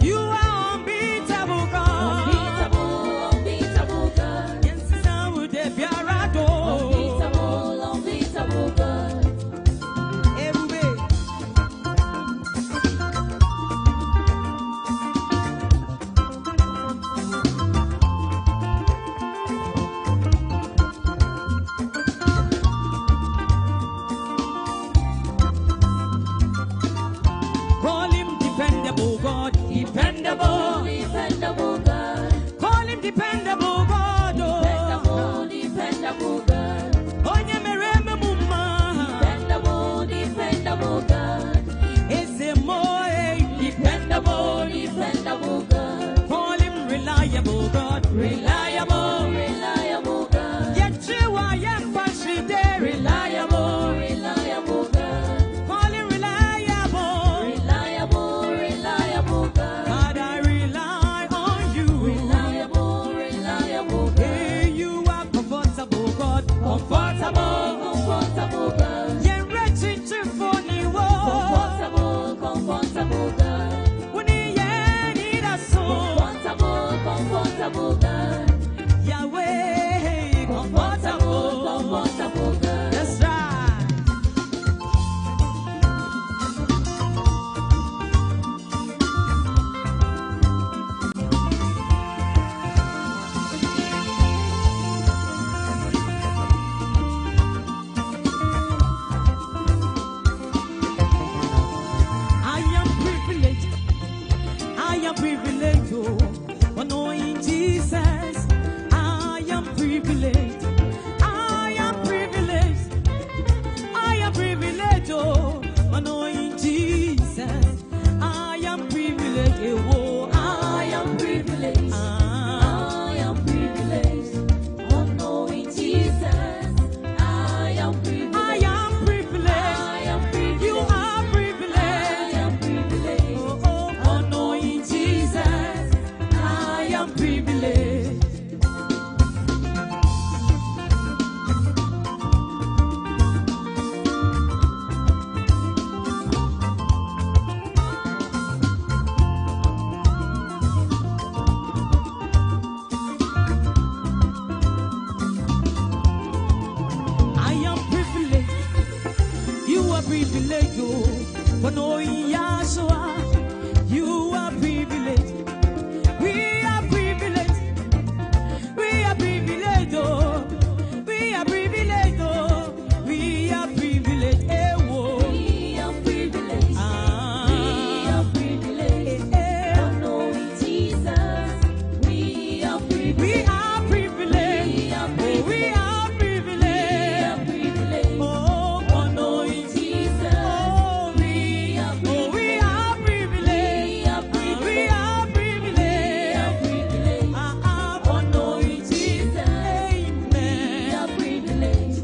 You are unbeatable God. Unbeatable, unbeatable God. reliable, reliable God. Yet you are young, but she there, reliable, reliable God. Calling reliable, reliable, reliable God. God, I rely on you, reliable, reliable God. Hey, you are comfortable God, comfortable, comfortable God. Yeah, wretched to funny world, comfortable, comfortable God. When he need a soul, comfortable God. Yahweh, comfortable, comfortable God. That's right. I am privileged, oh, knowing Jesus. I am privileged. I am privileged. I am privileged, oh, knowing Jesus. I am privileged, oh, I am privileged. I am privileged, oh, knowing Jesus. I am privileged. I am privileged. I am privileged. You are privileged. I am privileged, oh, knowing Jesus. I am privileged. I am privileged. You are privileged, oh, for knowing Yahshua. You are privileged. We are privileged. We are privileged, oh. We are privileged, oh. We are privileged, eh, oh. We are privileged. We are privileged. For knowing Jesus. We are privileged. We are privileged. We are privileged. We are privileged. We are privileged. Oh, for knowing Jesus. Oh, we are privileged. We are privileged. We are privileged. We are privileged. For knowing Jesus. Amen. We are privileged.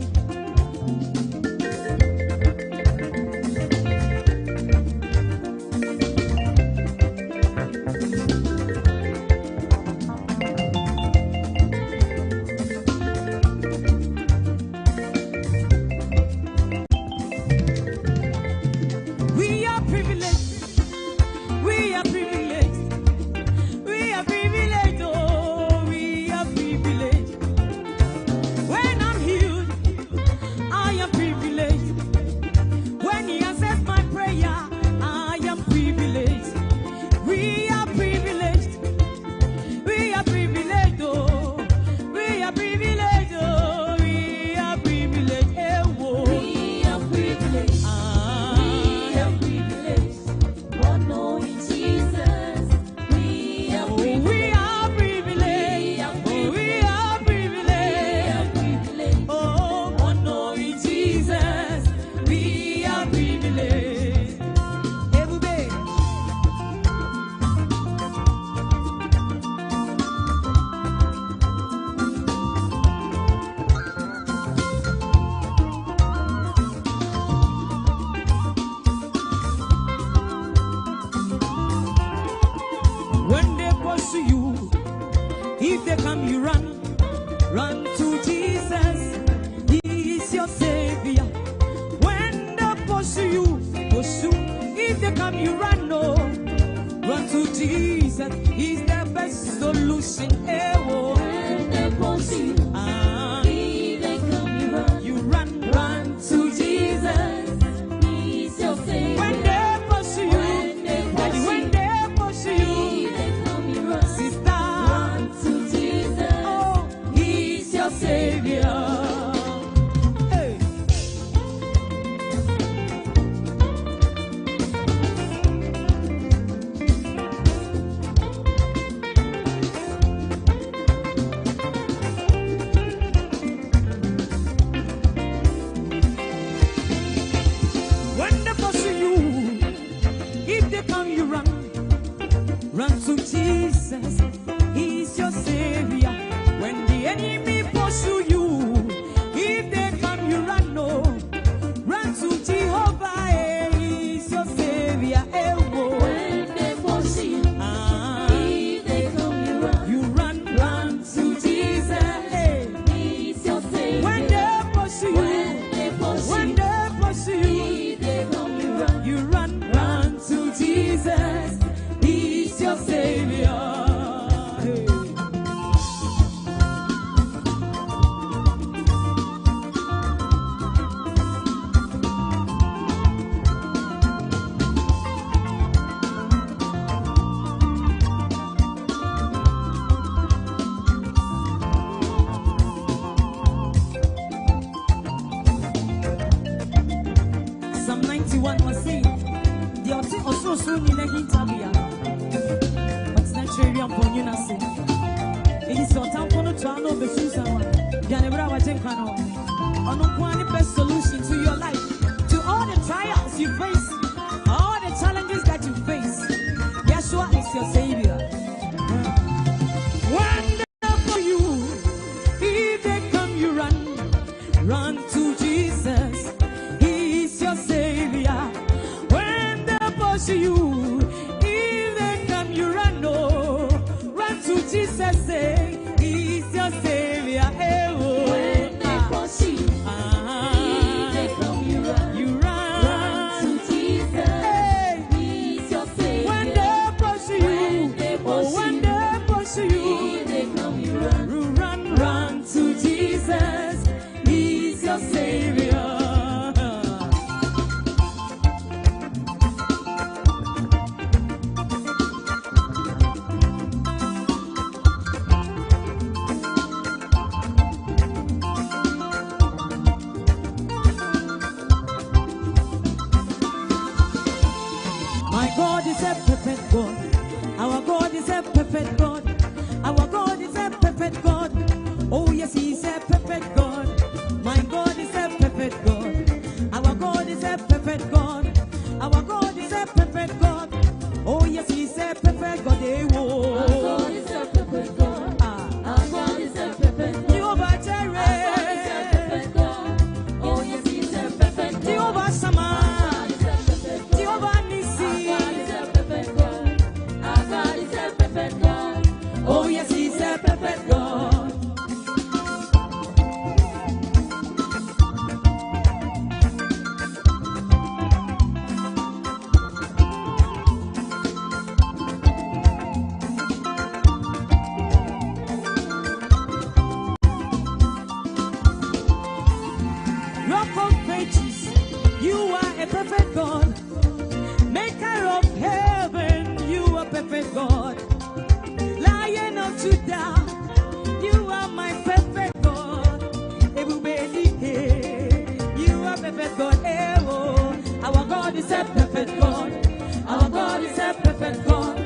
We are privileged. We are privileged. We are privileged. Oh, we are privileged. When I'm healed, I am privileged. When he answers my prayer, I am privileged. We are privileged. We are privileged. Oh, we are privileged. Oh, we are privileged. Eh, oh. We are privileged. We are privileged. For knowing Jesus. We are privileged. We are privileged. We are privileged. Oh, for knowing Jesus. We are privileged. Everybody. When they pursue you, if they come, you run. Run to Jesus. He is your savior. When they pursue you, pursue. If they come, you run. No, run to Jesus. He's the best solution. Eh, oh. When they pursue you, if they come, you run. You run, run to Jesus. He's your savior. When they pursue you, when they pursue you, sister, run to Jesus. Oh, he's your savior. Hey. so soon in the Hintabia. What's that cherry upon you? It is your time for the trial of the Susan. Janebra Watenkano. On one best solution to your life, to all the trials you face, all the challenges that you face. Yeshua is your Savior. Wonderful you. If they come, you run. Run to Jesus. He is your Savior. When they pursue you, if they come, you run. No. Run to Jesus. Say, He is your Savior. Hey, oh. When they pursue you, if they come, you run. You run. Run to Jesus. Hey. He is your Savior. When they pursue you, when they pursue you, if they come, you run. Run, run to Jesus. He's your Savior. My God is a perfect God. Our God is a perfect God. Our God is a perfect God. Oh yes, He's a perfect God. My God is a perfect God. Our God is a perfect God. Our God is a perfect God. Oh yes, He's a perfect God. Our God is a perfect God. Our God is a perfect God. Jehovah Jireh. Our God is a perfect God. Oh yes, He's a perfect God. Jehovah Shammah. Jehovah Nissi. Our God is a perfect God. Our God is a perfect God. Oh yes, He's a perfect God. Rock of ages, you are a perfect God. Maker of heaven, you are perfect God. Lion of Judah, you are my perfect God. Everybody here, you are perfect God. Our God is a perfect God. Our God is a perfect God.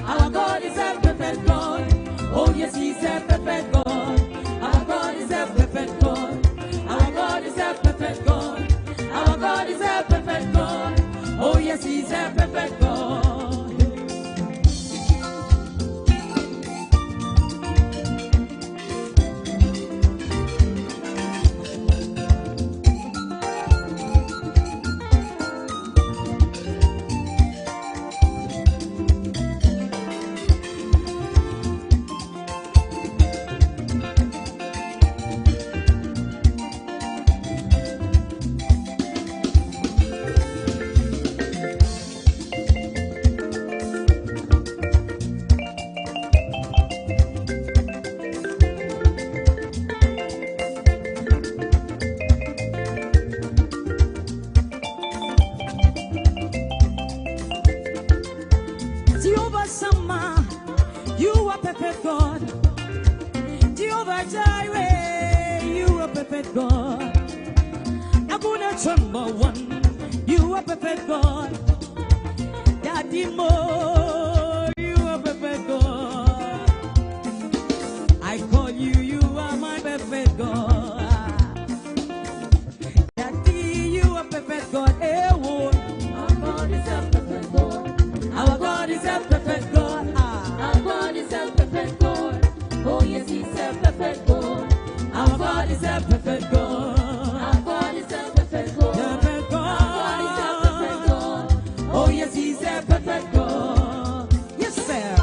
Our God is a perfect God. Oh yes, He's a perfect God. Our God is a perfect God. Our God is a perfect God. Our God is a perfect God. Oh yes, He's a perfect God. Jehovah Shammah, you are perfect God. Jehovah Jireh, you are perfect God. Ahonhomsem, you are perfect God. Daddy Mo, you are perfect God. I call you, you are my perfect God. Daddy, you are perfect God. Our God is a perfect God. Our God is a perfect God. Our God is a perfect God. Oh yes, He's a perfect God. Our God is a perfect God. Our God is a perfect God. Perfect God. Our God is a perfect God. Oh yes, He's a perfect God. Yes, sir.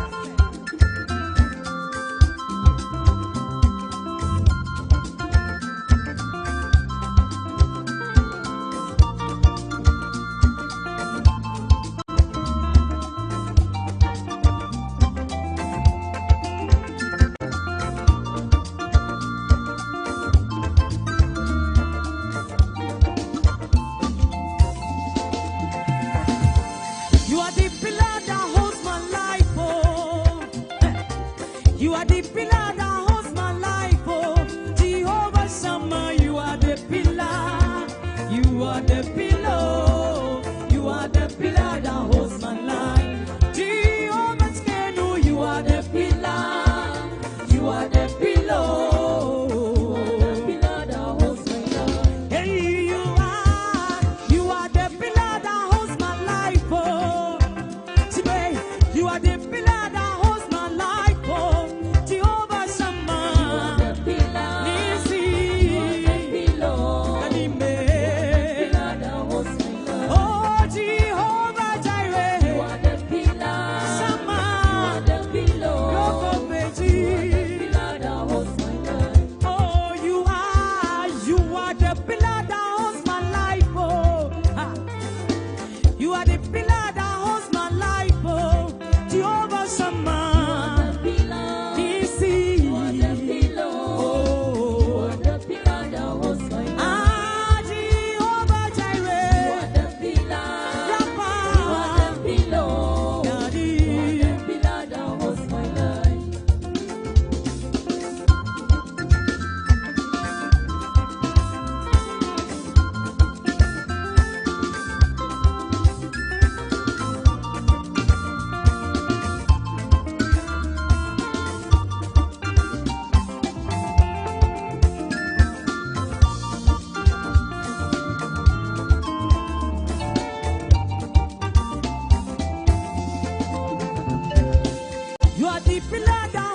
You are the pillow that holds my life.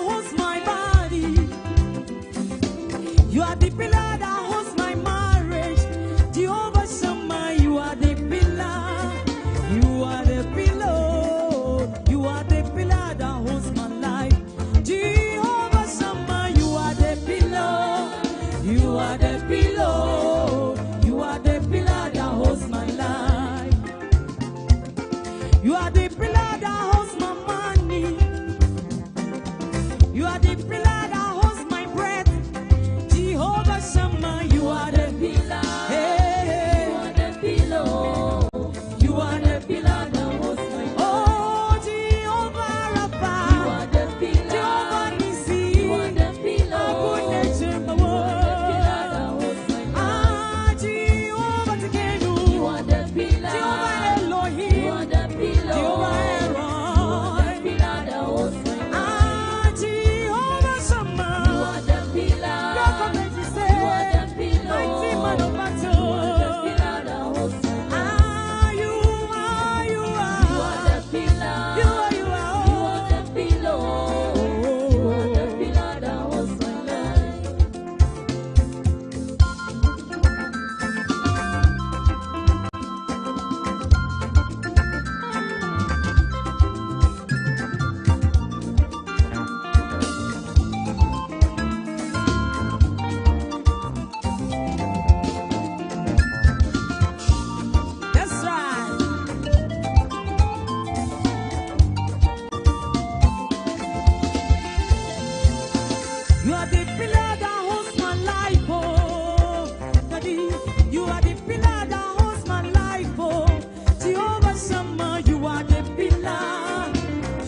holds my body. You are the pillar that holds my marriage. Jehovah Shammah, you are the pillar. You are the pillow. You are the pillar that holds my life. Jehovah Shammah, you are the pillow. You are the pillow. You are the pillar that holds my life. You are the pillar that holds my money. You are the pillar that holds my breath. Jehovah Shammah, you are the pillar. Hey, you are the pillow. You are the pillar that holds my life. Oh, Jehovah Rapha, you are the pillar. Jehovah Nissi, you are the pillow. Good nature, my word. Ah, Jehovah Tekenu, you are the pillar. Jehovah Elohim, you are the pillow. Jehovah Aaron, you are the pillar that holds my life. Ah, Jehovah Shammah, you are the pillar. God command you say, you are the pillow. Mighty man of battle, you are the pillar that holds my life. Ah, you are the pillar. You are the pillow. You are the pillar that holds my life. That's right. You are the pillar that holds my life, oh. Daddy, you are the pillar that holds my life, oh. Jehovah Shammah, you are the pillar.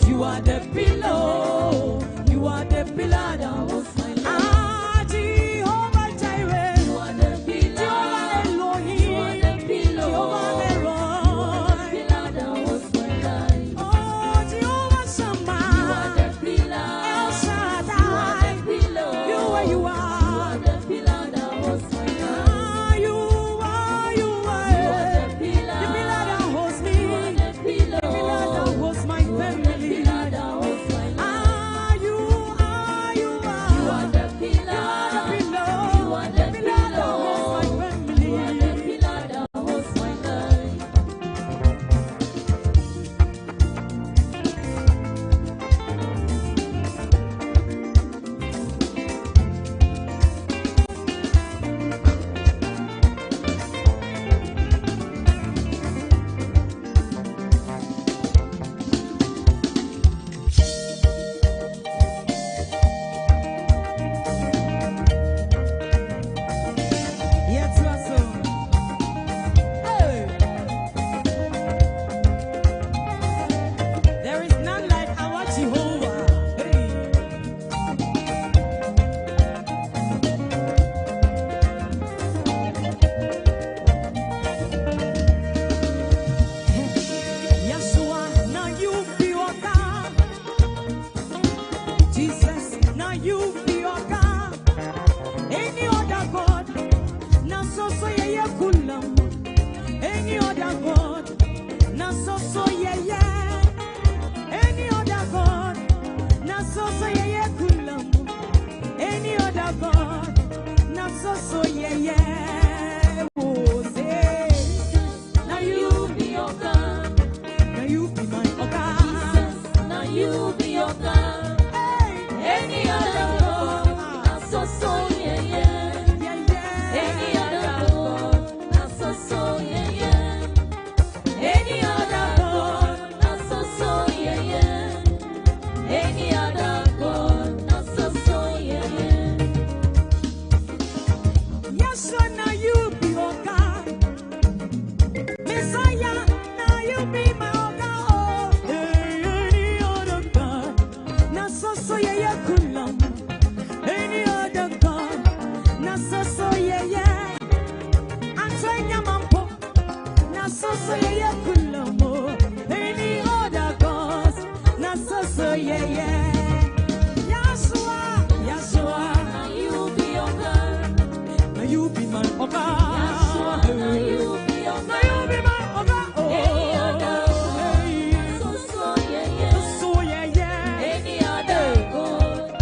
You are the pillow. You are the pillar that holds my life. Ah, Jehovah Jireh, you are the pillar. Jehovah Elohim, you are the pillow. Jehovah Aaron, you are the pillar that holds my life. Oh, Jehovah Shammah, you are the pillar. El Shaddai, you are the pillow. You are the pillar that holds my life. Ah, you are the pillar. The pillar that holds me. You are the pillow. The pillar that holds my family. The pillar that holds my life. Ah, you are the pillar. You are the pillow. You are the pillar that holds my family. You are the pillar that holds my life. Yes, Russell. Hey. There is none like our Jehovah. Hey. Yeshua, now you be your God. Jesus, now you be your God. Any other God, now so ye kulam. Any other God, now so ye. Any other God, now so ye kulam. Any other God, now so ye. Oh, say, now you be your God. Now you be my God. Now you be your God. Any other God, now so yeah. Any other God, now so yeah. Any other God, now so yeah. Any other God, now so yeah. Yes, so now you be your God. Messiah, now you be my God. Oh, any other God, now so yeah, kulam. Any other God, now so yeah. Antanya mampo, now so yeah, kulam. Any other God, now so yeah. Yeshua, now you be your God. Now you be my God. Yeshua, now you be your God. Now you be my God. Oh, any other God, so yeah. Any other God,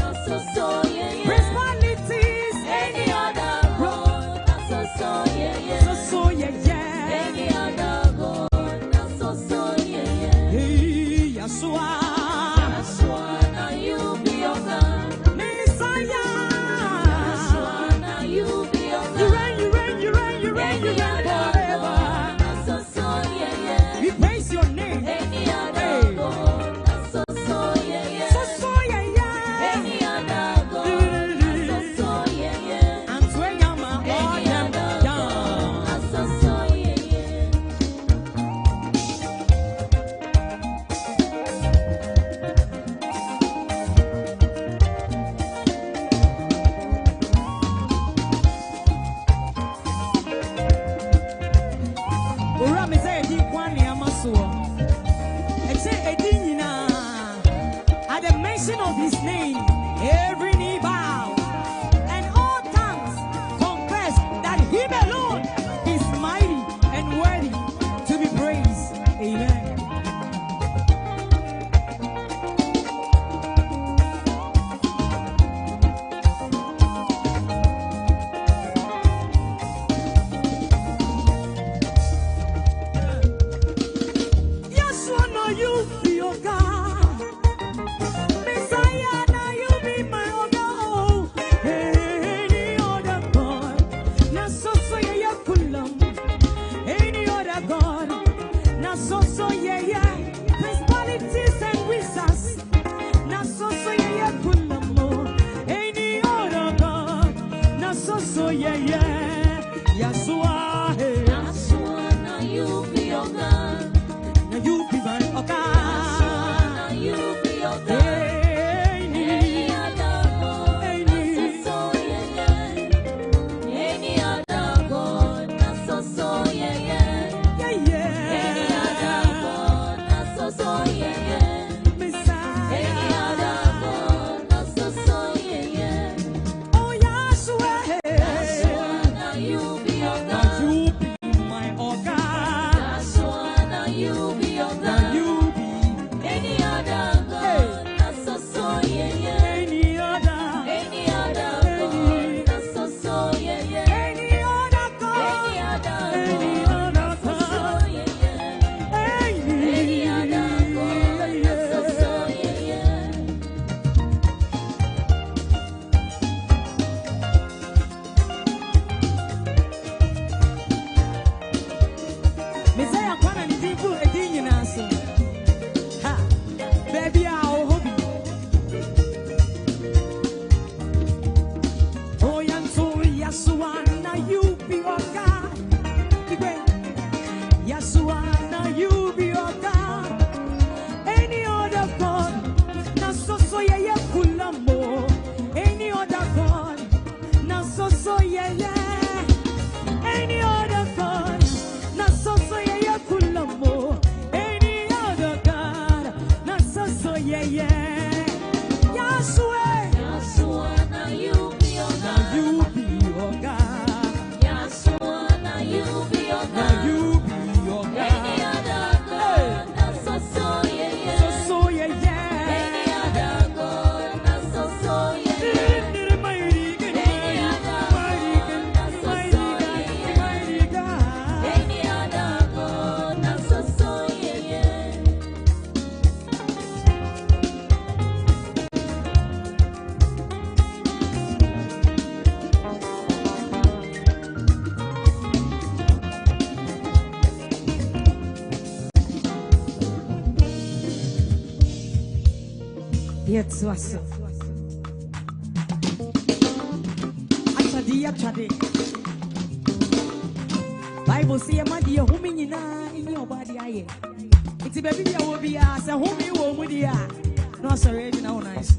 Yes, was. Achadi. Bible say a madi a woman in your body. It's a baby will be as a homie woman. No, sorry, no nice.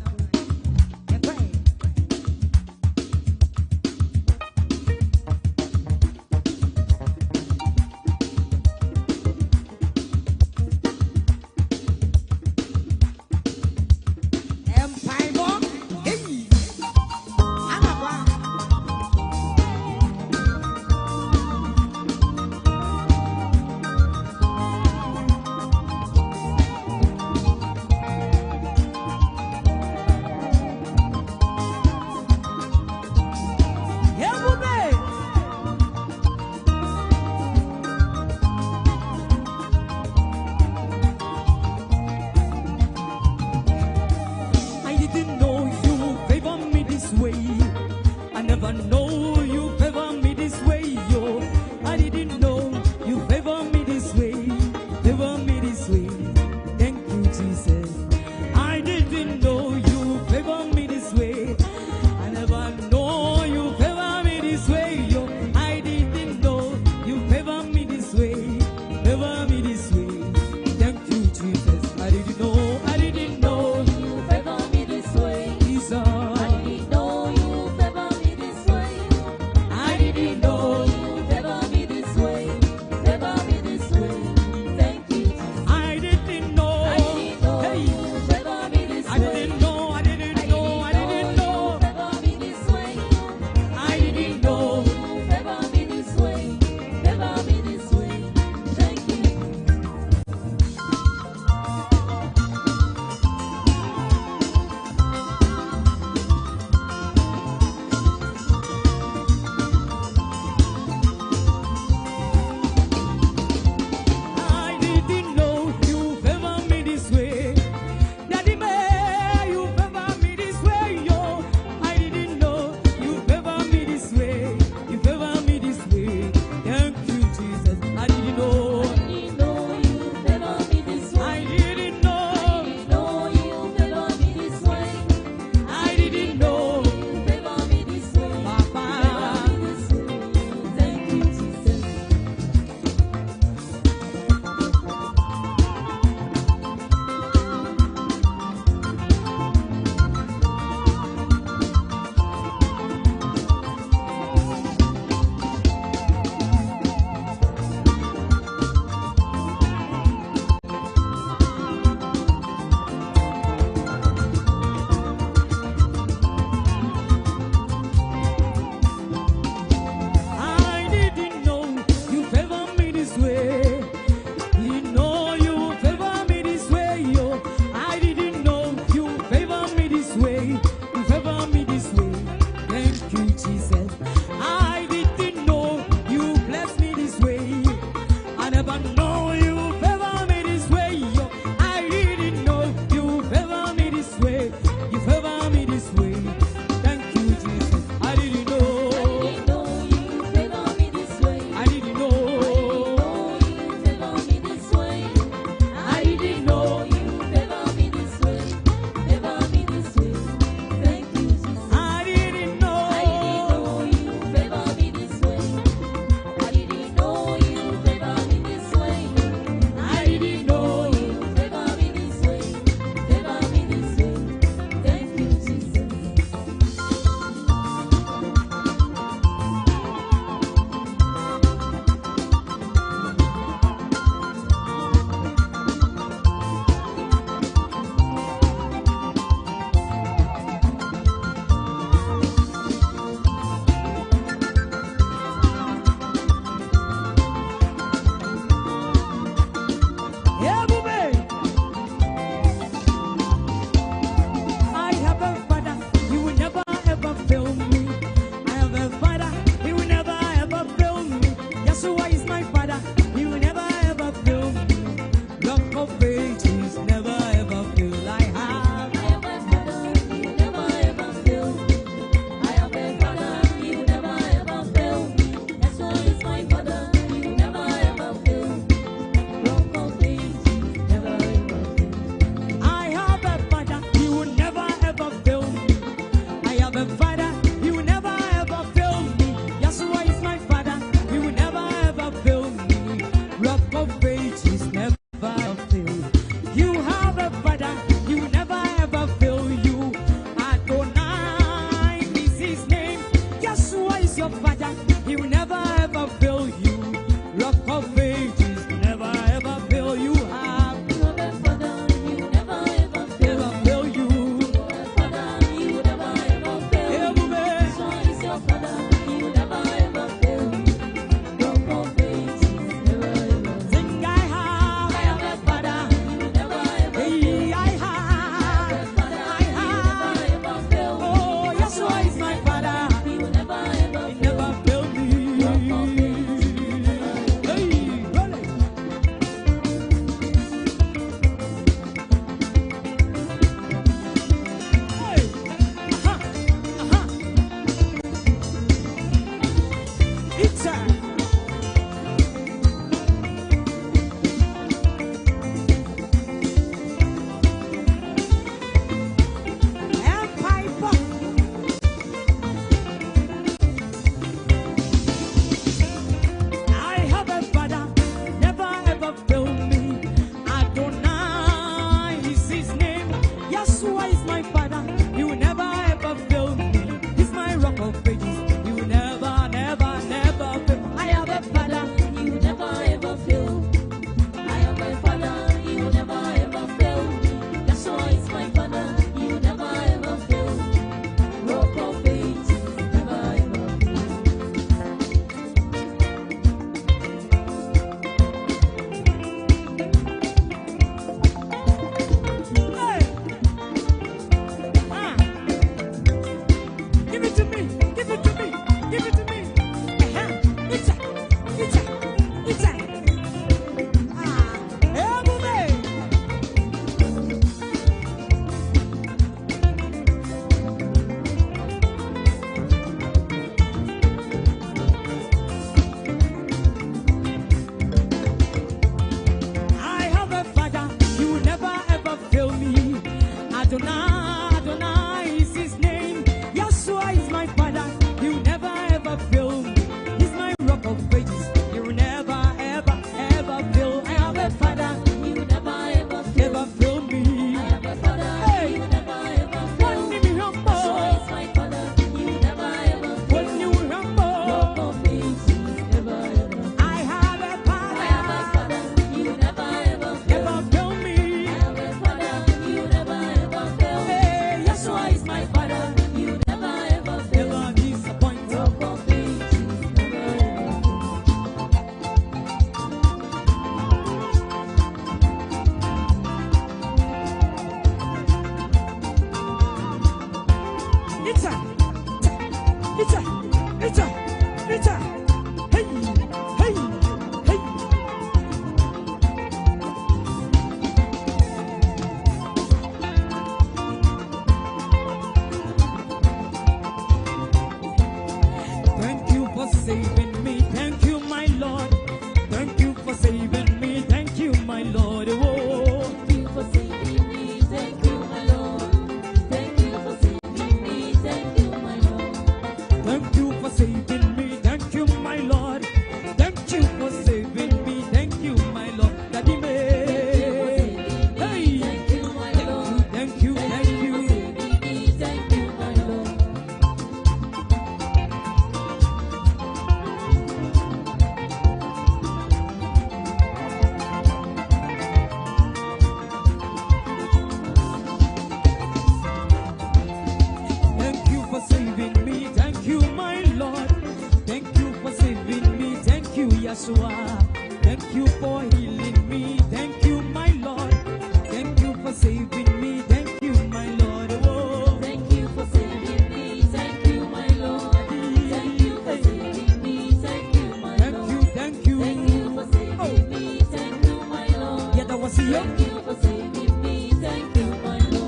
have a father, he will never ever fail me. Yeshua is my father, he will never ever fail me. Rock of ages never fail. You have a father, he will never ever fail you. Adonai is his name. Yeshua is your father, he will never ever fail you. Rock of ages never ever fail you. Thank you for healing me. Thank you, my Lord. Thank you for saving me. Thank you, my Lord. Oh. Thank you for saving me. Thank you, my Lord. Thank you for saving me. Thank you, my Lord. Thank you. Thank you for saving me. Thank you, my Lord. Yeah, that was it. Thank you for saving me. Thank you, my Lord.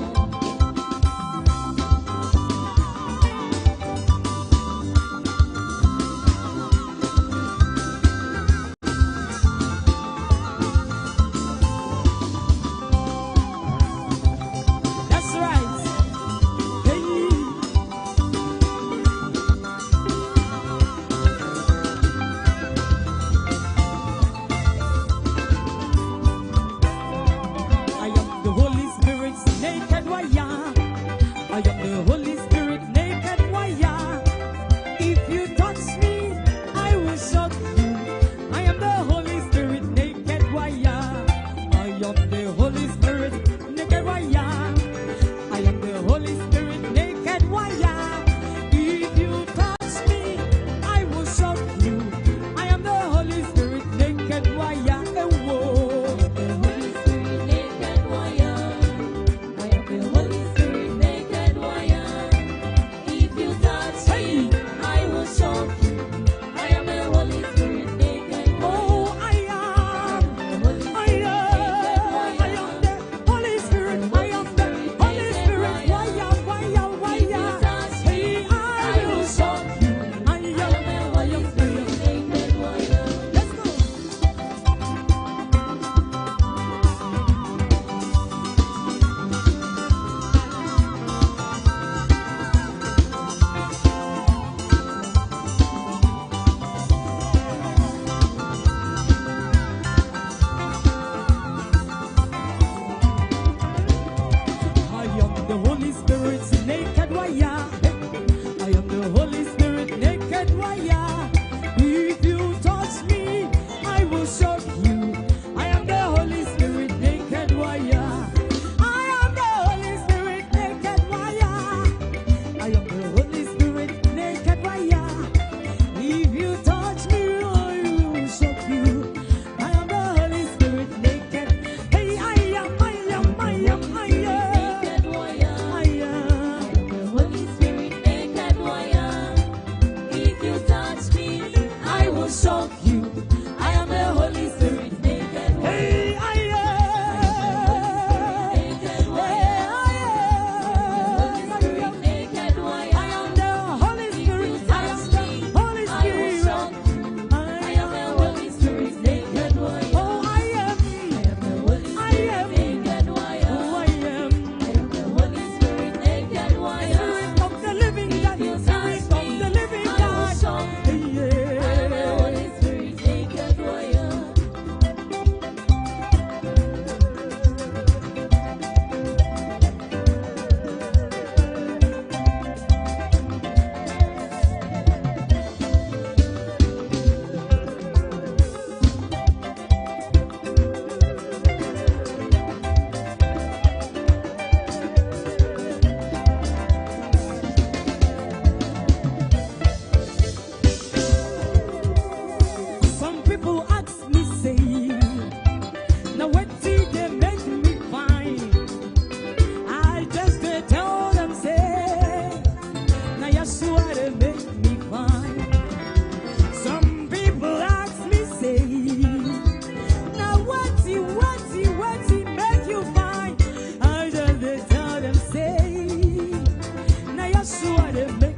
they make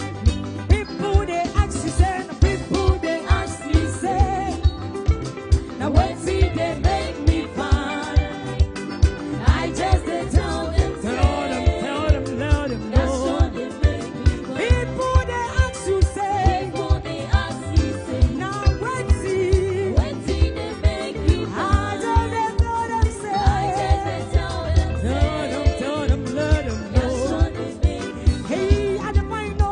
people they ask you say, people they ask you say, now what see they make me fine. I just they tell them, let them know. That's what they make me fine. People they ask you say, People they ask you say, now what see, when see they make you I fine. just they tell them say, I just they tell them, tell them, let them that's know. what they make me fine. Hey, I don't mind no.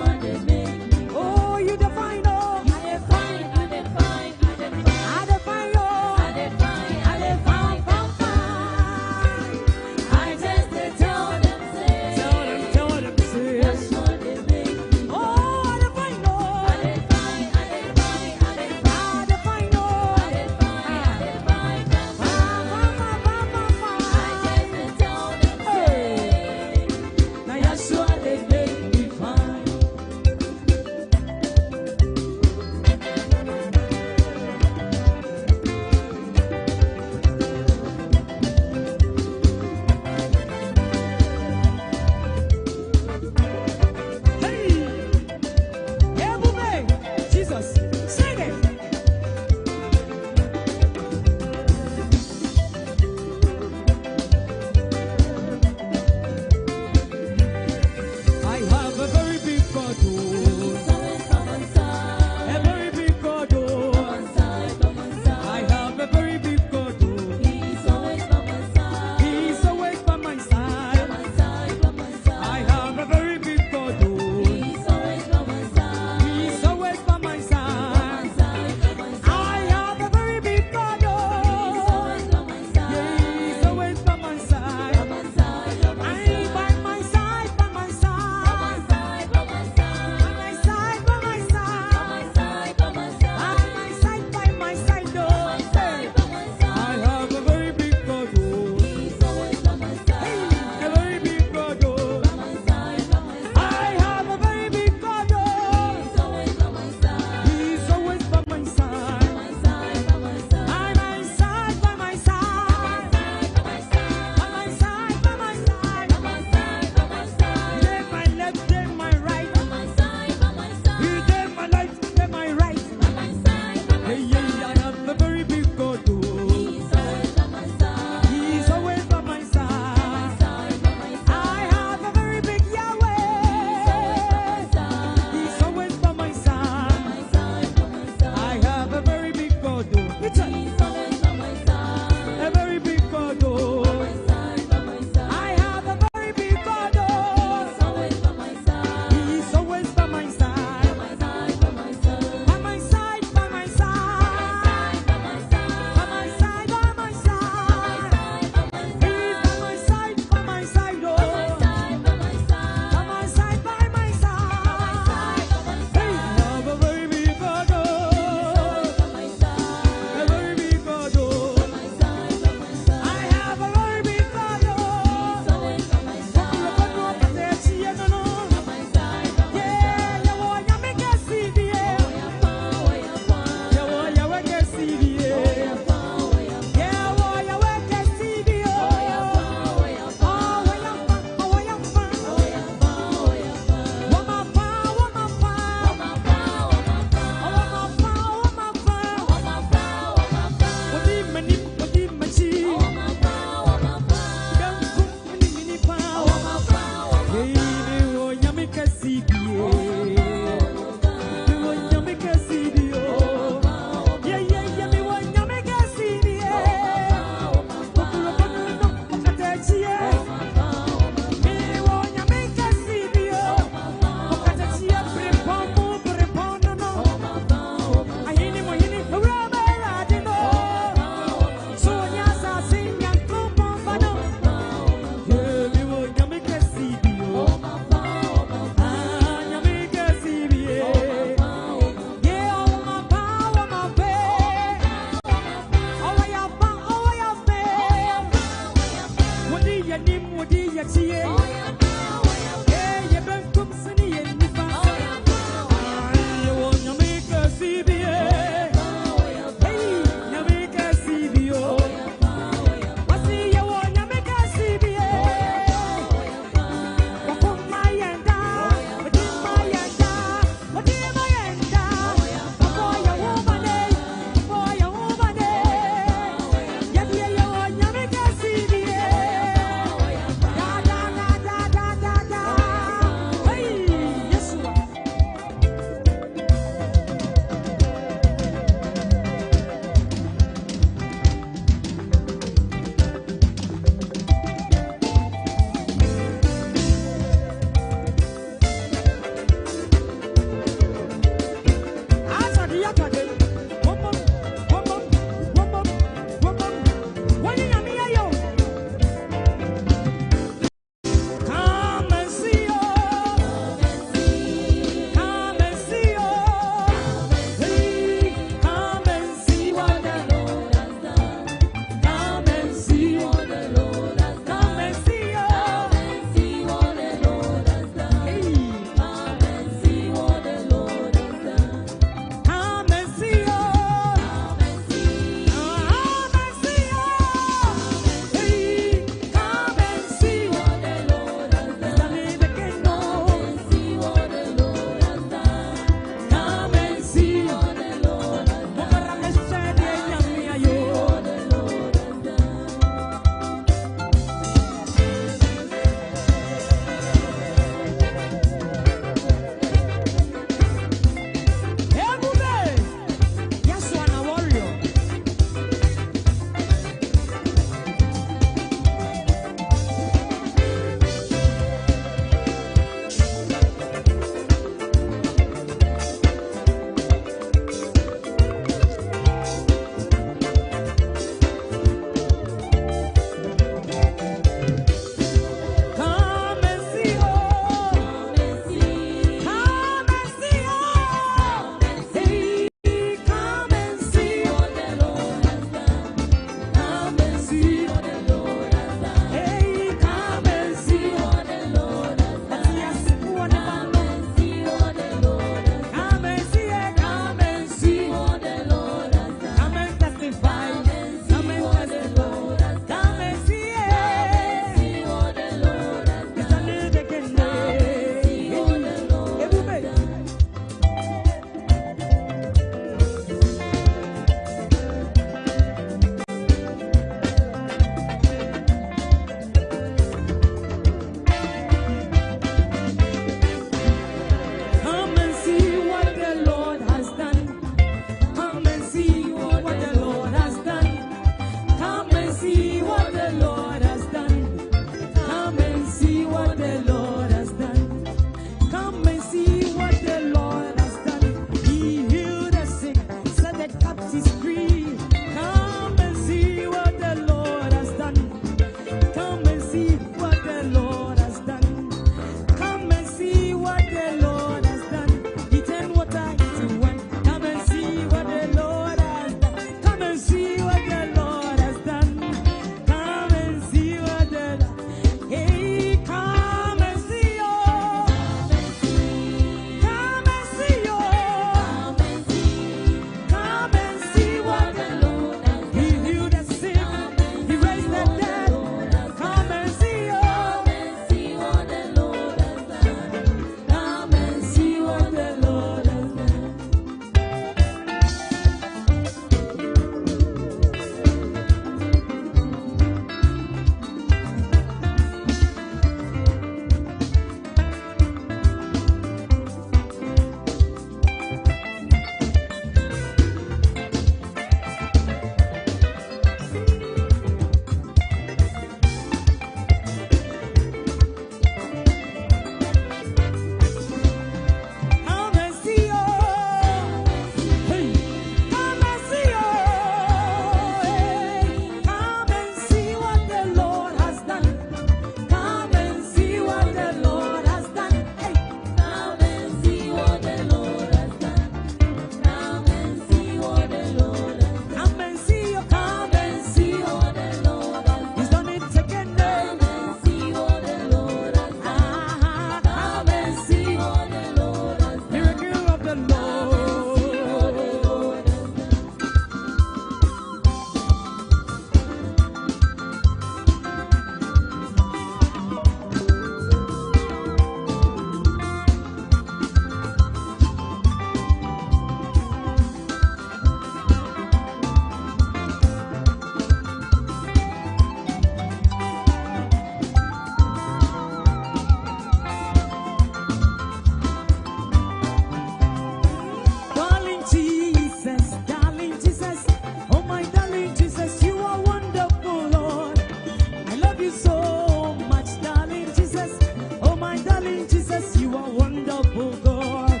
love you so much, darling Jesus. Oh, my darling Jesus, you are wonderful, God.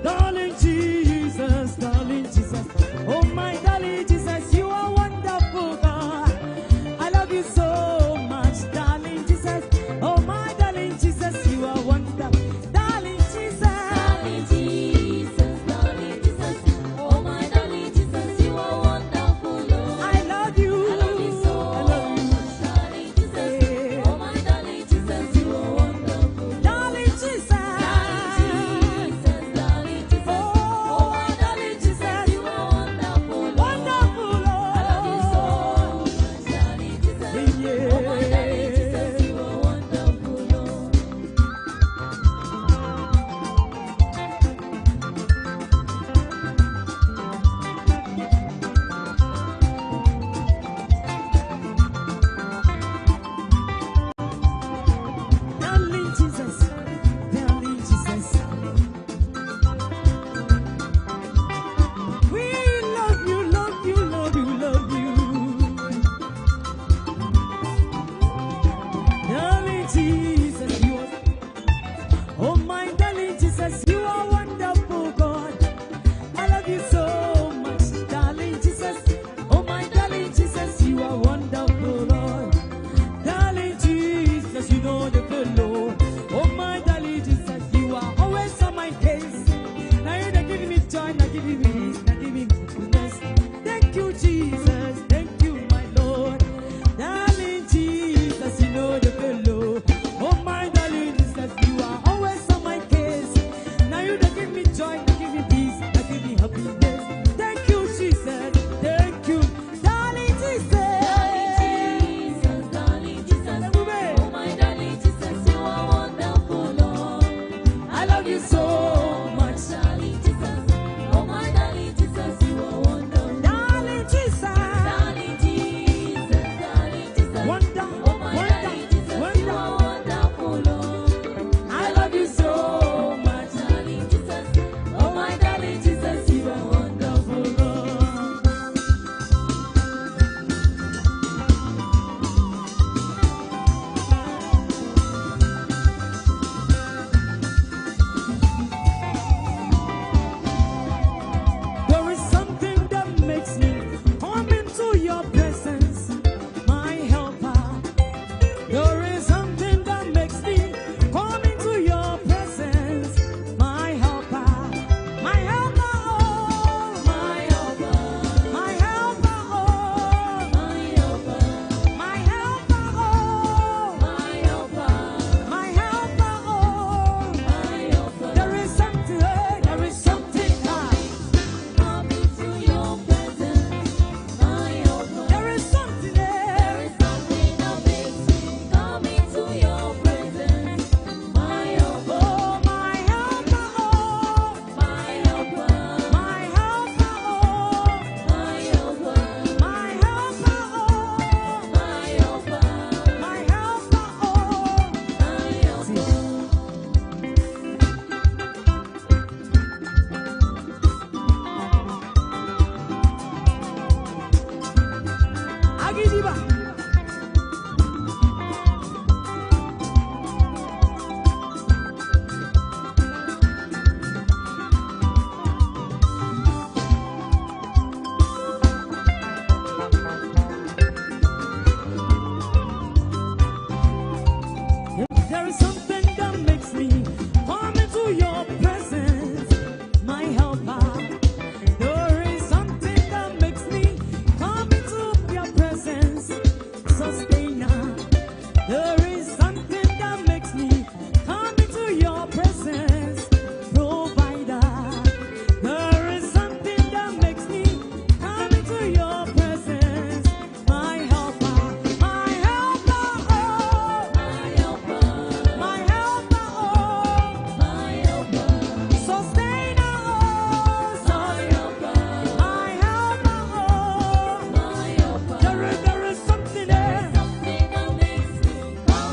Darling Jesus, darling Jesus. Oh, my darling Jesus, you are wonderful, God. I love you so much, darling Jesus. Oh, my darling Jesus, you are wonderful. Darling Jesus. Darling Jesus, darling Jesus. Oh, my darling Jesus, you are wonderful, Lord. I love you. I love you so much, darling Jesus. Oh, my darling Jesus, you are wonderful, Lord. Darling Jesus. Darling Jesus. Oh, my darling Jesus, you are wonderful, Lord. Wonderful, Lord. I love you so much, darling Jesus. Oh, my darling Jesus, you are wonderful, Lord. Darling Jesus, darling Jesus, we love you, love you, love you, love you. Darling Jesus, you are, oh my darling Jesus, you are wonderful, God. I love you so much, darling Jesus. Oh my darling Jesus, you are wonderful, Lord. Darling Jesus, you know the fellow. Oh my darling Jesus, you are always on my case. Now you're not giving me joy, not giving me peace, not giving me goodness. Thank you, Jesus. Thank you, my Lord. Darling Jesus, you know the fellow. Oh my darling Jesus, you are always on my case. Now you don't give me joy, not give me peace, not give me happiness. Thank you, Jesus. Thank you, darling Jesus. Darling Jesus, oh my darling Jesus, you are wonderful, Lord. I love you so much. Darling Jesus, oh my darling Jesus, you are wonderful. Darling Jesus. Darling Jesus, Wonder, oh my darling Jesus, you are wonderful, Lord. I love you so much. Darling Jesus, oh my darling Jesus, you are wonderful, Lord. There is something that makes me come into your presence, my helper. There is something that makes me come into your presence, my helper. My helper, oh, My helper, my helper, oh, my helper, my helper, oh, my helper, my helper, oh. my helper. There is something, there is something. Come into your presence, my helper. There is something There is something that makes me come into your presence, my helper. Oh, my helper, oh, My helper, my helper, oh, my helper, my helper, oh, my helper, my helper, oh. Agidiba. There is something that makes me come into your presence, my helper. There is something that makes me come into your presence, sustainer. There is something that makes me come into your presence, provider. There is something that makes me come into your presence, my helper. My helper, oh, My helper, my helper, oh, my helper, sustainer, oh, my helper, my helper, oh. my helper. There is something there. Something that makes me come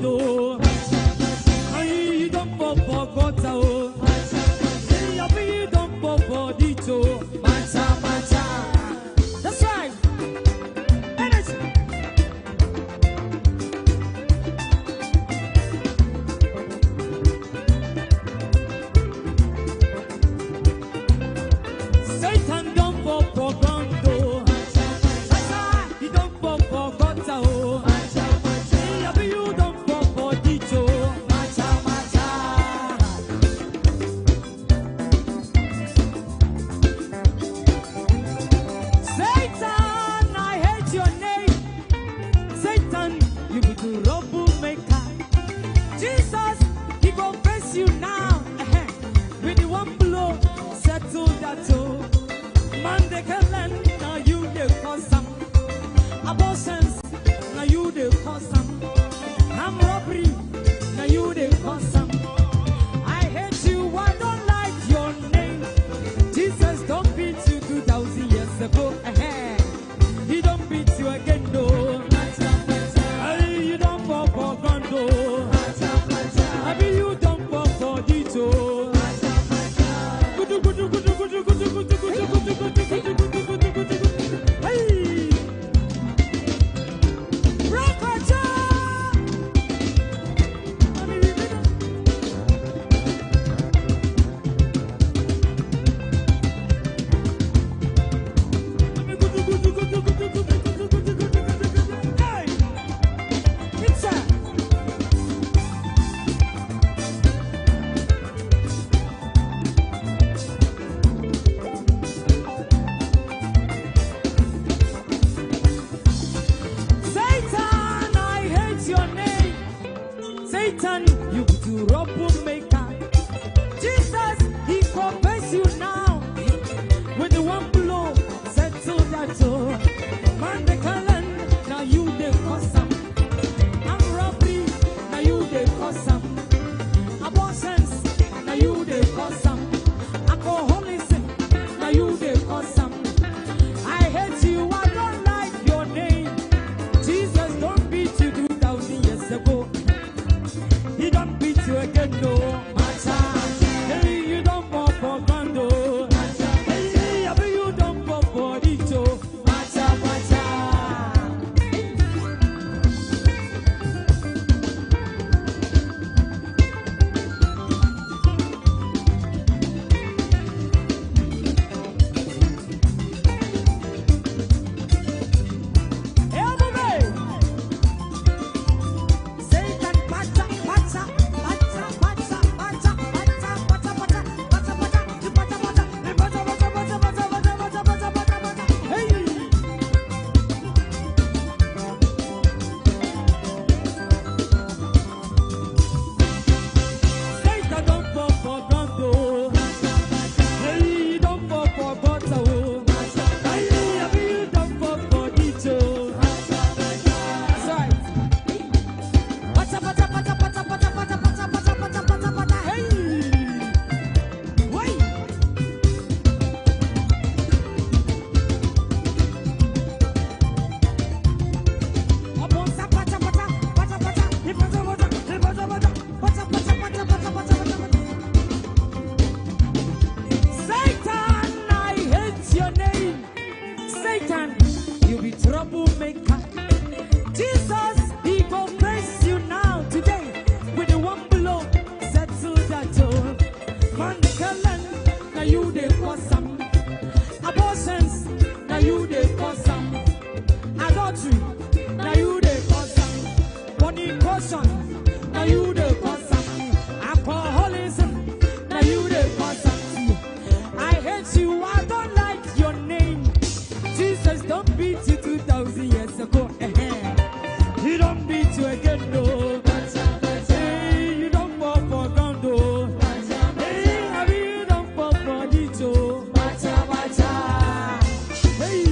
ground, oh. You don't fall for God, oh. You don't fall for it, oh. That's right. Energy. Satan don't fall for ground, oh. He don't fall for God, oh. You don't fall for it, oh. Satan, I hate your name. Satan, you be the troublemaker. Jesus, he go face you now. With the one blow, settle that oh. Man, they can learn, now you they cause some. Abortions, now you they cause some. I'm robbery, now you they cause some. I hate you, I don't like your name. Jesus don't beat you 2,000 years ago. He don't beat you again, no. You don't fall for ground, no. You don't fall for it, oh. Hey! Rokacha! Hey! It's a Satan, I hate your name. Satan, you do troublemaker. Jesus, he confess you now. With the one blow, settle that oh. Man, they can learn, now you they cause some. I'm robbery, now you they cause some. Abortions, now you they cause some. Alcoholism, now you they cause some. I hate you, I don't like your name. Jesus don't beat you 2,000 years ago. He don't beat you again, no. Hey, you don't fall for ground, oh. Hey, you don't fall for it, oh. Troublemaker. Jesus, he go praise you now today. With the one blow, settle that door. Man, they can learn, now you they cause some. Abortions, now you they cause some. Adultery, now you they cause some. Fornication, now you they cause some. Alcoholism, now you they cause some. I hate you, I don't like your name. Jesus don't beat you 2,000 years ago. He don't beat you again, no. Hey, you don't fall for ground, no. Hey, you don't fall for it, oh. Hey.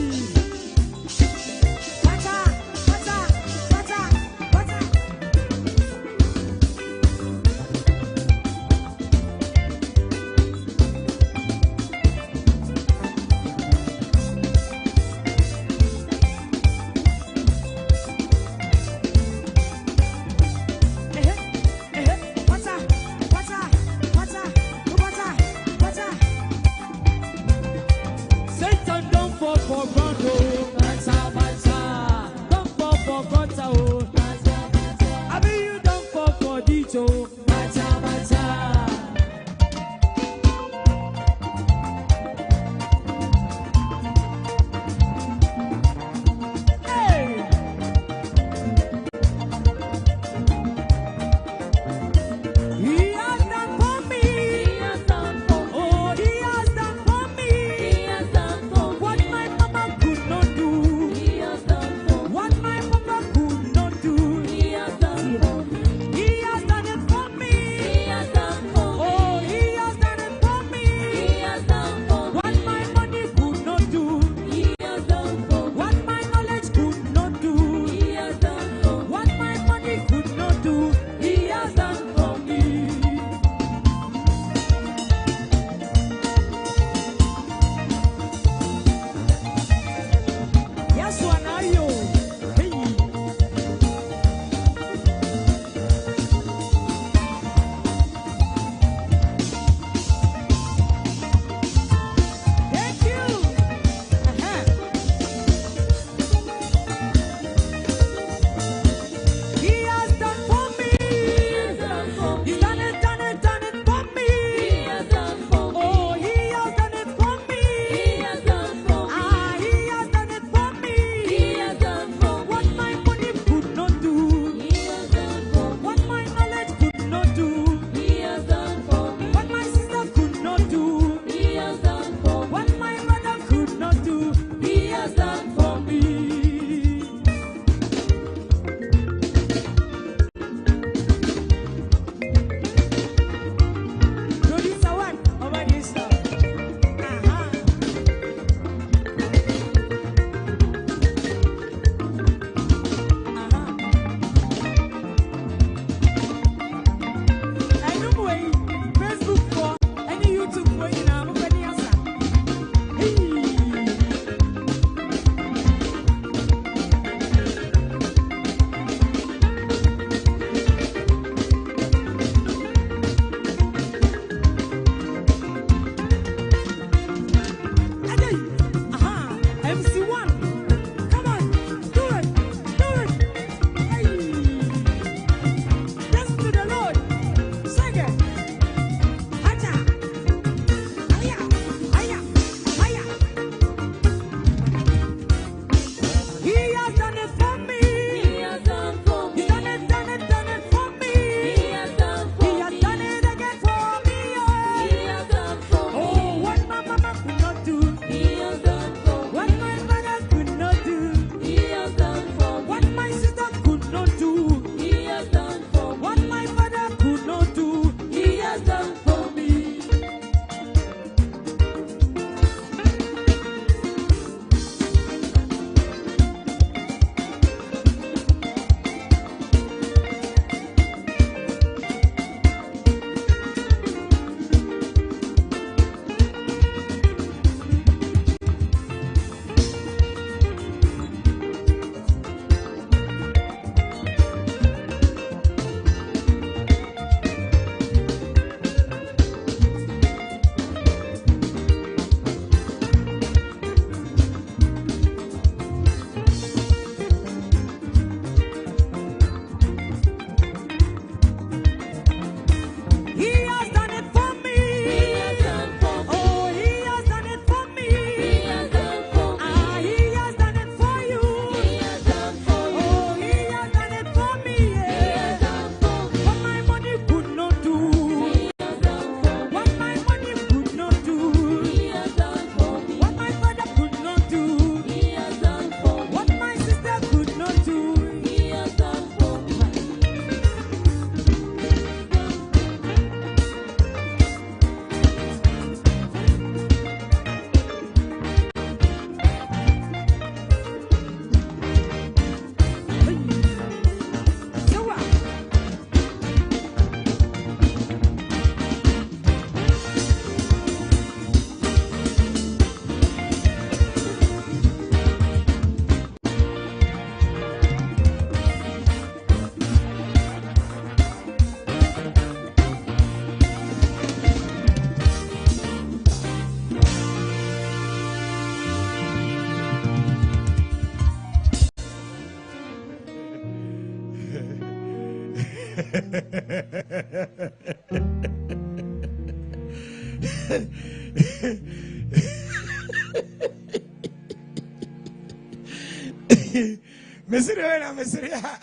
Messiah.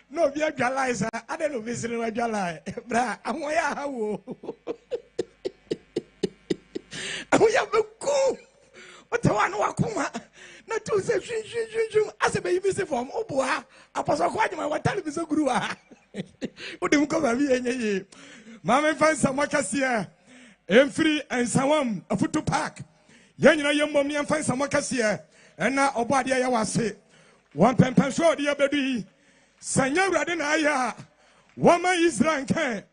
No, be a Jalaiza. I don't know, Mr. Jalai. Bra, I'm why I have. We have a cool. What the one wakuma? Not to say, as a baby from Oboa. I was quite my what time is a guru. What do you come here? Mamma finds some Macasia. Free and Nsawam Afutu Park. Young mommy and find some Macasia. And now Obadia was say. One pen show the baby. Sanya Radinaya. Woman Israel can.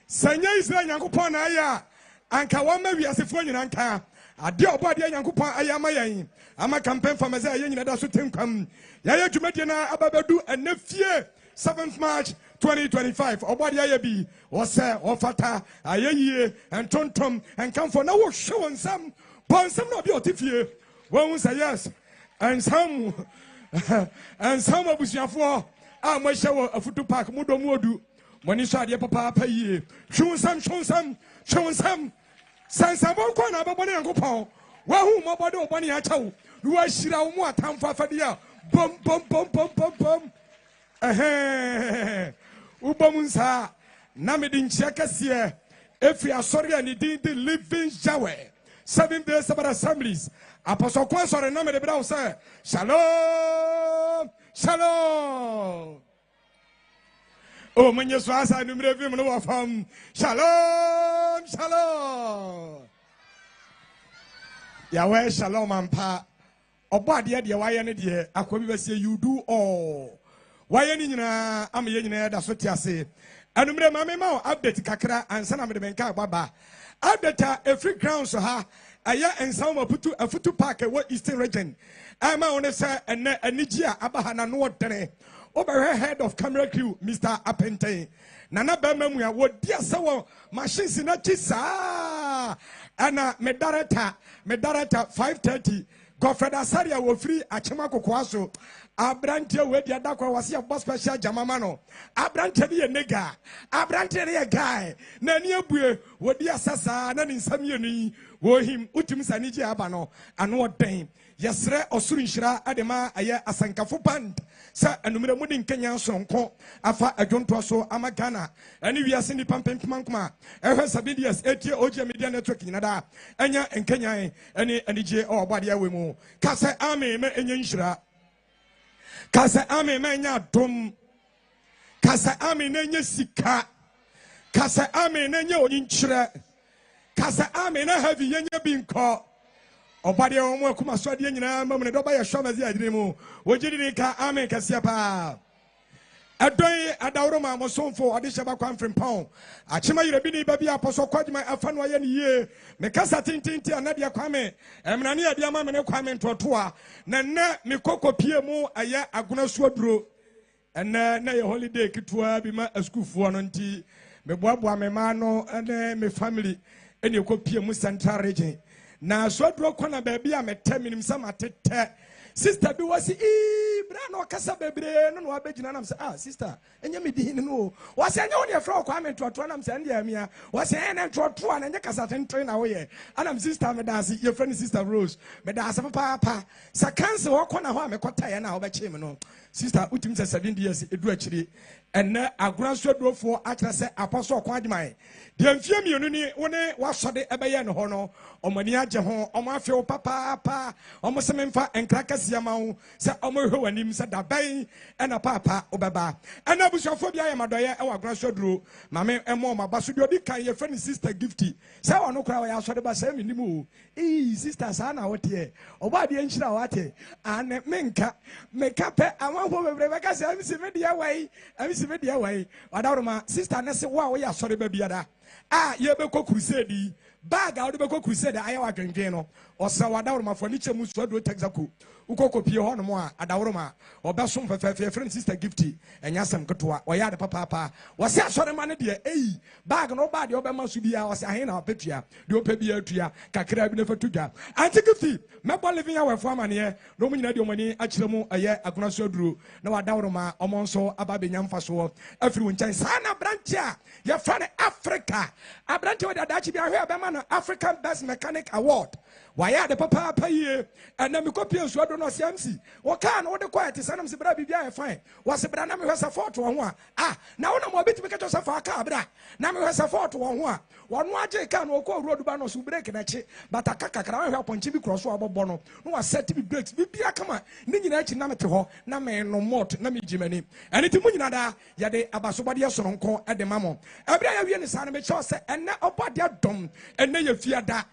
Sanya Israel Yankupon Aya. Anka wama wi asefo nyina nka ade obade Nyankopon ayama yen ama campaign for meza yen nyina da so tenkwam ya dwumade na ababedu enafie 7th March 2025 obade aya bi wose ofata ayeyie entontom enkamfo na wo hwe wonsam ponsam na obi otifie won say yes and some abusuafo a mo hye wo Afutu Park mudomu odu moni so ade papa pa yie hwonsam Sansabon kwana babone Nyankopon wa hu mo bode obone ya chawo wa hira wo mu atamfa fade ya bom ubom nsa na medi nchia kase efi asori ani din the living Yahweh 7 days Sabbath assemblies apostle kwa sori na medi bra wo say shalom oh, when you saw us, I knew you from Shalom. Yahweh, Shalom, and Pa. Oh, but dear, why any dear, I could say you do all. Why any, I'm a young, that's what I say. And remember, update Kakra and Son of the Benka Baba. Update a free ground, so ha. Aya Nsawam Afutu Afutu Park, what Eastern region. I'm on a sir and Nigia Abahana no tene. Over head of camera crew, Mr. Apente. Nana Bememua, what dear so machines in a chisa. Anna Medarata 5:30. Godfrey Asaria were free at Chamako Kwaso. Abrantia with the Adakwa was your boss special Jamamano. Abrantia be a nigga. Abrantia a guy. Nania Bue, what dear Sassa, and in some uni, were him Utim Saniji Abano, and what dame. Yesre Osurinshira Adema Aya Asankafu Band. Sir, and number Mudin Kenya Sonko, Afa Ajon Toso, Amagana, and if you are sending Pampin Mankma, ever Sabidias, 8 OJ Media Network in Ada, Anya and Kenya, any J or Badia Wimo, Kasa Ame Enyanshira, Kasa Ame Mania Dum, Kasa Ame Nanya Sika, Kasa Ame Nanya Inchira, Kasa Ame na heavy Yanya being caught. Obade omo kuma so ade nyina mamne do ba ya hwa mazi adire mu wojiri ka amen kasia pa adon adawro ma mosomfo ade hyeba kwa mfrempon achema yire bi ni ba bi aposo kwadima afa no aye ne ye me kasa tintinti anade kwame emnane ade ama me ne kwame ntotoa na na me kokopie mu aye agona so aduro ena na ye holiday kitwa bi ma askufuo no nti me boaboa me ma no ene me family ene kopie mu central region. Na so dro kona baby a mete minim sama tete sister bi wasi bra no kasa bebre no no abegina nam say sister enye me di no wasi enye woni efra kwa me totoa nam say ende amia wasi ene totoa na enye kasa tenten na wo ye anam sister me dance your friend sister Rose me dance papa sa cancer wo kona ho a me kota ye na wo be che me no sister utim say 7 years edu akiri ene agora so adrofo akira say apostle kwa adimai de mfie mienu ni woni wasode ebeye ne ho no omani age ho omo afie papa omo se memfa enkrakasi ma ho se omo hwe wanim se daban ena papa obeba ena busuafo bia ye madoye e wagora so duro mame emo mabaso de odi kan ye friend sister gifty se wono kra wa asode ba se menimu sister sa na wote oba de enchira wate ane menka meka pe amanfo bebre beka se amisi media wai wadawroma sister ne se wa wo ya asode ba biada ye be ko crusade bag out be ko crusade aya wa dwendwen no Osa wadawroma for niche musu do texaku. Ukoko pie ho no mo a adawroma obesom fefefe friend sister gifty enyasem ketoa oya de papa wase asore ma ne de bag no ba de obema so bia wase ahen na opetua de opebia atua kakra bi ne fatudwa anti gifty mebo living away for amane no munyina de omani akire mu aye agona so aduro na wadawroma omonso aba benyamfa so afiri wonchen sana branch a ye fra ne Africa abranch we da dachi bia hwe abema no African Best Mechanic Award waya de papa ye na me copy so no CMC o ka na wo de quiet sanam se bra bibia e fine was bra na me hwesa fort wo ho na wo na mo beti me ka so fa ka bra na me hwesa fort wo ho a wo no age ka na o ko road ba no so break na chi but akakakra wo hwa ponchi bi cross wo abobo no wa set bi breaks bibia kama ni nyina chi na me te ho na me no mot na me jimani ene ti mu nyina da ya de abasobode soronko e de mamo ebra ya wie ne sa na me cho se ene obode adom ene ye fiada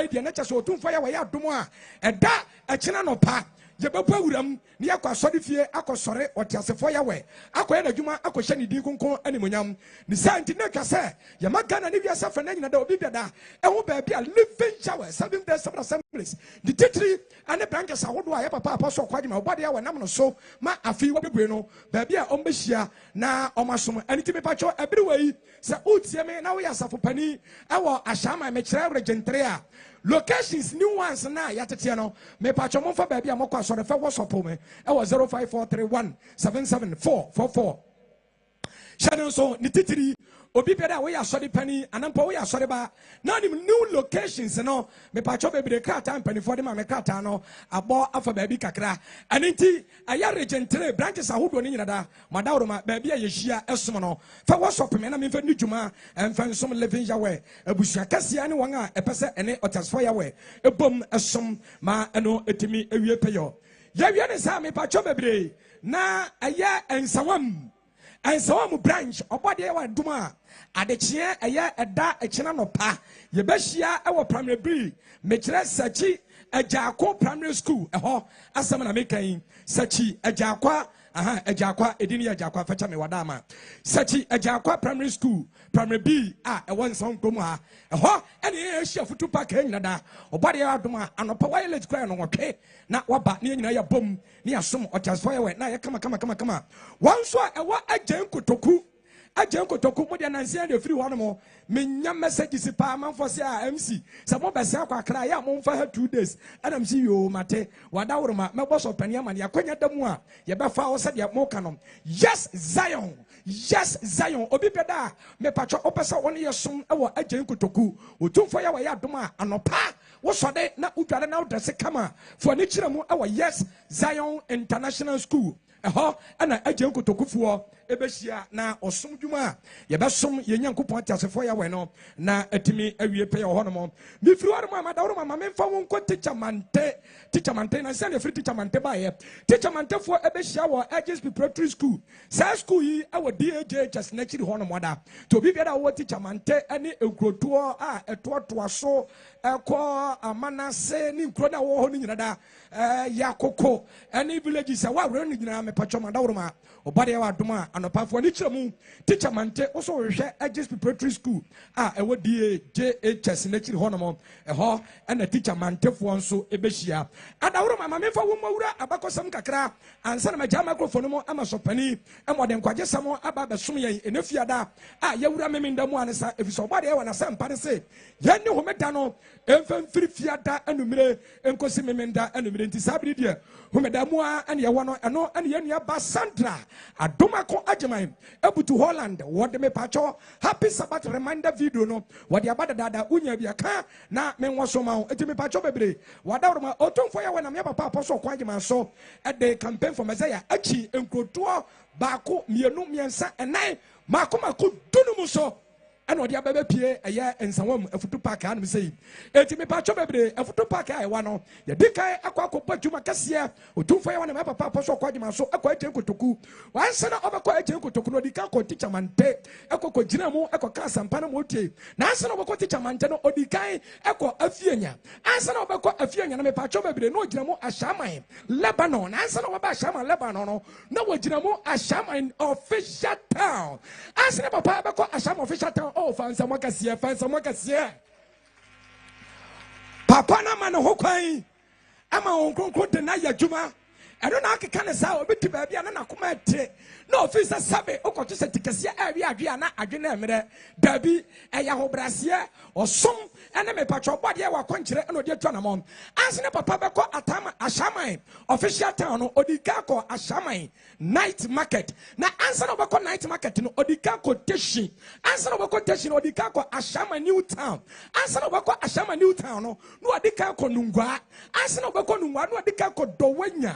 ide na cha so otumfo ya wa ya adom a eda echina no pa je bepo awuram ne yakwa sode fie akosore otiasefo ya we akoye na dwuma akohye ne din konkon animonyam ne santi na twa se ya magana ne wiasa fa na nyina da obi biada eho ba bia living shower 7 days of assemblies the titri ane branches awodo a ya papa apostle kwagima obade ya we nam no so ma Afie wo bebre no ba bia ombehia na omasom aniti me pacho ebere wei se utie me na we asafo pani ewo ashama me kire regentre a locations new ones na yatete no me pacho mo fa ba bia mokwa so fa wo sopo me e was 05431774444 shadow so ni titiri obi beda we asori pani anampo we asori ba na ni new locations no me pacho bebre krata mpani for dem me krata no abo afa ba bi kakra anenti aya regentre branches ahodo ni nyinada madawroma ba bia yehia esom no fa wo sopo me na me fa ni dwuma emfa nsom living yawe abusua kasia ne won a epese ene otasfo yawe ebom esom ma eno etimi ewie peyo ya wie ne sa me pacho bebre na aya Nsawam branch obode wa duma adechie eye eda echina no pa ye behia e wo primary b mekire sachi Ajakwa primary school eho asem na mekan sachi Ajakwa Ajakwa edini Ajakwa facha me wadama sachi Ajakwa primary school primary b ewo Nsawam krom ha eho ene ehia Afutu park enyinada obode wa duma anopa wireless kra no wotwe na waba ne nyina ya bom ne asom otasfo ye we na ye kama wanso ewo ajenkotoku mo de nansia de free one mo menya messages pa manfo se MC se mo bese akwa ya mo mfa ha 2 days adam si yo mate wadawroma mebo so pani amane akwanya damu a ye befa wo se de mo kanom yes Zion obi beda me pacho opesa woni yesom ewo ajenkotoku otumfo ya wa ya dom a anopa wo sode na udware na udase kama fo ni kiremu ewo yes Zion International School eho ana ajenkotokufuo ebehia na osom dwuma ye besom ye nyankopon tiasefo ya we no na atimi awie pe ho no mo mi firi waro ma dawro ma memfa won ko teacher mante na say the free teacher mante ba ye teacher mante fo ebehia wo ages preparatory school sa school yi awo DJ just na chiri ho no mo da to bi bia wo teacher mante ani ekrotuo a etoto so ekọ amanase ni nkro na wo ho ni nyina da yakoko ani villages a wa wro ni nyina me pacho ma dawro ma obade ya wadoma anopafo ni kiremu teacher mante oso hwehwe ages preparatory school ewo DJHS na chiri ho no mo eho na teacher mante fo nso ebehia adawro ma mefa wo mawura abakosam kakra ansa na maja microphone mo amasopani emode nkwaje samo aba besom yen enefiada yawura memenda mu anesa efiso obade ya wana sampa ne se yenni homeda no emfam firi fiada anumire enkosi memenda anumire nti sabri die homeda mu ane ye wono eno ane ye nua ba Sandra adoma ko ajeman ebutu Holland wode me pacho happy Sabbath reminder video no wode abada dada unya bia ka na menwo so ma eti me pacho bebre wadawro ma otomfo ya wana me papa apostle ko ajeman so e de campaign for Messiah achi enkoto baako mienu miensa enai mako dunu muso and what the baby pie a year and Nsawam Afutu park and say, Eti me pacho bebre, Afutu park I wano, the Dika Aquaco Pajuma Cassia, or 2 for one of my papa so quite so a quite toku. One son of a quite toku, the Kako teacher mante, Eco Jinamo, Eco Casa and Panamote, Nasan of a teacher mantano, or the Kai, Eco Afiania, Anson of a Afiania, me pacho bebre, no Jinamo Ashamai, Lebanon, Anson of a Bashama, Lebanon, no Jinamo Ashama official town. Anson of a papa Asham official town. Oh, find someone can see, papa na ma no ho kwan ama won konkro de na ya dwuma eno na akeka ne sa obeti ba bia na koma atre na ofisa sabe okoto se tikase awi adwe na adwe na emre dabi eya hobrase osom ene me patro bode wa konkyere eno de twa na mom ansene papa be ko atama ashaman official town no odika ko ashaman night market na ansene be ko night market no odika ko teshi ansene be ko teshi no odika ko ashaman new town ansene be ko ashaman new town no odika ko nungwa ansene be ko nungwa no odika ko dowanya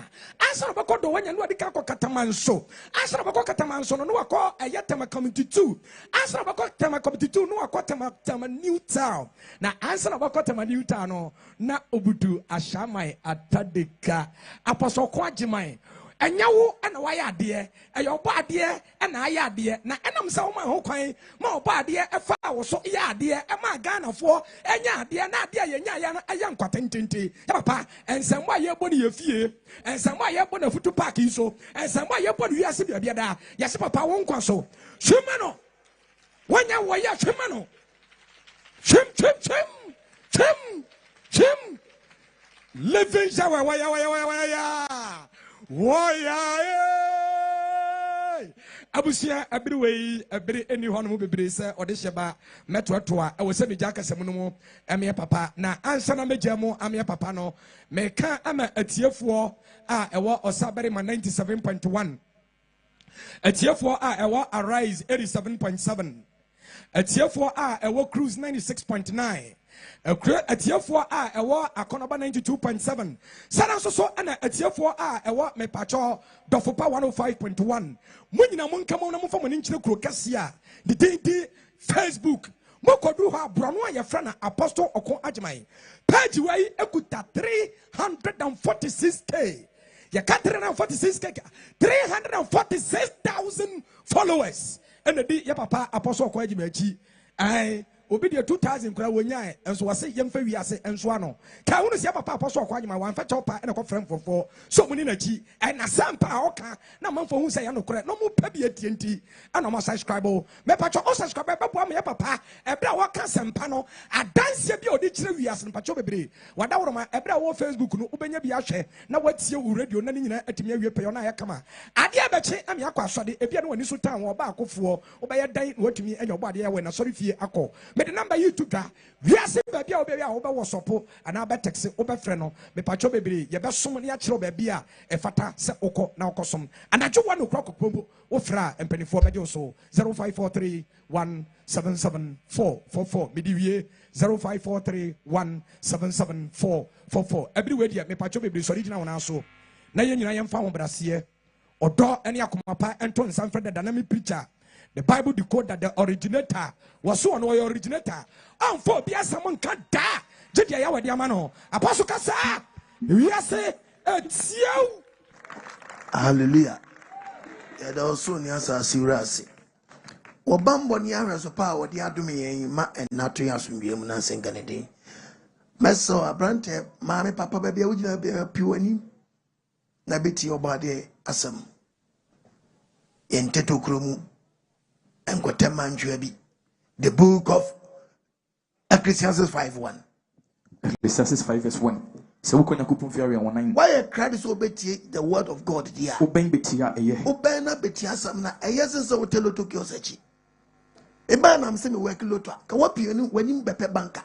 ansene be ko dowanya no odika ko katamanso ansene be ko katamanso no wako ayetema community 2 ansene be ko tema community 2 no wako tema new town na answer about tema new town no na obudu ashamai atadeka apostle kwagimai enyawo na waya ade eyo ba ade na aya ade na enam se wo ma ho kwan ma oba ade efa wo so ya ade e ma Ghana fo enya ade na ade yenya ya na aya nkwatentente ya papa ensemo aye bo ne yefie ensemo aye bo na futu park iso ensemo aye bo ne wiase bia da ya se papa wo nkwa so hwema no wanya wo ya hwema no chim living shower waya abusia abiriwe abiri eni hono mu bebere se ode hyeba metotoa e wo se meja kasem no mu eme papa na ansa na meja mu ame papa no meka ama atiefo a ewo osabere ma 97.1 atiefo a ewo arise 87.7 atiefo a ewo cruise 96.9 atiefo a ewo akonoba 92.7 sana so ana atiefo a ewo mepacho dofopa 105.1 munyina munkamo na mufamo ni nkyire kuro kase a de Facebook mokodu ha brono ya frana apostle okon agimai page wai ekuta 346k ya 346k 346,000 followers and the ya papa apostle okon agimai chi ai obi de 2000 kura wonya enso wase yemfa wiase enso ano ka wonu sia papa apostle kwanyima wan fa chopa ene ko frem fofo so muni na chi na sampa oka na manfo hu se ya no kure no mu pa bi atienti ana mo subscribe me pa cho o subscribe be bo am ya papa ebra wo ka sampa no adanse bi odi kire wiase no pa cho bebre wada woro ma ebra wo Facebook no ubenya bi ahwe na watie wo radio na ni nyina atimi awie pe yo na ya kama ade abechi am ya kwa asode ebia no wani so tan wo ba akofo obeye dan watumi enya obo ade ya we na sorry fie akọ the number you took that we are saying baby obeya obe wosopo ana be text obe frɛ no me pacho bebre ye be som ne a kyerɛ baby a e fata se okɔ na okosom anajo one o'clock popo wo fra empanifo be so 0543177444 me di wie 0543177444 every way dia me pacho bebre so original wona so na ye nyina ye mfa ho brase odo ene akomapa ento nsamfrɛ da na me preacher. The Bible decode that the originator was so an originator. For be someone can die. Jedi ya wadi amano. Apostle kasa. We are say it's you. Hallelujah. Yeah, there also ni asa sirasi. Obambo ni ara so pa wadi adumi yen ma enato ya so biemu na sengane de. Meso abrante maame papa ba bia wugina bia piwani. Na beti obade asam. Yenteto kromu. The book of Ecclesiastes 5:1. Ecclesiastes 5:1. So we can couple fear and one. Why a credit so betty the word of God dear? Obey betia a year. Obey na betia samna a yes so tell to kyosechi. A man am semi work loto. Can what you when you bepe banker?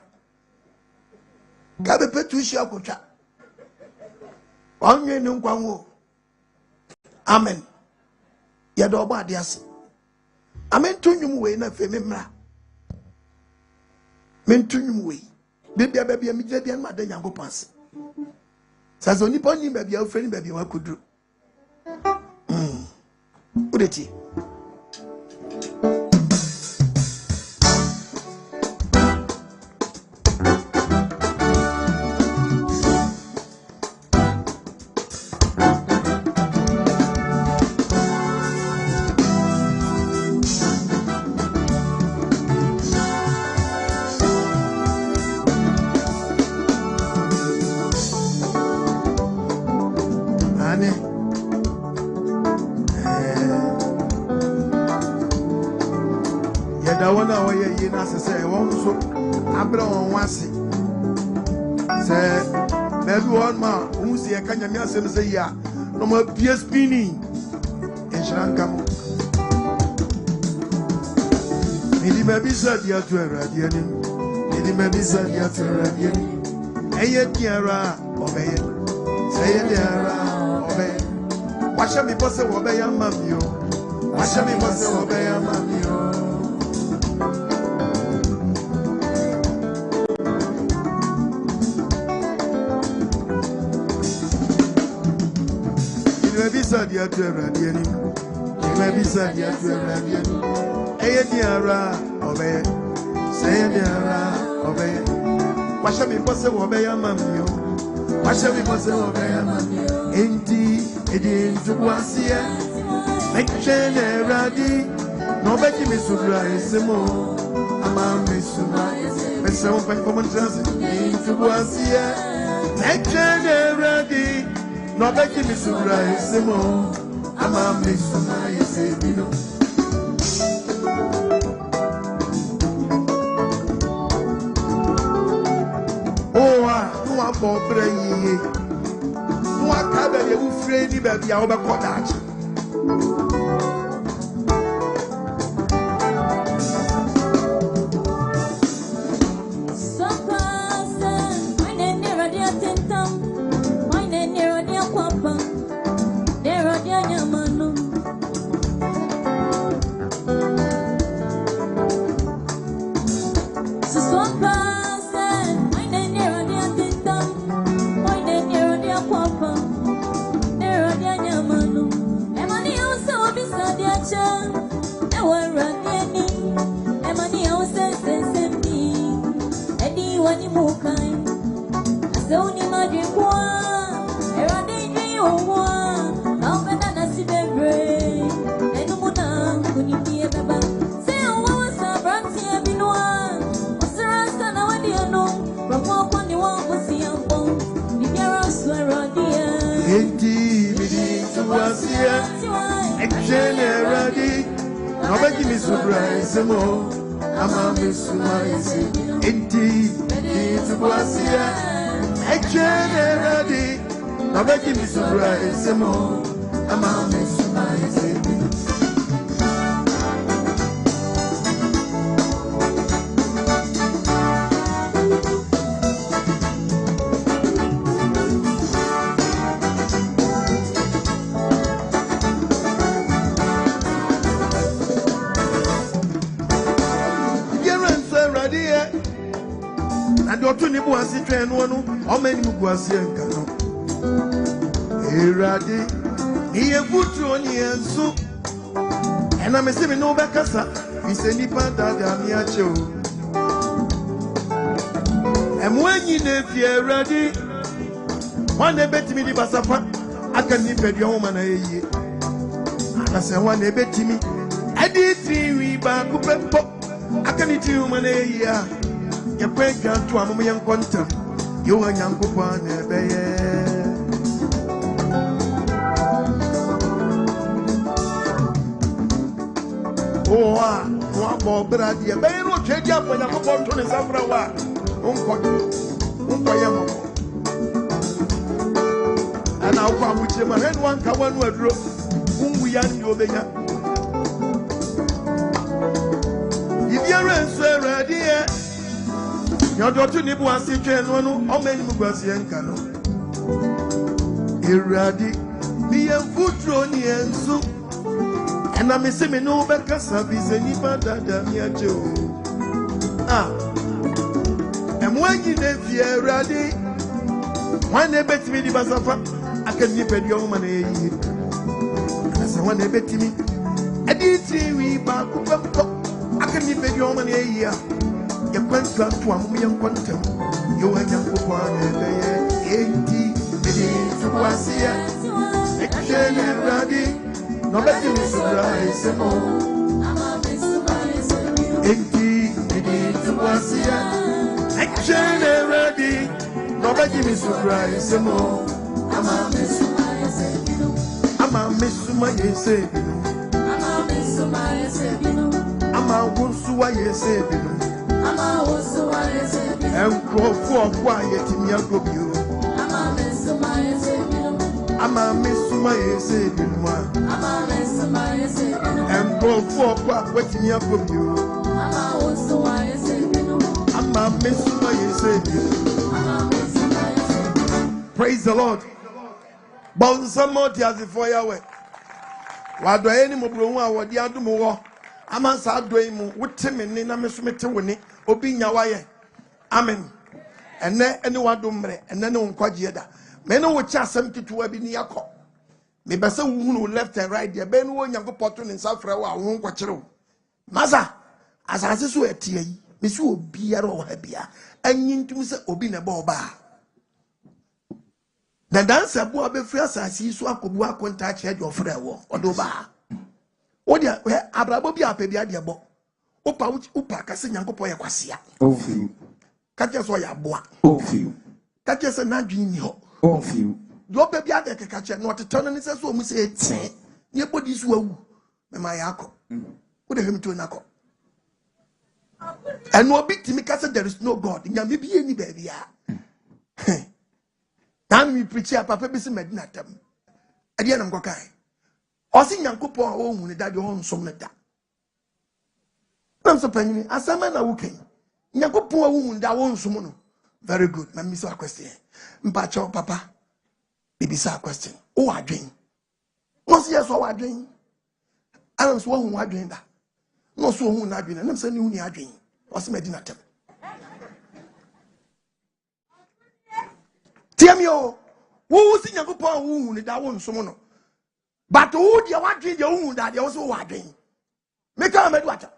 Gabe petu shia kocha. Onye nkwanwo. Amen. Yadoba diasi. Amen to you way na fe memra. Men to you way. Baby baby mi je bian ma da nyango pass. Sazo ni pon ni baby a friend baby wa kudru. Udeti. Say, maybe one man who see a Kanyamia say, yeah, no more PS spinning in Shrankamo. Midi maybe said, yeah, to a radiating. Midi maybe said, yeah, to a radiating. Aya Tiara, obey it. Say it, Tiara, obey it. What shall be possible, obey your mammy? What shall be possible, obey your mammy? Maybe said you to a radiating. Maybe said you to a radiating. Aya Tiara, obey it. Say it, Tiara, obey it. What shall be possible, obey your mammy? What shall be possible, obey your mammy? Indeed, it is to was here. Make Jane ready. No making me surprise. I'm a miss. But some people into was here. Make Jane ready. No making me surprise. I'm a miss. For praying, what can you afraid about the other cottage? And I'm assuming no back as a nipper that I'm here too. And when you know if you're ready, one day bet me the Basapa, I can nip at your woman a year. And I said, one day bet me, I did 3 weeks back up, I can eat you man a year. Your break out to a young quantum, you are young coupon, oh, one more brother, but you don't change up when I'm about to the Safra. And I'll come with him and one common word, whom we are you obey. If you're answer ready, your daughter Nibu and Sijan, one or many Mugasian Cano. Iradi, be a foot drone and soup. And I'm missing no better service any better than your Joe. And when you live here ready, when they bet me the Basafa, I can nip at your money. As I want to bet me, I did 3 weeks back, I can nip at your money a year. You can't come to a million quantum. You and your coupon, to was here. Action and ready. No better me surprise, I'm a miss. To was here. Action and ready. No better me surprise, I'm a miss. I'm a miss my say. I'm a miss my say. I'm a wound so I say. Enkrofo kwa yetimi agobio. Ama mesuma yese binwa. Enkrofo kwa wetimi agobio. Ama mesuma yese binwa. Praise the Lord. Bonsamo tiazi for Yahweh. Wado eni mobro a wodi adom wo. Ama sa adoi mu woteme ni na mesumete woni obi nyawaye. Amen. Ene ene wadomre ene ne nkwaje da. Me no wo cha asem tituwa bi ni yakọ. Me bese wuhunu left and right there. Be no wo nyankopɔto ne nsa frɛ wo a wo nkwakyere wo. Masa asase so etie yi. Me so obi ara wo ha bia. Anyi ntum se obi na ba oba. Na dansa bo abefri asase so akobu akonta kye de ofrɛ wo. Odo ba. Wo dia abrabo bi apabia de bo. Upa kase nyankopɔ ye kwasea. Ofiu. Katia so ya boa. Ofiu. Katia se na dwi ni ho. Ofiu. Do baby ade kekache no tetano ni se so mu se eti. Ni body so awu. Me ma yakọ. Wo de hwem to nakọ. And no big timi kase there is no God. Nyame bi eni ba bia. Tam mi preach ya papa bi se medina tam. Ade na mkokai. Osi nyankopon a wo hu ne dade ho nsom ne da. Nam so panyi asama na wuken. Nyankopon a wo hu da wo nsom no. Very good. Let me ask a question. Mpacho papa. Baby say a question. O adwen. No say yes o adwen. Anam so hu adwen da. No so hu na adwen. Nam say ni hu ni adwen. O se medina tem. Tiamio. Wo si nyankopon a wo hu ni da wo nsom no. But who dia wadwen dia hu da dia wo so adwen. Make am medu ata.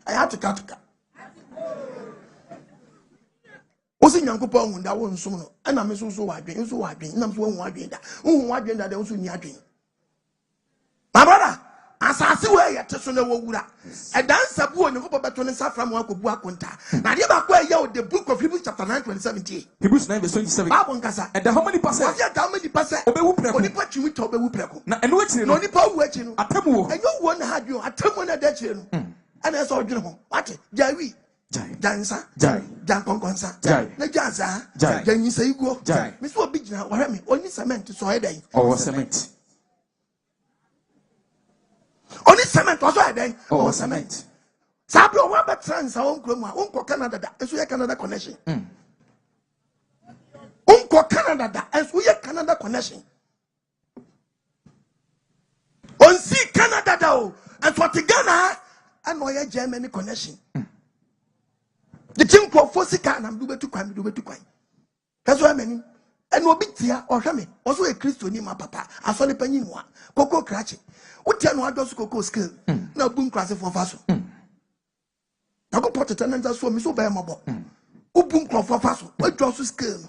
I had to cut. Osi nyankopon hu da wo nsom no ana me so wadwen nam so hu wadwen da hu wadwen da wo so ni adwen. My brother asase we yete so na wo wura e dan sabu onyankopon beto ne safra mo akobu akonta na de ba ko aye the book of Hebrews chapter 9:27. Hebrews 9:27. Bible nkasa And how many percent? What's your how many percent? Obewu preko. Onipa chiwi to obewu preko. Na enu akire No no. onipa wu achi no. Atemu wo. Enyo wo na hadwo atemu na da chire no. Ana so odwene ho. What? Jawi. Jansa. Jai. Jankonkonsa. Jai. Na jansa. Jai. Janyisa iguo. Jai. Me so obi gina wahwe me. Oni cement so hedan. Oh, cement. Oni cement so hedan. Oh, cement. Sabro wa betra Nsawam krom a unko Canada da. Eso ye Canada connection. Unko Canada da. Eso ye Canada connection. On see Canada da o. And what Ghana and no Germany connection. The king for Fosika and I'm do betu kwan. That's what I mean. And no big tia or Shami. Also a Christian in my papa. I saw the penny one. Coco cratchy. What tell no adults cocoa skill. No boom class for faso. I go put a tenant as for me so by my book. Who boom for faso. What draws to skill?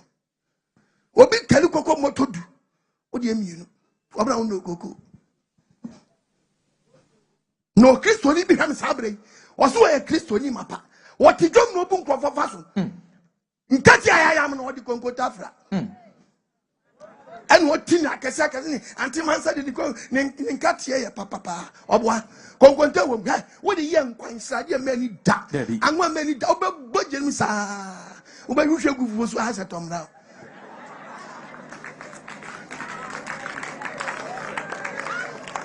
What big tell cocoa motor do? What do you mean? What brown no cocoa? No Christian behind Sabre. Also a Christian in my papa. What you don't know boom for faso. Nkati I am no di konko tafra. And what tina kesa anti man said the go nkati ya papa obwa konko nte wo ga wo di ye nkwansa de mani da anwa mani da obeboje mi sa oba yuhwe gufu so ha setom na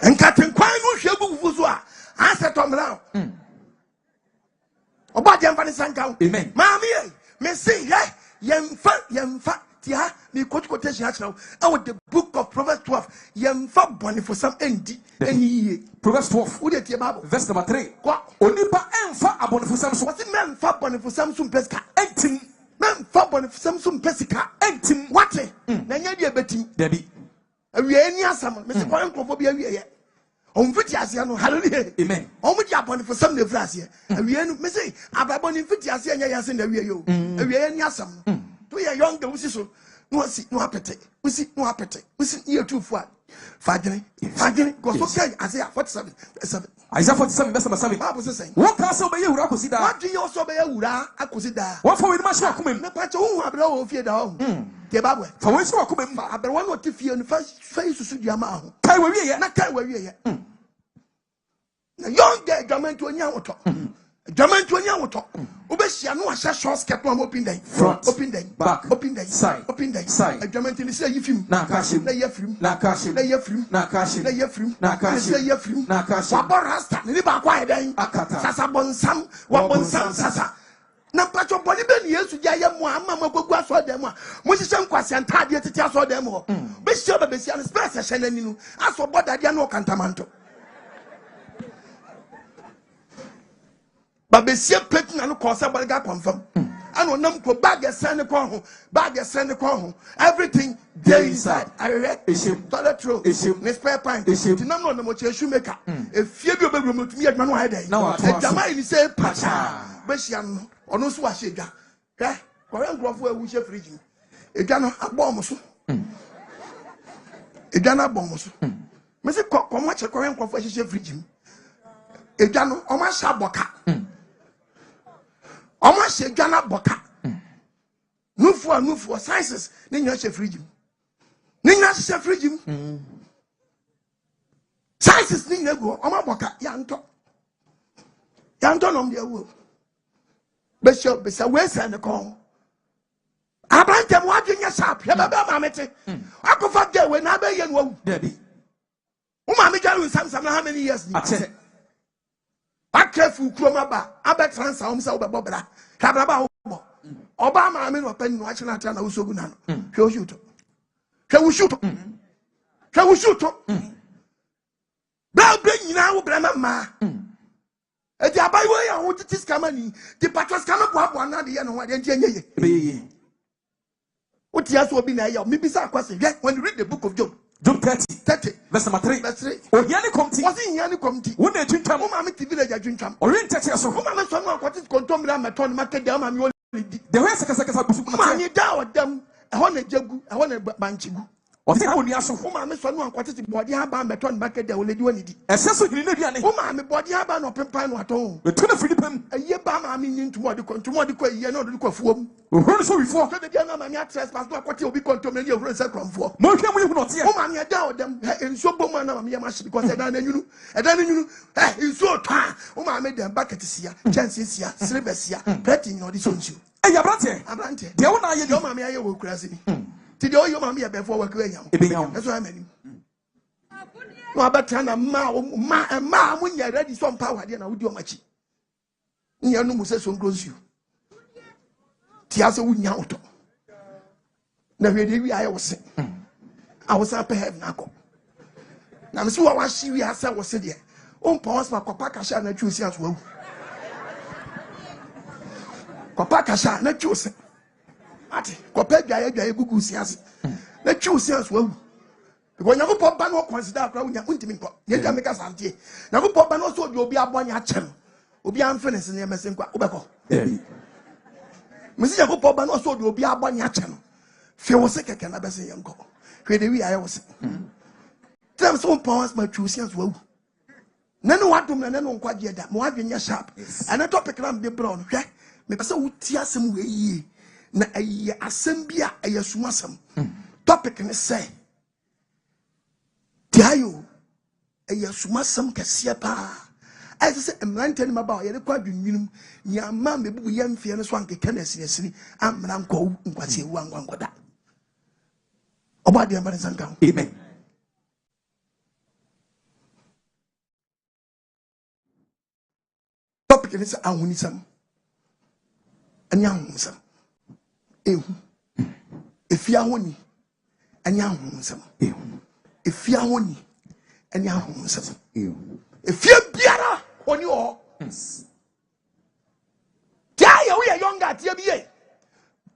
nkati nkwan no hwe gufu so a ha setom na oba je mfa ni sanka. Amen. Mami me say yemfa tia me quotation actually out the book of Proverbs 12 yemfa boni for some endi eni Proverbs 12. Wo de tie Bible Verse number 3. Kwa Onipa emfa abonifusam so. what men fa boni for some pesca Entim. men fa boni for some pesca Entim. what na nya dia betim Debi. awie eni asam me se kwa nkofo bi awie ye on fiti asia no hallelujah. Amen. On mu dia boni for some ne frase awie no me say ababoni fiti asia nya yase na awie yo awie eni asam to ye young the wusi so no asi no apete wusi no apete wusi ye two for fadene go so kai Isaiah 47:7 Isaiah 47 verse number 7. Bible say What can say be wura kosi da? what do you so be wura akosi da What for we ma show akumem? me pa che hu abra wo fie da ho ke Bible For we show akumem. abra wo no te fie no fa susu dia ma ho Kai we ye. na kai wa wie ye na young girl gamen to nya woto Adwaman to nya woto. Obehia no ahye short skirt no open day. Open day. Back. Open day. Side. Open day. Side. Adwaman to say yifim. Na kashim. Na yefrim. Na kashim. Na yefrim. Na kashim. Na yefrim. Na kashim. Say yefrim. Na kashim. Wabon rasta. Ni ba kwa eden. Akata. Sasa bonsam. Wabonsam sasa. Na pacho boni be ni Yesu ya ye mo ama magogu aso dem a mo hihye nkwase antade tete aso dem ho be hye be besia no space hye nani no aso boda dia no kantamanto ba besia petina no ko se boliga confirm and onam ko bag esen ko ho everything there inside I read toilet roll ne spare pint tinam no mo chesu maker efie bi obegro motumi adwa no ha den edama ni say pacha besia no ono so wahye dwa hwe kore nkrofo awu hye fridge edwa no abom so edwa no abom so me se komo che kore nkrofo hye fridge edwa no o ma sha boka o ma hye edwa na boka nufu sizes ni nya hye fridge ni nya hye fridge sizes ni nya go o ma boka ya nto no mde awu Bishop, we send the call. Abantem wadwenya sharp. Ya baba mamete. Akofa dey we na be ye no Daddy. Umami jaru Samsam how many years ni? Ate. Akefu kroma ba. Abetran sa umsa obebo bra. Kabraba obo. Oba maame no pani no achi na atra na usogu na no. Hwe o shoot. Hwe wo shoot. Hwe wo shoot. Ba be nyina wo bra ma. Eti abayiwo ya wo titi skamani di patros kama boabo na de ye no ade nti enye ye Be. Utia so obi na ye me bisa akwase when you read the book of Job 30 verse number 3 o hiani komti was in hiani komti wo na twintwam o ma me village adwintwam o ren tete so o ma me so no akwate kontomra meton market de o ma me o di the way sekasa busu ma ni da odam ehon na jagu ehon na banchigu o te ha oni aso o ma me so no akwate body aba meton market de o ledi woni di eseso hiri na duane o ma me body aba no pempan no aton e tuna filipam eye ba ma me ntumo de ko eye no de ko fuom o huru so wifo so de dia na ma me trespass no akwate obi kontomra ni ehuru se kromfo mo hwe mu yehu no te o ma me da odam enso bom na ma me ma because edan na nyunu enso twa o ma me dem bucket sia chance sia silver sia pretty no di so nsu ya abrante de wo na ye yo ma me aye wo kurase ni ti de o yo ma me be for work we nya eso amani no abata na ma mu nya ready so power de na wodi o machi nya no mu se so ngrosu ti ase wo nya oto na hwe de wi aye wo se a wo sa pe heaven akọ na me so wa shi wi ase wo se de o mpa was ma kopa kasha na twu si aso awu kopa kasha na twu se ati kopa dwaye gugu si ase na twu si aso awu because Yakupon ba no consider akra unya untimi nko ye ja meka santie Yakupon ba no so obi abonya achem obi amfenese ne mesen kwa obeko mesi Yakupon ba no so obi abonya achem fe wo se keke na bese yenko hwe de wi aye wo se tem so powers ma twusi aso awu nanu wadom na nanu nkwaje da mo adwenya sharp ana topic na be brown hwe me pese wuti asem we yie na ayi asem bia ayi sumasem topic ne say Tiayo, a yasumasam Cassiapa. As I said, I'm ranting about your quadrinum, your mammy, young Fiona Swanky, Kennedy, and Uncle, what's your one that. About the American town. Amen. Topic is Ahonhomsem. And Ahonhomsem. If you are Ahoni, and Ahonhomsem. If you are Ahoni, and Ahonhomsem. If you are Biara, on your Jaya, we are younger at TBA.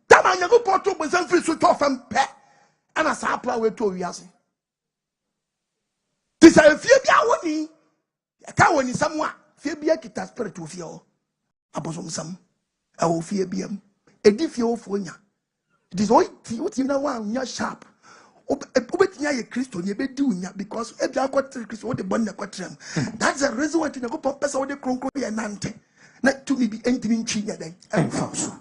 Taman, you go to with some free to off and pet, and a sapper with 2 years. This is if you are Ahoni, a cow in someone, Fibia Kita spirit to feel. Abosom, I will fear BM. A diffio for ya. It is all what you know, one, you're sharp. Obetinya ye Kristo ye be do nya because e bia kwatre Kristo wo de bon na kwatrem. That's the reason why you go pesa wo de kronkro ye nante. Na to me be entimi nchi nya den. Emfa so.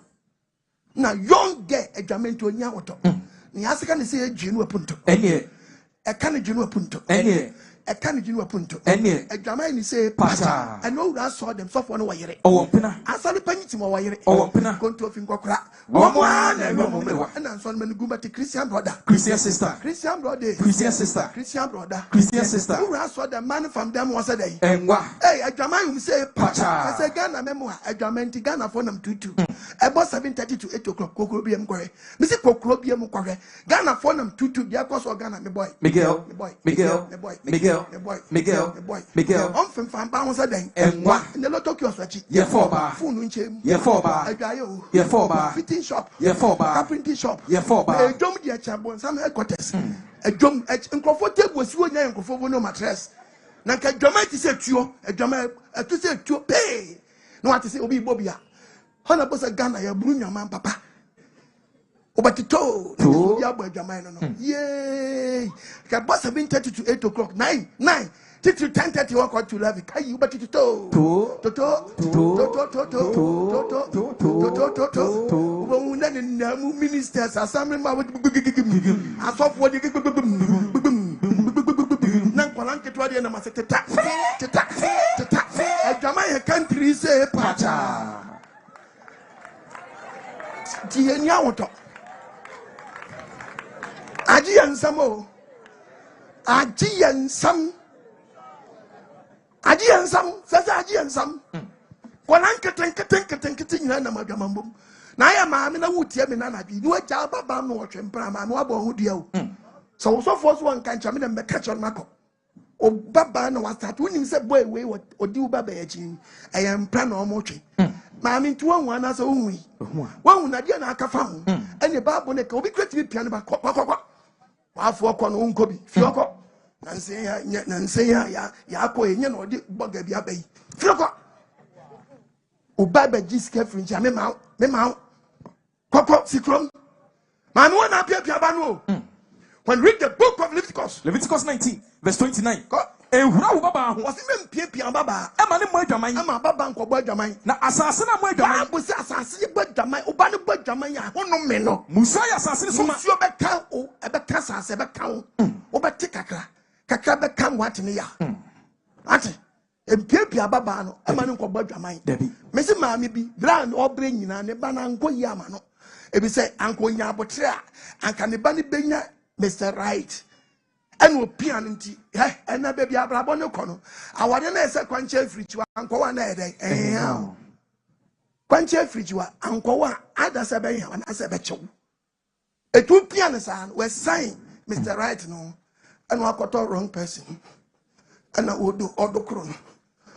Na young girl adwamento onya woto. Ni asika ne se ejinu apunto. Enye. E ka ne jinu apunto. Enye. a candy you punto. Any A Jamaican say, Pacha. I know that saw them soft one wire. oh pina I saw the penny to my wire. oh pina Going to a finger crack. one And I'm son when you go back to Christian brother. Christian sister Christian brother. Christian sister Christian brother. Christian sister Who I saw the man from them was a day. and what Hey, a Jamaican say, Pacha. I say Ghana memoir, a Jamaican Ghana for them 2 about 7:30 to 8 o'clock. Cocobium correct. Mr. Cocobium correct. Ghana for them 2 their course or Ghana, my boy. Miguel Boy, Miguel boy, Miguel boy, Miguel boy, Miguel I'm from Bounce a day. and what In the lot of your stretchy. yeah for bar Phone chem. yeah for bar A gaio. yeah for bar Fitting shop. yeah for bar Carpentry shop. yeah for A bar drum dear chambon, some headquarters. A drum at uncomfortable was you and for no mattress. Nanka dramatic said you, a drama, to say to pay. No, what to say, Obi Bobia. Honor was a gun, I blew your man, papa. But the toe, Jamaican. Yay! Can boss have been 30 to 8 o'clock, 9 to 10:30 walk to love it. Can you but it toe? Ministers are some I saw for the Nankolanke to the Namaseta. A Jamaican country say, Pacha. Tienyawoto. Aji and Samo. Aji and some. Aji and some. Says Aji and some. Kolanka think na magamambum. Na ya ma na wuti me na na bi. No ja baba no twempra ma no abo hu dia o. So force one kan cha me na me catch on mako. O baba na wa start unim se boy we odi u baba ya chi. I am plan no mo twe. Maami ntu wanwa na so onwi wanwu na dia na aka fa ho ene baabo ne ka obi create piano ba kwa wafo ko no nko bi fioko na nse ya akọ enye na odi boga bi abai fioko o baba jiske frinja me ma kokko sikrom maami wona pia ba no when read the book of Leviticus 19 verse 29 ehura wo baba ho wose mem pia baba e ma ne mo adwaman e ma baba nkobo adwaman na asase na mo adwaman bo se asase bo adwaman oba ne bo adwaman ya hono me no musa ya asase so musuo be ka o e be ka asase be ka o obete kakra be ka wat ne ya ate e pia baba no e ma ne nkobo adwaman me se ma me bi brand obre nyina ne ba na nko yi ama no e bi se anko nya abotre a anka ne ba ne benya Mr. Right and will pianity, and a baby abrabon kono. I want to say quanche fritua, uncle one day, and quanche fritua, uncle one, other sabay, and I said, Becho. A two pianists were saying, Mr. Right, no, and I got a wrong person, and I would do all the crown.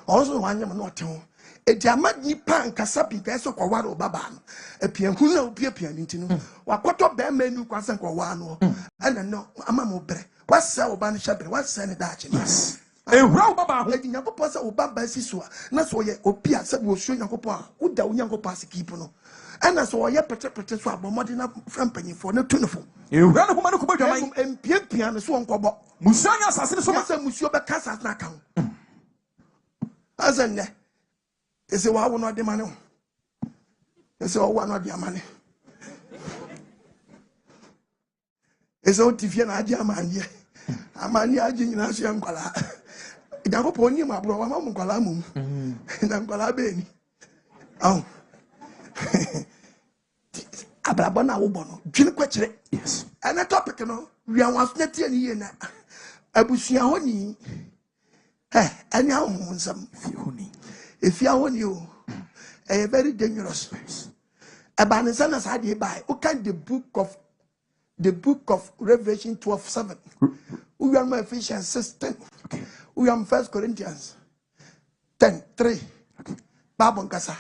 Also, one am not to. A diamond pan casapi peso or wado baban, a pian who no pianintino, or quato bear menu quasan or one, and no, amamobre. What's so ban shepherd? What's Senate Dutch? Yes. A row baba, letting your papa or baba sisua, not so ye or pia said will show your papa, who the young pass keep no. And I saw a protect swab, modern company for no tuneful. You ran a woman who put your mind and pian so on cobo. Musanya assassin, so much a monsieur Bacassa na count. As in there. They say, why will not the money? They say, oh, why not your money? It's all Tiffany Ajamania. Amania Jinasian Kola. Yaponi, my brother, Mamma Colamum. And I'm Colabeni. Oh. Abrabana Ubono. Jinquetche. Yes. And a topic, you know, we are once net year. Ahoni. And Ahonhomsem. If you are on you, a very dangerous place. A banisanas had you by. Who can the book of Revelation 12:7. We are my Ephesians 6:10. We are 1 Corinthians 10:3. Babon Kasa.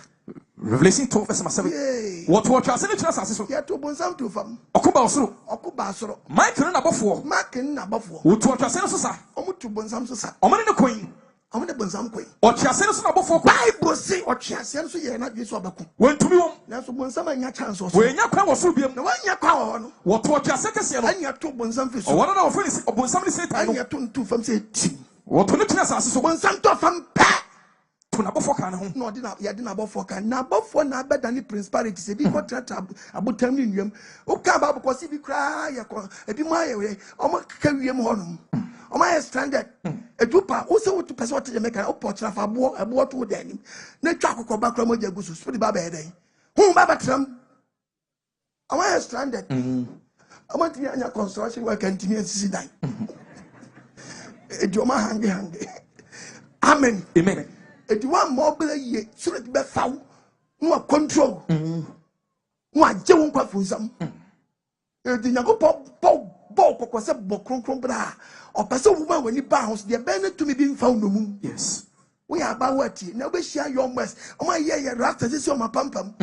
Revelation 12:7. What you are saying to us? Yeah, to Bonsam to Fam. Okubasro. Mike and above. Mark and above. What you are saying to us? Omu to Bonsam Susa. Omani the Queen. I'm the Bonsam Queen. What you are saying to us? Bible say what you are saying to you, not this one. When to me, that's Bonsam and your chance. When your car was Rubium, the one your car. What you are saying? And your two Bonsam fish. One of our friends, or Bonsam said, I your two from say, what to the us? So Bonsam to from Pat. To Nabofokan, no, didn't about Fokan. Now, both for now better than the principality. Say, be got about 10 million. Oh, come up because if you cry, a be my way, or my carry him home. Or my stranded. edupa wo se wo to pese wo te make o po chira fa bo to de anim na twa akokɔ ba kra mo jagu so spirit ba ba den hu ba batram I was stranded. I want to be a construction work and continue to see that. Joma hangi. Amen. Amen. It one mobile ye so it be found no control. No a jewon kwa funzam. The nyago bo ko se bo kronkron bra. O pese woman when you bounce the bene to me being found no moon. Yes. We are about what now we share your west. Oh my yeah, rasta this your pampam.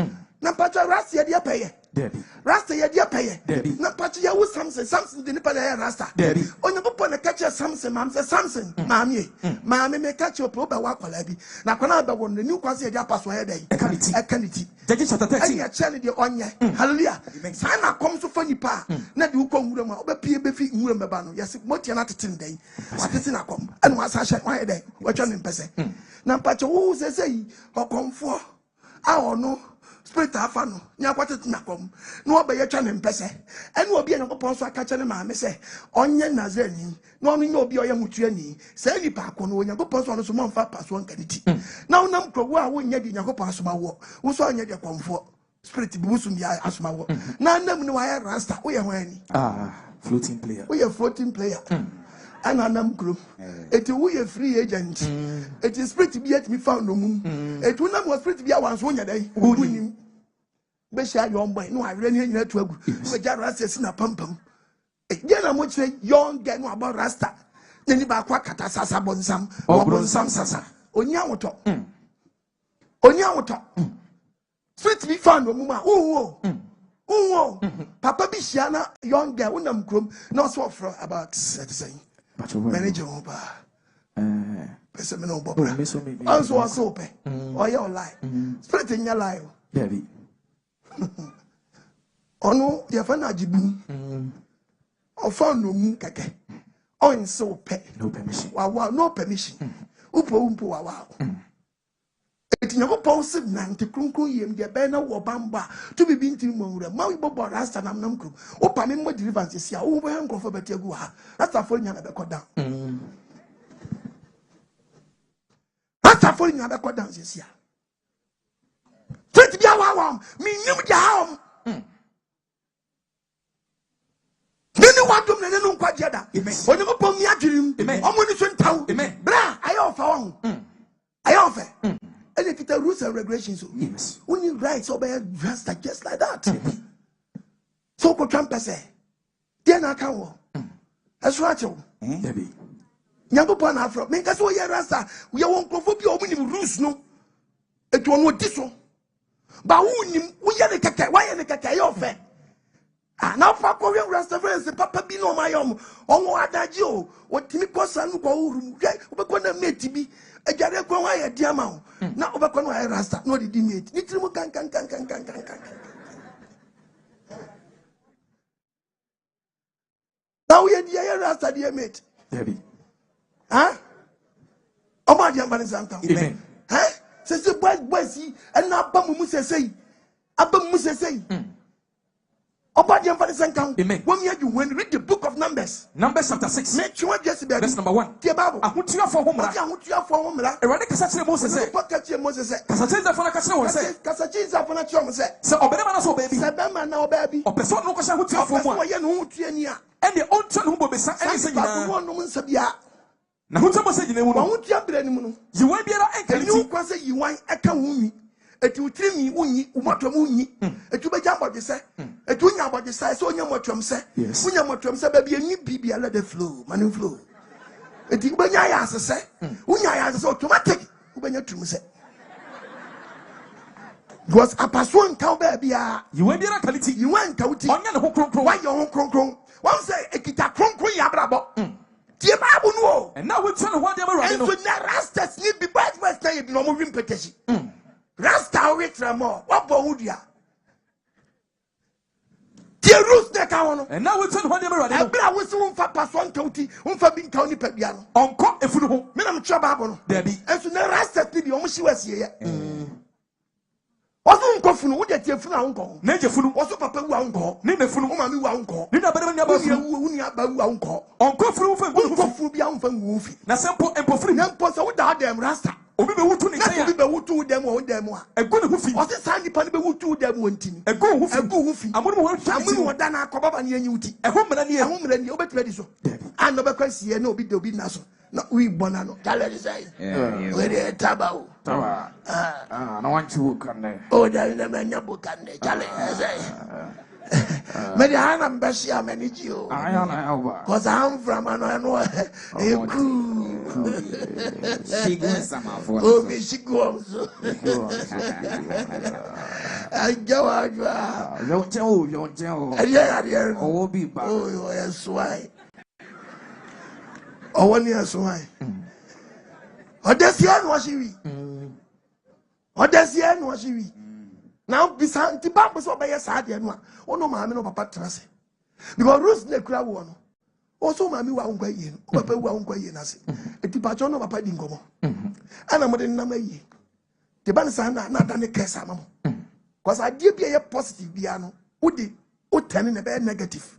Na patra rasta ya dia pay. Debbie. Rasta ya dia pay. Debbie. Na patra ya wo Samson de nipa ya rasta. Debbie. Onyankopon na catch Samson, mam say Samson, maami me catch op ba wa kwala bi. Na kwana ba won ni kwase ya dia paso ya dai. Ekaniti. Judges chapter 13. Ayi a de onye. Hallelujah. Sana kom so fa nipa na de ukọ nwura ma obepie befi nwura meba no. Yes, motia na tete ndai. Watete na kom. Anu asa hye wa ya dai. Watwa ne mpese. Na patra wo say okomfo. A ono spirit afano nya kwatete na kom na obaye twa ne mpese ene obi Nyankopon so aka kyene maame se onye Nazareni na onu nya obi oye mutuani se ni pa akono Nyankopon so ono so monfa paso nkaniti na unam krowo a wo nya di Nyankopon asoma wo wo so anya de komfo spirit bi wusu ndi asoma wo na nam ni wa ya rasta wo ye hwani Floating player. We are floating player. And anam group. It we a free agent. It is spirit be yet me found no moon. It will not was spirit be a once one day. Who win? Be share your boy. No, I ran here to a group. We just rasta in a pum. Again, I'm watching young get no about rasta. Then you back kata sasa bonsam or bonsam sasa. Onyamoto. Onyamoto. Spirit be found no muma. Oh, Papa Bishana, young girl, unam grum, no so for about saying. Manager over. Pessamino Bobra. Also, was open. Or your life. Spirit in your life. Debbie. Oh no, your fana jibu. Or found no moon kake. Oh, in so pet. No permission. Wow, no permission. Upo wow. It never possible now to crunku yem get banner or bamba to be being to Mura. Maui Bobo Rasta and Namcrum. Opa Mimo deliverance here over and go for Betegua. That's a foreign Yabako down. That's a foreign Yabako down this year. 20 hours, me knew the home. Many want to know what Jada. When you put me at him, I'm going to town. Bra, I offer. I offer. And if it's a rules and regulations, yes. When you write so bad, just like that. So go Trump say, then I can't. That's right. Debbie. Yango pan afro. Make us all your rasta. We won't go for your winning rules, no. It won't know this one. But we are the kaka. Why are the kaka your fair? Now for Korean rasta friends, the papa be no my own. Oh, Adagio. What Timmy Posan go, we're going to meet to be. A jare kwa wa ya diamond na obekwa no rasta no did meet ni trimu kan now we dia rasta dia mate Debbie Oma dia mani santa amen se boy si and na ba mu sesei Oba dia mani santa amen when you read the book of Numbers chapter 6 make sure just be verse number 1 the Bible ahotua for homra Erade kasa kire Moses say kasa chenza fona kasa won say se oberema na so baby se bema na obabi opeso no kasa ahotua for mu a ye no hutua ni a ene ontua no bobesa ene se nyina na hotua mo se nyina mu no hutua bra ni mu no yiwan biara enkaliti enu kwa se yiwan eka humi eti utrimi unyi umatom unyi etu beja body se etu nya body se so nya motom se unya motom se ba bi eni bibia let the flow man flow eti ubenya ya asese unya ya asese automatic ubenya tum se because apaso nka ba bia yiwan biara kaliti yiwan nka uti onya ne ho kronkron wa ye ho kronkron wan say ekita kronkron ya brabo tie Bible no and now we turn what they are and so na rastas need be bad west na no mo vim peteshi Rasta wait more. What bohudia? The rules that count. And now we turn what they are ready. I was one for Paswan County, for being county Pebiano. Uncle, if you know, Minam Chababon, Debbie. And so the Rasta be almost she was here. Osu nkofunu wo de tiefunu anko. Na jefunu. Osu papa wu anko. Ni nefunu. O ma mi wu anko. Ni na bere ni abafu. Uni aba wu anko. Onkofunu fa nkofunu bi anfa nwufi. Na sempo empofiri. Na mpo se wo da dem rasta. Obi be wutu ni Na saya. obi be wutu dem wo dem a. Ego ne hufi. Osi san nipa ne be wutu dem wo ntini. Ego hufi. Ego hufi. Amunu mo hwɛ. Amunu wo da na akɔbaba ne anyi wuti. Ɛho mena ne Ɛho mmerɛ ni obetuma di so. An no be kwasie na obi de obi na so. Na we bona no. Tale say. We dey tabao. Tawa. Na want you kan ne. Oh, da na manya bukande. Tale say. Me dey hana mbesi amaniji o. Aya na yawa. Cause I'm from ano eku. Sigun sama fo. Oh, me sigun so. Ajawa ajwa. Yo. Ariya. Owo bi ba. Oh, yes why. Oh, one year so why. Odesia no shiwi. Odesia no shiwi. Now bisa nti ba so be yes ade no a ono maame no papa trase. Because rules na kura wo no. Also maame wa nkwa yie no. Papa wa nkwa yie na se. Eti pa cho no papa di ngomo. Ana mo de nam ayi. Te ban sa na da ne kesa mamo. Cause ade bia ye positive bia no. Udi o tani na be negative.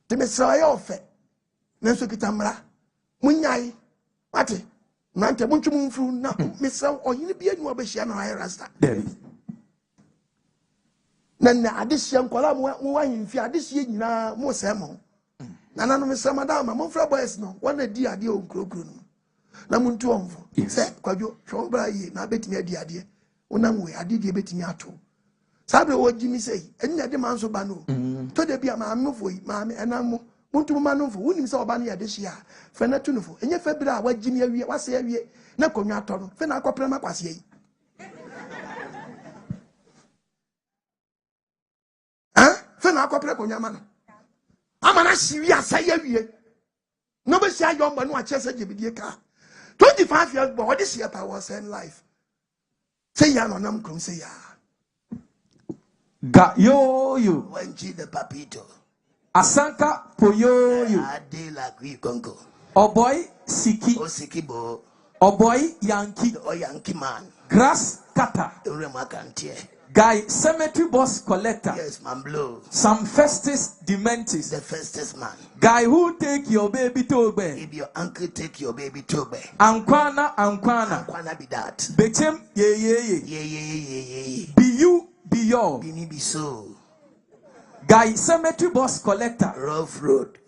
Te me sra ye ofe. Nenso kitamra. Munyai. Ate. Nante muntwu mumfru na me sra oyini bia nyu obehia na ayi rasta. Na adehia nkwala mo wahimfi adehia nyina mo semo na nanu me sema da ma mo fra boys no wana di ade o nkrokro no na muntu omfo se kwadwo hwo bra yi na betimi adi ade onam we ade die betimi ato sabe wo gimi sei enya de manso ba no to de bia ma amfo yi ma enam mo muntu mo manofo wonim se oba na adehia fe na tunufo enye fe bra wa gimi awie wase awie na konwa ato no fe na akopre makwase yi fe na akopre konwa no amana siwi asaya wie no be sia yo mba no a chese gebidie ka 25 years but what this year was in life say ya no nam krom say ya Ga yo wenchi the papito asanka poyo ade la gwi konko oboy siki o siki bo oboy yankee o yankee man grass cutter remakantie guy cemetery boss collector. Yes, man, blow. Some Festus Dementis. The Festus man. Guy who take your baby to bed. If your uncle take your baby to bed. Ankwana. Ankwana be that. Bechem ye. Yeah. Be you, be your. Be me be so. Guy cemetery boss collector. Rough road.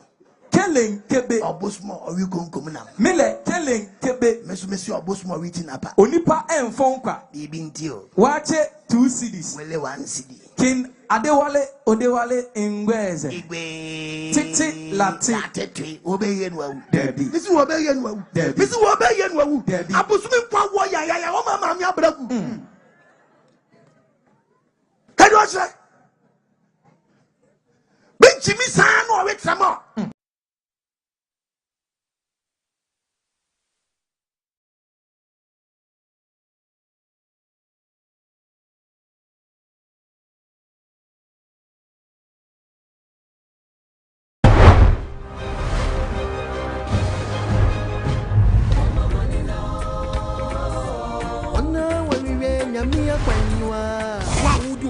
Kelling kebe. Obosmo or you gon come Mile kelling kebe. Mesu obosmo written up. Onipa enfonkwa. Bibintio. Wache 2 CDs. Wele 1 CD. King Odewale Ingweze. Igwe. Titi Lati. Latete. Obeyen wa. Debbie. This is obeyen wa. Debbie. Abosumi kwa wo ya o mama mi abraku. Kado ase. Benchimi san no we tramo.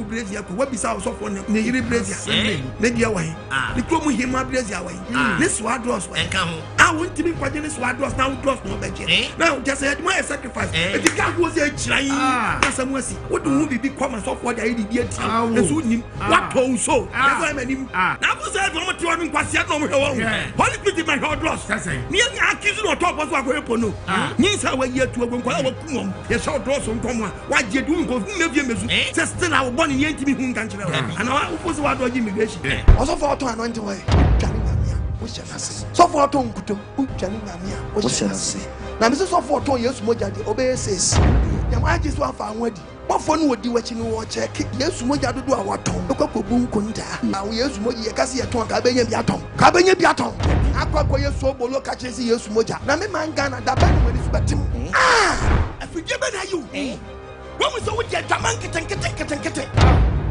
Brazil ko wabisa so for ne yiri Brazil ne dia wan ne kro mu hima Brazil wan ne swadros wan enka ho a wonti mi kwaje ne swadros na wodros no beje na just say my sacrifice e di ka ho se chiran na samu asi wodu hu bibi kwama so for dia di dia ti e so nim wato so e so emanim na bo say from ti won kwase na mo hwe won holy spirit my hodros ni ya akizu no top so akoyepo no ni sa wa yi atu agwa wa kumom ye so hodros nkom a wa je du nko fu mevie mezu se still a wo ni yenti mi hu nkan kire ana wa ufosi wa do immigration also for auto anointing way twani nyamia wo shenase so for auto nkuto twani nyamia wo shenase na me so for auto yesu moja de obeses nyam aji so afa anwadi bofo no odi wachi no wo check yesu moja dodo a waton ekwakobu nkunta na yesu moja ye kase ye ton ka benya bi aton akwa yesu obolo ka chesi yesu moja na me manga na da ba no wani subatim afije be na you when we so with your jaman kete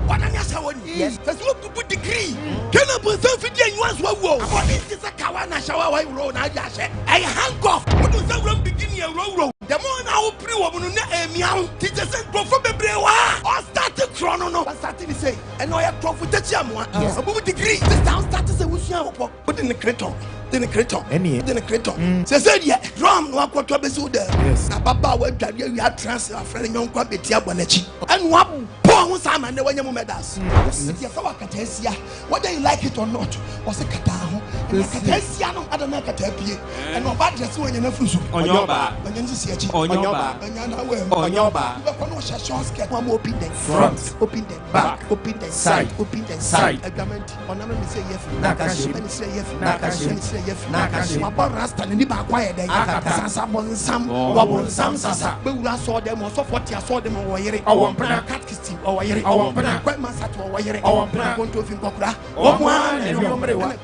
wana nya sawoni yes first look to degree can up self fit you once wo body is a kawana shawa wa ro na ja she I hang off what do say from beginning ro the more na wo pri wo no na emiaw teacher say go for bebre wa and I have profit that Yamwa. A degree. This down status was put in the creton. Then a creton. Then a creton. Said, yeah, drum, no quarter besuda. Yes. Papa, what you have transfer a friend young Quabetia Bonechi. And what poor Simon, the way you met us. Whether you like it or not, was a Catao. Catesiano, I don't know Catapi. And no bad dress when you're not on your bar. When you see a on your bar. On your bar. One open the front, open the back, open the side, open the side. A garment on them say yes, Nakashi, and say yes, Nakashi. Nakashi, about Rasta and the back quiet. Sasa Bonsam, Wabonsam Sasa. But I saw them also what I saw them over here. Our prayer catechism over here. Our prayer Massat over here. Our prayer going to Fincocra. One and one.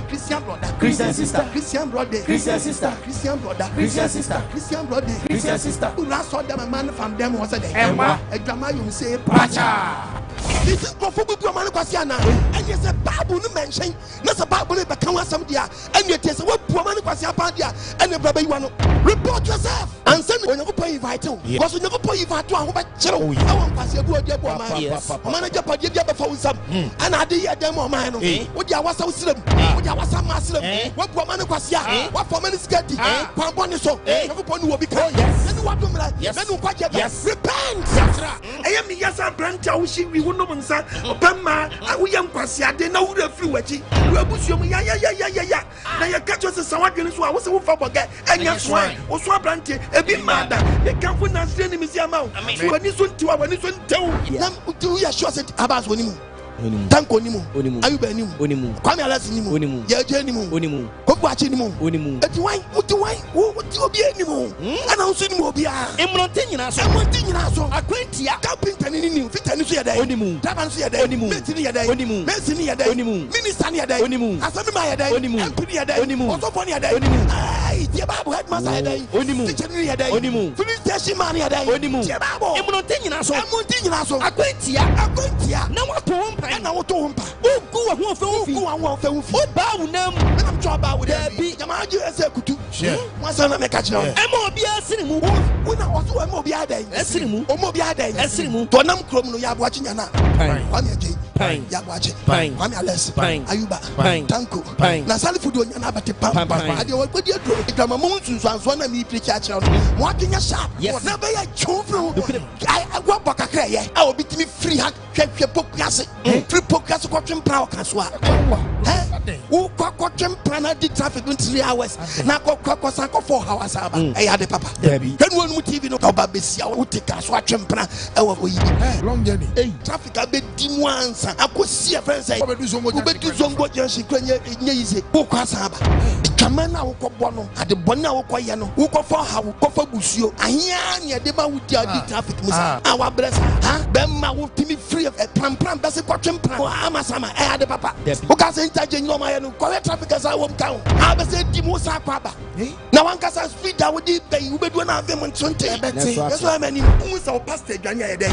Christian brother, Christian sister, Christian brother, Christian sister, Christian brother, Christian sister, Christian brother, Christian sister. Who last saw them a man from them was a day. A drama you say, Pacha. This is for Manquasiana, and yes, a Bible mention, not a Bible, but come some dear, and yet is what Manquasia Pandia, and the brother you want to report yourself and send when you pay vital. Because you never pay vital, I won't pass your good dear woman. Manager Padia before some, and I did them or mine. What you was so slim, what you was some muslim, what Manquasia, what for many sketty, Pamponiso, everyone will be called. Yes, and what do like, yes, repent. I am the yes, and Branta, we wouldn't know, sir. Obama, I am Quasia, they know the fluidity. You are Bushum, ya. Now you catch us as someone who was a wolf forget, and yes, why, or swap brandy, a big mother. They can't put us in the museum. When you soon to our Nissan tell, do you assure it about Wonimu? Tanko Nimu, Ayubenimu, Kwame Alasinimu, Yajanimu, Kokwachinimu, at wine, what you be anymore? And I'll see Mobia, Emotina, a quintia, Captain in Fitanusia, Tabansia, Messinia, Messinia, Ministania, Asamaya, Pinia, Osoponia, dear Babu had Masaya, Finish Teshimania, Emotina, a quintia, no one. And I want to go and bow now. I'm trying about be Yamaju as a kutu. My son, I make a job. I'm more be a cinema. When I was to Mobia Day, a cinema, or Mobia Day, a cinema. To Nam Crom, you are watching Yana. Pine, Yawachi, Pine, Pamales, Pine, Ayuba, Pine, Tanko, Pine, Nasalifu, and Abati Pampa. I do what you do. If I'm a moon, so I'm one of me preach at you. Walking a shop, yes, never I chew through. I walk back a cray. I will be me free. Check your book, yes. Free podcast watching power Caswa. Who watching planner did traffic in 3 hours. Now go 4 hours. I had a papa. Then one TV no about this. I would take us watching plan. Long journey. Traffic I bet dim once. I could see a friend say, who bet you some what you're easy. Who cross harbor. Kamana who one at the Bona Koyano, who go for how go for Busio. I hear the man with your traffic. Our bless her. Bemma will be free of a pram. That's a question. Amasama, I had a papa. Who can say no my correct traffic as I won't count. I was a Timosa Papa. Now one can say speed that would be you bet one of them on Sunday. That's why many who is our pastor Jania day.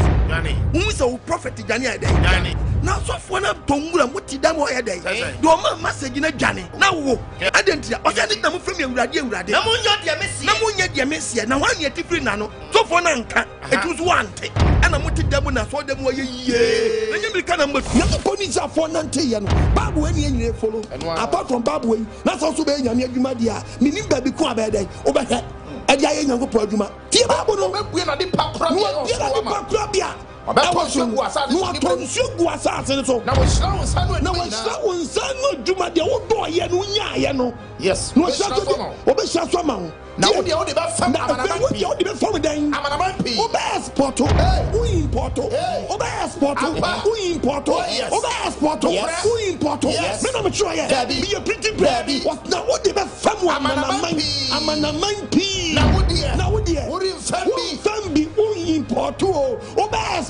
Who is our prophet Jania day. Now so for na Tonga muti damo a day. Do a message in a Johnny. Now I didn't know from your radio. Namunya dear Messia. Now 1 year different nano. So for Nanka, it was one thing. And I wanted them when I saw them. Then you become a ponies are for Nantian. Babu any follow. Apart from Babu, that's also being a Madia. Meaning baby Quabade overhead. And I ain't no problem. Tiabu no we are the Papra. That was you was asking so. Now it's Juma, the old boy, Yano. Yes, no, Obesha. Now the only Porto, who importo, who importo, who importo, I'm sure be a pretty baby. What now? What the family? I'm an amampi. Now, dear, what is family? Who importo,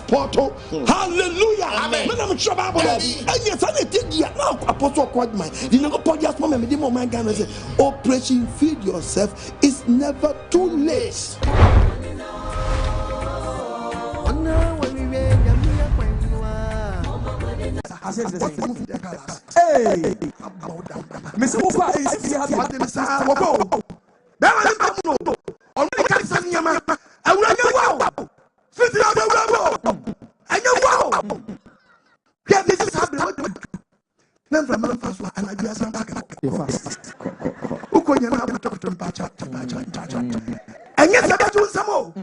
Porto, hallelujah, amen. I'm sure about that. And yes, I did now. Apostle Quadman, you know, podcast moment, the moment I say, Operation Feed Yourself is never too late. Hey, Mr. Wufa is Ukonya na abuto mpacha. Anya sabato nsamo.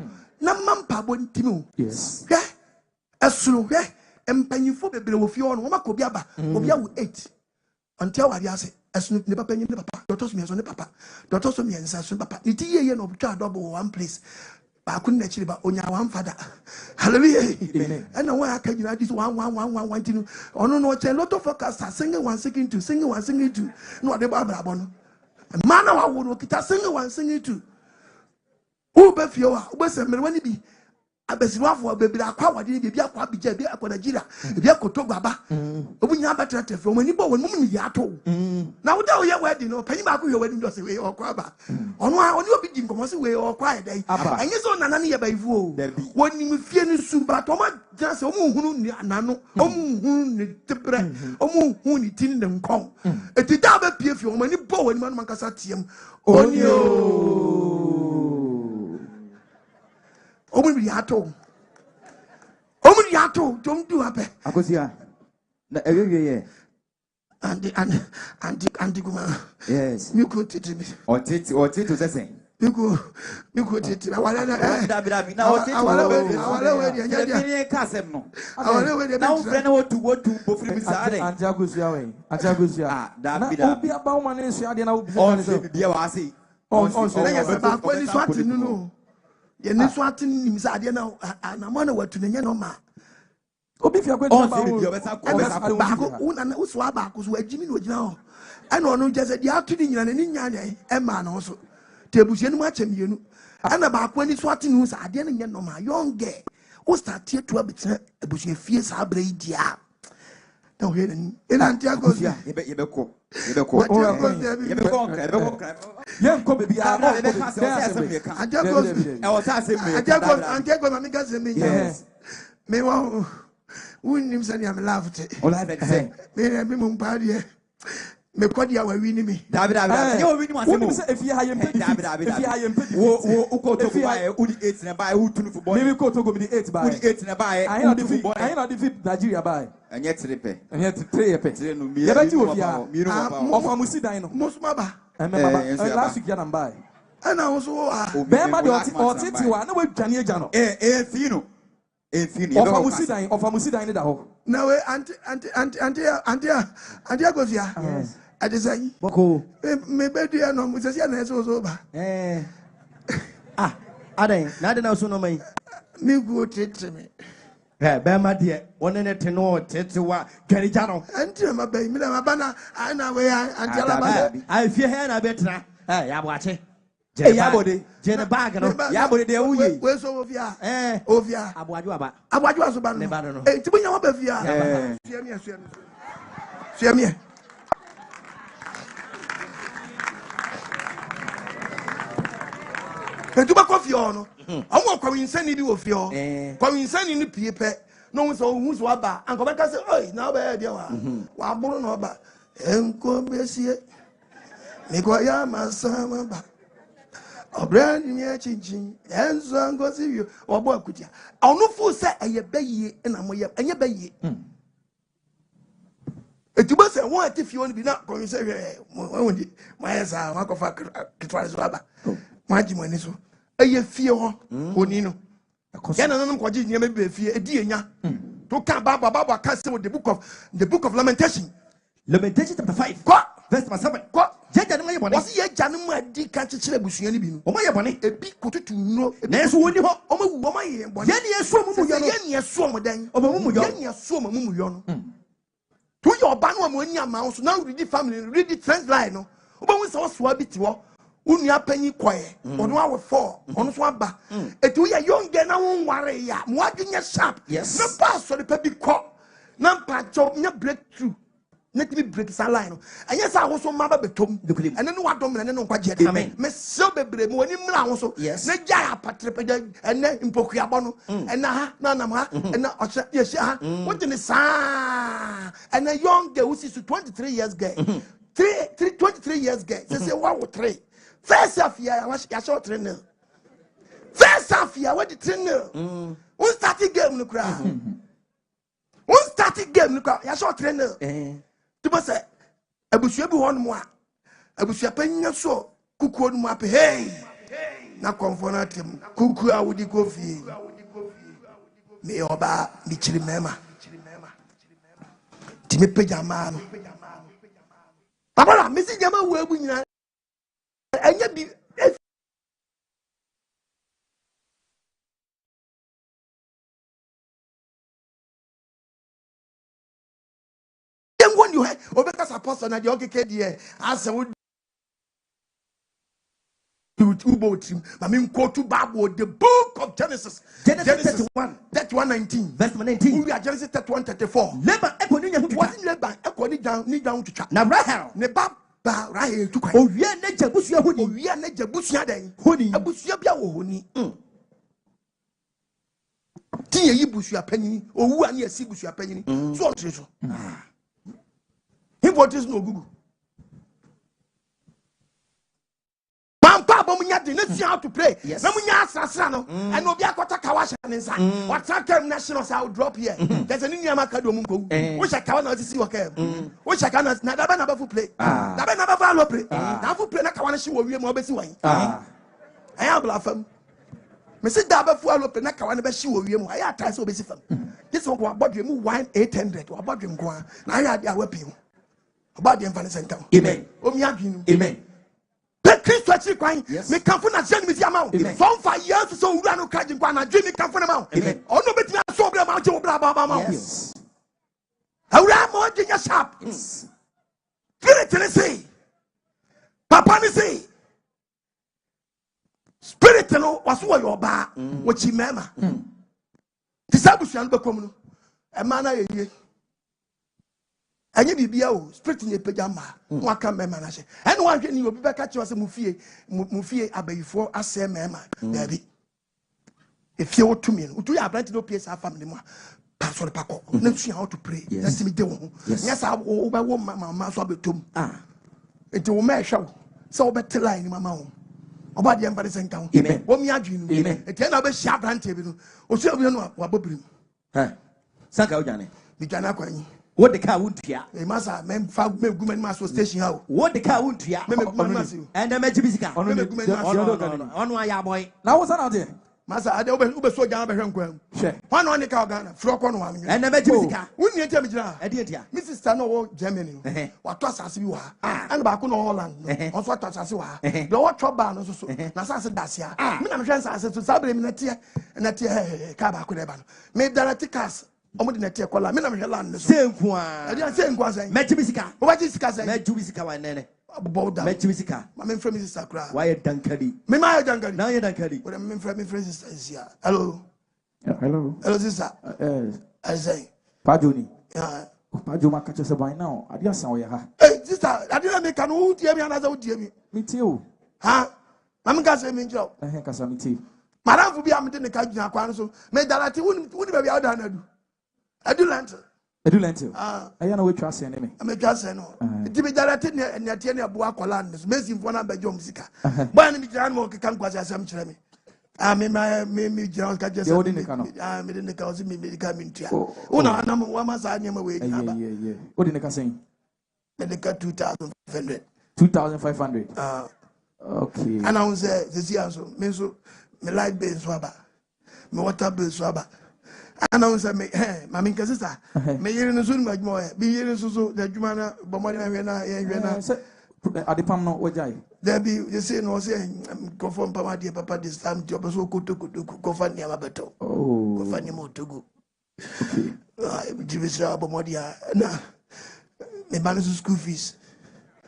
Na mampa bontimu. Yes. Hwe. Esuru hwe. Empanyifo bebre wo fie ono. Woma ko bi aba. Obi awu 8. Until wari ase. Esunu ne papa nyi ne papa. Doctors me so ne papa. Doctors so me nsa so papa. Niti ye no twa double one place. Ba kun na chiri ba onya one father. Hallelujah. Amen. And now I can you this one tinu. Ono no che lot of focus singing one singing two, singing one singing two. No de ba bra bono. Man wa wo kita singing one singing two. Who be fie wa, wo se mere wani bi. Abesiwafo bebira akwa wade bi akwa bija bi akwa Nigeria bi akoto gwaba obunya abatrate fe omani bo wonu mu ya to na wo da wo ye wedding no panyi ba ko ye wedding do se we okwa ba ono obi di nkomo se we okwa e dai enye so nana ne ye ba ifu o woni mu fie ni su ba to ma jira se omu hunu ni anano omu hunu ni tebre omu hunu ni tin ne nkon eti da ba pie fie omani bo woni man kasa tiem onio Omuri yato don't do happen. Akosia na ewe and guma. Yes. You go titi me. Or titi sese. You go titi. Awala na o titi. Awala we dia dia. Ni kasem no. Awala we dia. Na o frɛ na wo tu bofiri bi sa ade. Ante akosia. Ah, David. Obi aba wo mane nsu ade na wo bi. On se bia wa ase. On se na yesa ba ko ni swati no. Ye ni swati ni sa ade na mana watu na nya no ma. Obi fi akwa on se bia obesa ko una na uso aba ko so agimi no gina ho. Ana ono jese dia atu ni nyina ni nya nya e ma na so. Tebusie ni mu achemienu. Ana ba ko ni swati ni sa ade na nya no ma yonge. O start to abetina abusie fie sa abra idia. Na o hele ni. Ena ntia go sia. Yebeko. Yenko baby yes. Me wa unim sani am laughed. Ola be say. Me mum party. Me kwadi awa wini me. David. You win one say if you hire David. If you hire wo ukoto go buy udi 8 na buy who tunu for boy. Me koto go be 8 buy. Udi 8 na buy. I ain't defeat Nigeria buy. Anya 3 pe. Anya 3 pe. 3 no mi. Ye beti wo fia. Of amusi dan no. Musuma ba. Last week ya buy. Ana also be ma de otiti wa na we dwane agya no. Fino. Of amusi dan ni da ho. Na we anti agofia. Yes. I say Boko. Me bedu no musesi na so ba. Aden, na de na so no mai. Me go tete me. Be ma de woni ne te no tete wa dwane gya no. Anti ma ba mi na ma ba na ana we anti ala ba. Ai fie he na betena. Ya bo ache. Yabode. Jene bag no. Yabode de wuye. We so ofia. Ofia. Aboaju aba. Aboaju aso ba no. Ne ba no. Ti bunya wa ba fia. Fia mi. Etuba kofi ono. Omo kwa winsani bi wo fi o. Kwa winsani ni pie pe. No wo so hu so aba. Anko be ka se, "Oi, na ba e dia wa." Wa buru no ba. Enko besie. Me ko ya masama ba. Obran ni chinchin. Enzo angosi wi. Obo akutia. Onu fu se eye baye na mo ye. Enye baye. Etuba se won atifi oni bi na ko wi se won di. Ma yesa wa ko fa kitwa so aba. Maji mo ni so eye fie ho oni no ya na nanam kwaji nyema be fie edi enya to ka baba ka say the book of Lamentation chapter 5 verse 7 ko jeja ne yebone wasi ye gya ne mu adi ka kekere busua ni bi no o ma yebone ebi kotutu no na so woni ho o ma wu o ma ye bone ye ne yeso mu yo no ye ne yeso mu dan o ma mu yo ye ne yeso mu yo no to your ban wo mo nya ma so now read the family read the trend line no o ba wu so so abi ti wo Unia penny quiet, on our 4, on Swamba. It we are young then I won't worry ya. What sharp? Yes. No pass for the baby cop. No patch of no breakthrough. Let me break a line. And yes, I also mother betom. And then what don't know what you Amen. Miss Silver when you also. Yes. Neja patriped and then in Pokiabono. And Nana, and yes, what in the sun? And a young girl who is 23 years gay. 23 years gay. They say, what 3? First Afie, I was your short trainer. First Afie, what the trainer? One starting game, no crowd. One starting game, no crowd. Your short trainer. To say, a bush you one more. abusua panya so kukuo no mape hey na konfonatem kuku a wodi kofi me oba mi chiri mema ti me peja ma no babala me si jama wo abu nyina anya bi when you obeka apostle na the okeke die ase wo quote to Bible, the book of Genesis 31:19 verse 19. We are Genesis 31:34. Never What never need down to chat. Now Rahel Rahel to oh yeah nature busia honi we are nature busia den honi abusia bia wo honi tie yi busia panyin owu ani asi busia panyin so on treso him what is no Google let's see how to pray. Yes. And obi akota kawasha nsa. What time nationals I will drop here. There's an Indian Macadam. Which I cannot see okay. Which I cannot never play. Never follow play. Now for play na kawana shi wo wie mo be si wan. I am bluffing. Me say daba follow play na kawana be shi wo wie mo. I try so be si fam. This one go about you 1800 or about you go. Na ya dia wepi. About the infant center. Amen. Omi adwinu. Amen. Christ actually crying. Me come for na send me the amount. From 5 years so we are no crying kwa na dream me come for the amount. Oh no beti na so bla amount bla bla bla amount. Yes. Awura mo ginya sharp. Yes. Spirit say. Papa ni say. Spirit no was wo your ba wo chi mema. Disabusuan be kom no. E ma na ye. Anya bibia o spirit nye pejama waka mema na she ene wan hwe ni obi be ka che wase mufie abayifo ase mema dabi efie otumi no utu ya branch no PS family mo pastor pako na tua how to pray let's me de wo yes wo be wo mama so abetom enti wo ma hwa so wo betela ni mama wo oba de empare senka wo wo mi adwinu enti na be hia branch bi no o se obi no wa bobirim sanka o jane mi jana kwani what the car won't ya? A massa, men found me women master station how? What the car won't ya? And the Majibisca on my boy. Now what's out there? Massa, I don't know so down by him. One on the car gun, flock on one. And the Majibisca. Wouldn't you tell me, Mrs. Stano, Germany, what toss as you are, and back on Holland, also toss as you are. The what trouble, also, Nasa Dacia. I'm sure I said to Sabri Netia and Netia Cabacuneban. Made that tickets. Omo de netie kola me na me land so senku a e dey senku asen mechibisika o ba jisika sen mechibisika wa nene boda mechibisika ma me frame sister kra why dankadi me ma dankadi na ye dankadi o me frame sister is here hello hello sister I say Pajoni yeah Pajoma ka chese boy now ade asan o ye ha sister ade na me kan o tie me anaza o tie me me tie o ha ma me ka say me njọ ka sa me tie madam fu bia me de ne ka gyina kwa no so me dalati woni ba bia o da na du Edulantel. I know which was saying me. I'm a just no. Dimidalati Natiana Buakoland, Messi for number Jomsika. But I'm Jan can quite as some chemi. I mean, my me John Cajas, I made in the cause me becoming tia. Oh, no, I'm 1 month I am away. Yeah. What did the saying? Medical 2,500. 2,500. Okay. And I was there this year, so me light bill swabber, me water bill swabber. And I was a mammy sister. May you in the soon, my boy, be here in so the Jumana, Bomana, at the Pam no Wajai. There be, you say, no saying, go from Papa, dear Papa, this time, job so good to go find your Mabato. Oh, go find him more to go. Okay. Jibisa Bomodia. Nah, the balance school fees.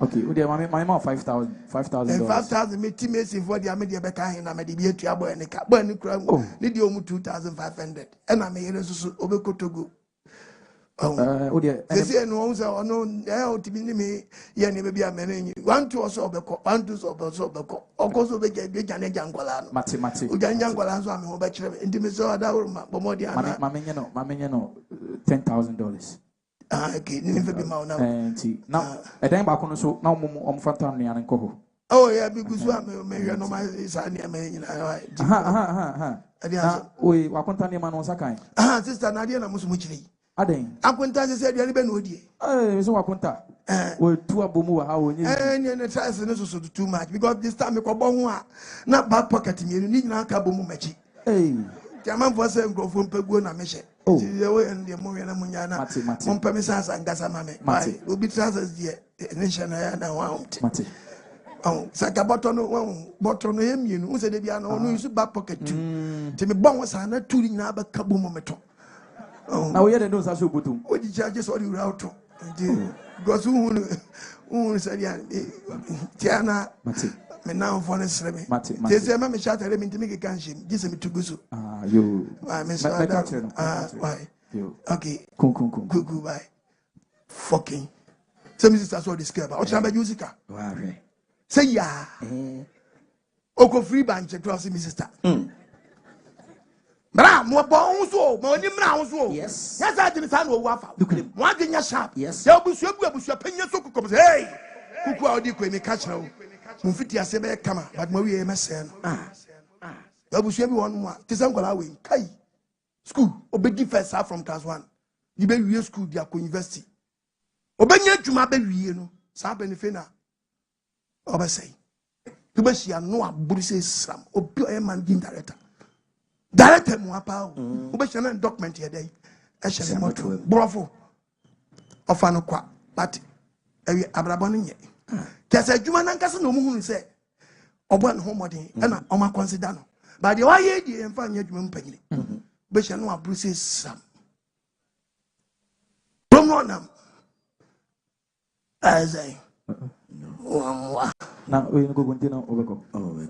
Okay, my mom 5,000. 5,000 me teammates for the media back and I made the abo and the cap burning crown. Need you 2,500. And I made us over to go. Oh, dear. They say no, no, to me, yeah, maybe I'm managing 1 2 or so, 1 2 so, or goes over big and Jangolan. Mati, Jangolan, I'm a bachelor, intimacy, Bomodia. Mamma, $10,000. Okay, never be now. Now, a time back on so now Fantan and Coho. Oh, yeah, because maybe I know my son. We Wakontani man was a kind. Sister Nadia Musmuchi. Aden. Akunta said, "You never know the." So Akunta. We two abomu how we need. And try to too much because this time you go bon not back pocket me. You need na kabomu mechi. Hey. Jaman for say go from pegu na meche. Oh. The way and the movie na munyana. Mon permissions and gasa mame. Mate. Obi transfers the nation na want. Mate. Oh, saka bottom him you know say dey bia no use back pocket too. Te me bon was na turi na ba kabomu meto. Oh. Now we hear the news as you put him. What did you just all you out to? Because who said Tiana me now for the slimy. They say, Mamma shot at him to make a canshim. This is to go so. Ah, you. I miss why? Okay. Cuckoo, bye. Fucking. Some is that's what this care about. What's number musica? Say, ya. Oko free bank, across me sister. Bra, mo bon so, mo ni mra so. Yes. Yes, I didn't stand over wafa. Look at him. One thing sharp. Yes. Ya busu penya so kukom say, hey. Kuku a odi ko me catch now. Mo fiti ase be kama, but mo wi e mese no. Ya busu bi won mo a. Ti san kola we. Kai. School, obedi first half from class 1. You be wie school dia ko university. Obenya dwuma be wie no. Sa be ni fe na. Oba say. Tu be shia no aburu say sram. Obi o e managing director. Director Muapa, who be shannon document here day. I shall not to Bravo of Anokwa, but Abraboni. There's a Juman and Casino who say, or one homody, and Oma Considano. But the way and find your Juman penny. But shall not bruises some. Don't want them. As I now we go continue over.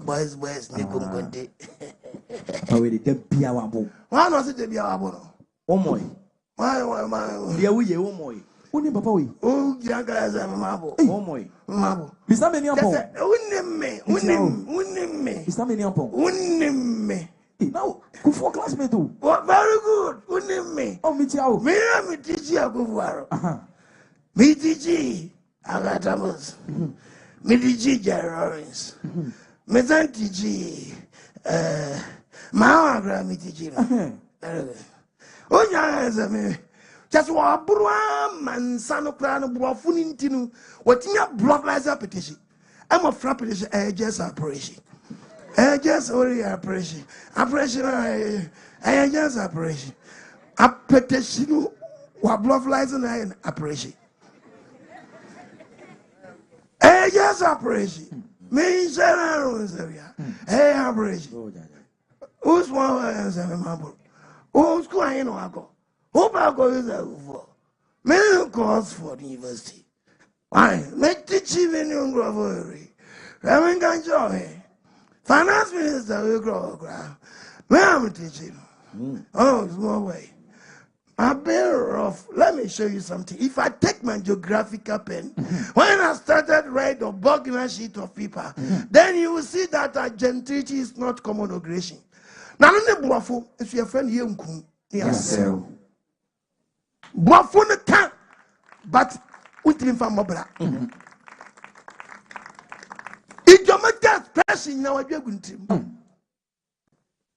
Boys, Nico. Away the Piawabo. Why not it to be our bono? Oh, my. Why, Dear, we, oh, my. Only Papa, we. oh, young guys, I'm a marble. Oh, my. Marble. Is that many upon? Wouldn't me. Is that many upon? Wouldn't me. Now, go for classmate too. What very good. Wouldn't me. Oh, me too. Me teach you a good war. Me teach you. I got Thomas. Me teach you, Jerry's. Me don't teach you. My grammy teaching. Oh, yeah, me. Just what Bruam and San Ocrano Bruafunin Tinu, what in your block lies up petition. I'm a frappation, just operation. Just only operation. Operation, I just operation. A petition, what block lies in operation. Just operation. Me, Sarah, operation. Who's one as a member? Who's going on? Who is for? Many calls for the university. Why? Make the chief in your grovery. Raven can join. Finance minister will grow. Where am I teaching? Oh, small way. I'm very rough. Let me show you something. If I take my geographical pen, when I started write a bugler sheet of paper, then you will see that gentility is not common aggression. Now, Buafo, if your friend here, yes, Buafo the can, but we didn't find Mobra. If your mother's person now, you're going to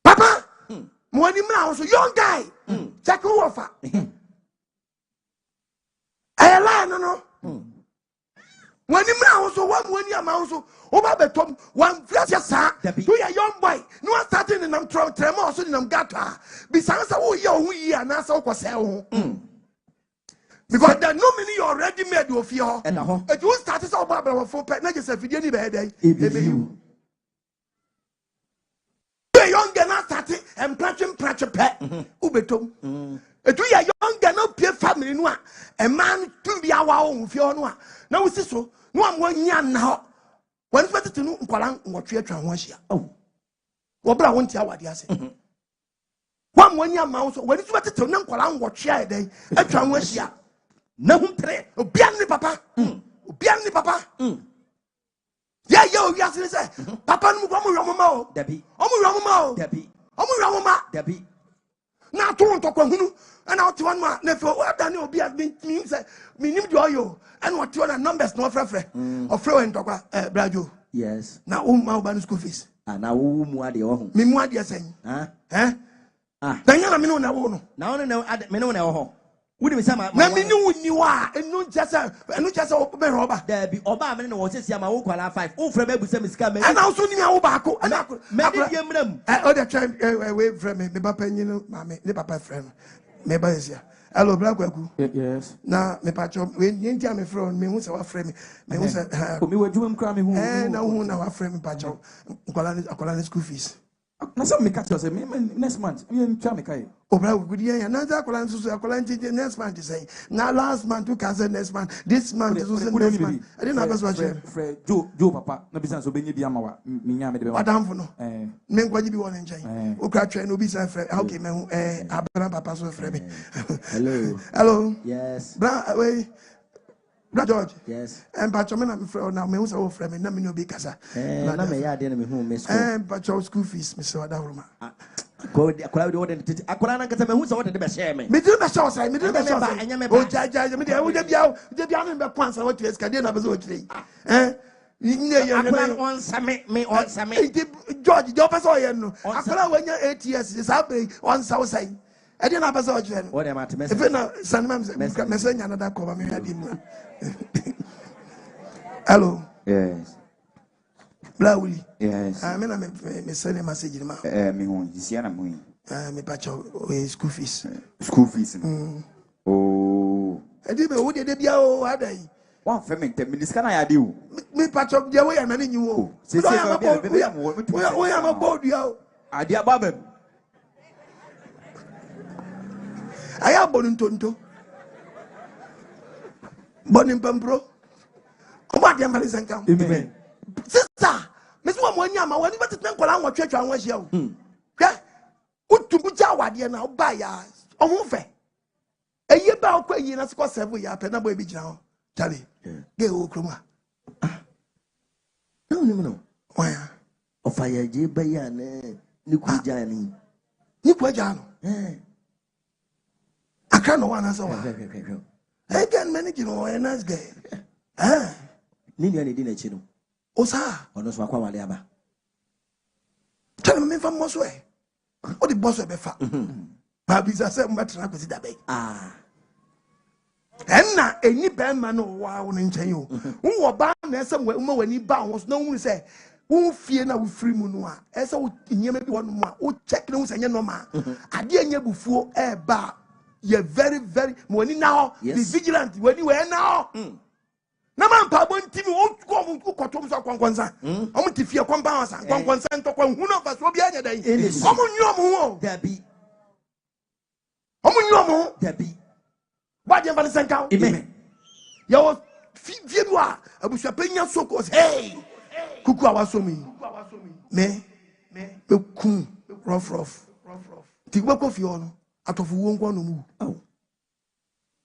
Papa, money now, so young guy, check who offer. I lie, no. When you now so one year mouse over the top one flash sir to a young boy no one starting in them tremor so in them gata besides who year and answer was because there are no many already made of fear and it was started so about for pet not just a video day you the young girl starting and pratching pet ubetom it we a young girl no peer family no a man to be our own fear no now we see so no am one yan now when it's better to know nkwala nwotwe atwa ho ahia oh wo bra won tia wade ase one yan ma so when it's better to know nkwala nwotwe adan atwa ho ahia na hum tre obian ni papa yeah yo we ase say papa no mo yomoma o dabi omo dabi na to ntokwa hunu and out one man never what dani obi has been say me nim do yo and what you on numbers no frefre of free and tokwa brajo yes na ma oba no school fees na wo mu ade ho me mu ade sen dan yana me no na wo no na wo no me no na wo ho Wouldn't be some. Na me you are, and no just open robber. There be Obama and was just Yama 5. Oh, from every semi scam. And also near Obako. And I could them. other time away from me, Papa, you know, mammy, the papa friend. Maybe is here. Hello, Black Waku. Yes. Now, me patch up when you tell me from me, who's our friend. Me was a me were doing cramming who and now our friend patch up. Colonial school fees. Now, some me catch us next month. Me and Chamikai. Oh, good year. Another colonial next month to say. Now, last month, 2 cousin next month. This month is also next month. I didn't have as Fred, Joe, Papa, no business of being Biamawa. Madame Fono. Men, what you be one in Jane? Oh, catch no business. Okay, man, Abraham Papa's friend. Hello. Hello. Yes. Away. George. Yes. And Patrolman, I'm afraid now, me was our friend, and no because I may add enemy whom Miss and Patrol school fees, Mr. Adama. Go the crowd ordered I couldn't get who's ordered the best share me. Me do the show, I me do the show, and you may oh, Jaja, me, would be out, the Bian and Pans, what you escaped of a today. Eh? On some George, the opposite, no. After when you're 8 years, is happening on South Side. I didn't have a soldier. What am I to message? Son, message another cover me. Hello. Yes. Blawly. Yes. I mean, I'm sending a message. Me home. You see, I'm going. Me patch school fees. School fees. Oh. I did me. Who did they be? Oh, are they? One family. 10 minutes. Can I do? Me patch up the way I'm running you. We am about you. I dear Babem. I have Bonuntonto. Bonin Pampro. What am I saying? Amen. Sister, Miss Wanyama, when you better than Kolan church and was you. Yeah, what to put our dear now by us. Oh, fair. A year about quay in a squad 7 years, and a baby now. Charlie, go, Kruma. No. Why? Of fire, J. Bayan, Nikwajani. Nikwajano. I can't know one as well. I can't manage a nice guy. Ah, Nini didn't chino. Osa, or no Swakwa Liaba. Tell me from Mosway. What the boss of a fat. Babies are so much like that bay. Ah. And now, any band man or wow in you. Who were bound somewhere when he bound was no one say. Who fear now with free moonwa? As I would maybe one more. Who check nose and no man. I didn't before a bar. You're very, when you now be vigilant when you were now. No man, Pabon Timmy won't go to Cotoms or Conquanza. I'm going to fear compounds and Conquanza to one of us will be any day. Come on, your moon, there be. Come on, your moon, there be. What you ever sent out? Amen. Your feet, I was a penny so close. Hey, Cuckoo, I was so me. Me, rough. The work of your. Out of one move. Oh,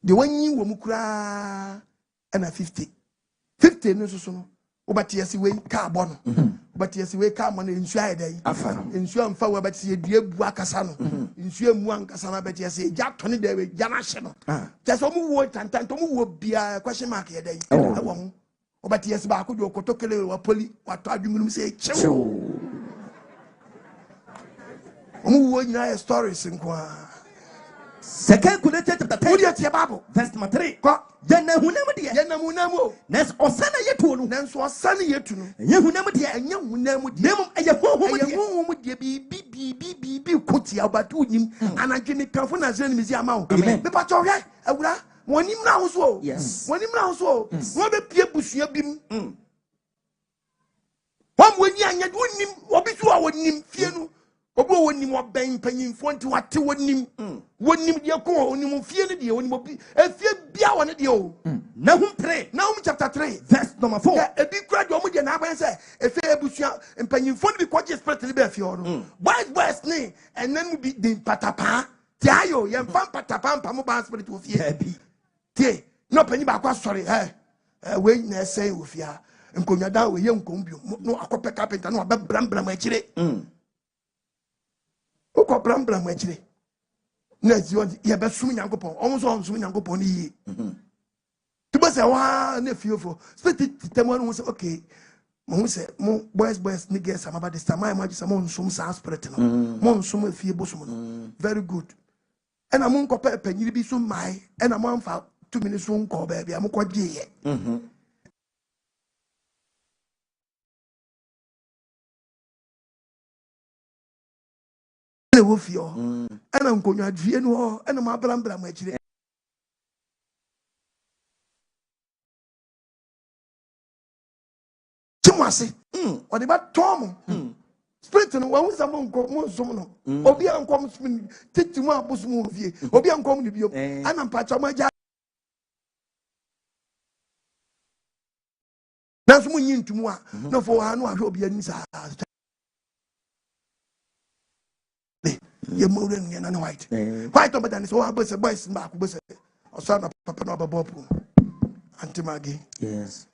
the one you will cry and a 50 no so. But yes, we carbon. But yes, we come on in Shire Day. In Shuam Fower, but see a dear Buacasano. In Shuam one Casana, but yes, Jack 20 day with Janashino. Just a move and Tantomu will be a question mark here day. Oh, but yes, Baku, your Kotokele or Polly, what are you say? Who would know stories in Qua? Second connected to the Bible. Verse 3. Then who never dear. Next or Sana Yetu, then so Sunny Yetu. You who never dear, and young who never dear. Who would be Kutia, but to him, and I didn't come from as enemies. The Patroya, when him now so. Yes. When him now so. What a peer bush you been. One when young and wouldn't him, or be to our name, fear. Obo woni mo ben panyimfo nti wate wonim wonim de ko wonim fie ne de wonim bi afie bia woni de o Nahum 3 Nahum chapter 3 verse number 4 e bi kura de omo de na ban se efe ebusua panyimfo ne bi kwaje spirit ne be afie o no boys ne enen bi de patapa ti ayo ye mfam patapa mpam ba spirit wo fie ti no panyi ba kwa sori we na say wo fia nkonya da we ye nkombio no akope carpenter no ba brambram akire Uko blam actually. Next you ya be sum nyankopon. Almost on sum nyankopon ni. To be say wa na fiofo. Spirit temo no say okay. Mo say mo boys niggas some about this time I imagine some sum sa spirit no. Mo sum fie bosom no. Very good. and I'm on copper penny be so my and I'm on for 2 minutes soon call baby. I'm quite gay. Wolfio, and I'm going to dream and I'm a brambra, my children. Chumasi, what about Tom? Spirit and one was among Comosono, Obian comes take to my bosom movie, Obian come to you, and I'm patch on my jack. That's when you to moi, no for I know I hope you're inside. You're more than white. White over than so I was a boy's mark, was a son of Papa Nova Bopu. Auntie Maggie. Yes.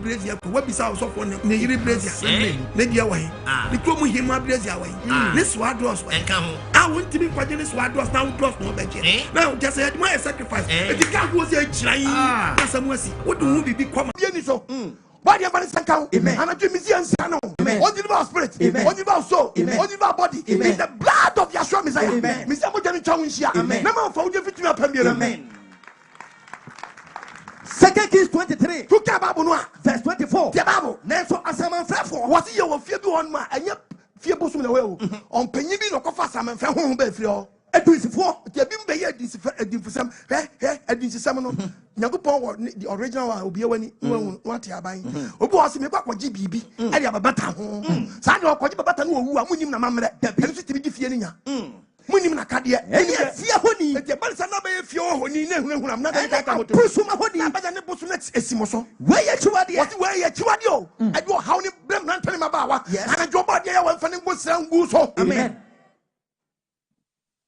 Brazier, what is our soft one? Nigger Brazier, Lady away. The Tomu him my Brazier away. This sword was and come. I want to be quite in this sword was now plus no better. Now just had my sacrifice. If the cat was a giant, that's a mercy. What do we become? Why the man count? And I do museums. What did about spirit? What about soul? What about body? In the blood of Yeshua Messiah. Mr. Mojan Chawinshia. Never found you fit to a amen. 2 Kings 23 verse 24. Nenso asaman frefo. What is your fear on my and yet fear bosom the well on penny no cofa saman fra ho be frio edusifo te bi mbe ye edinfusam edinfusam no nyagopon the original one obi wani what aban obi wase me kwakoji bibi e dia babata ho sa de kwakoji babata no owu a munim na mamre e so tibi fie ni nya munim na kade e fie honi e balisa na be fie honi na hunahunam na de ka moto pusuma honi na ba ne busu na esimoso we ye chiwade what we ye chiwade o e do how ni brem na ntani mabawa ana joba de ya wan fane ngosira ngu so amen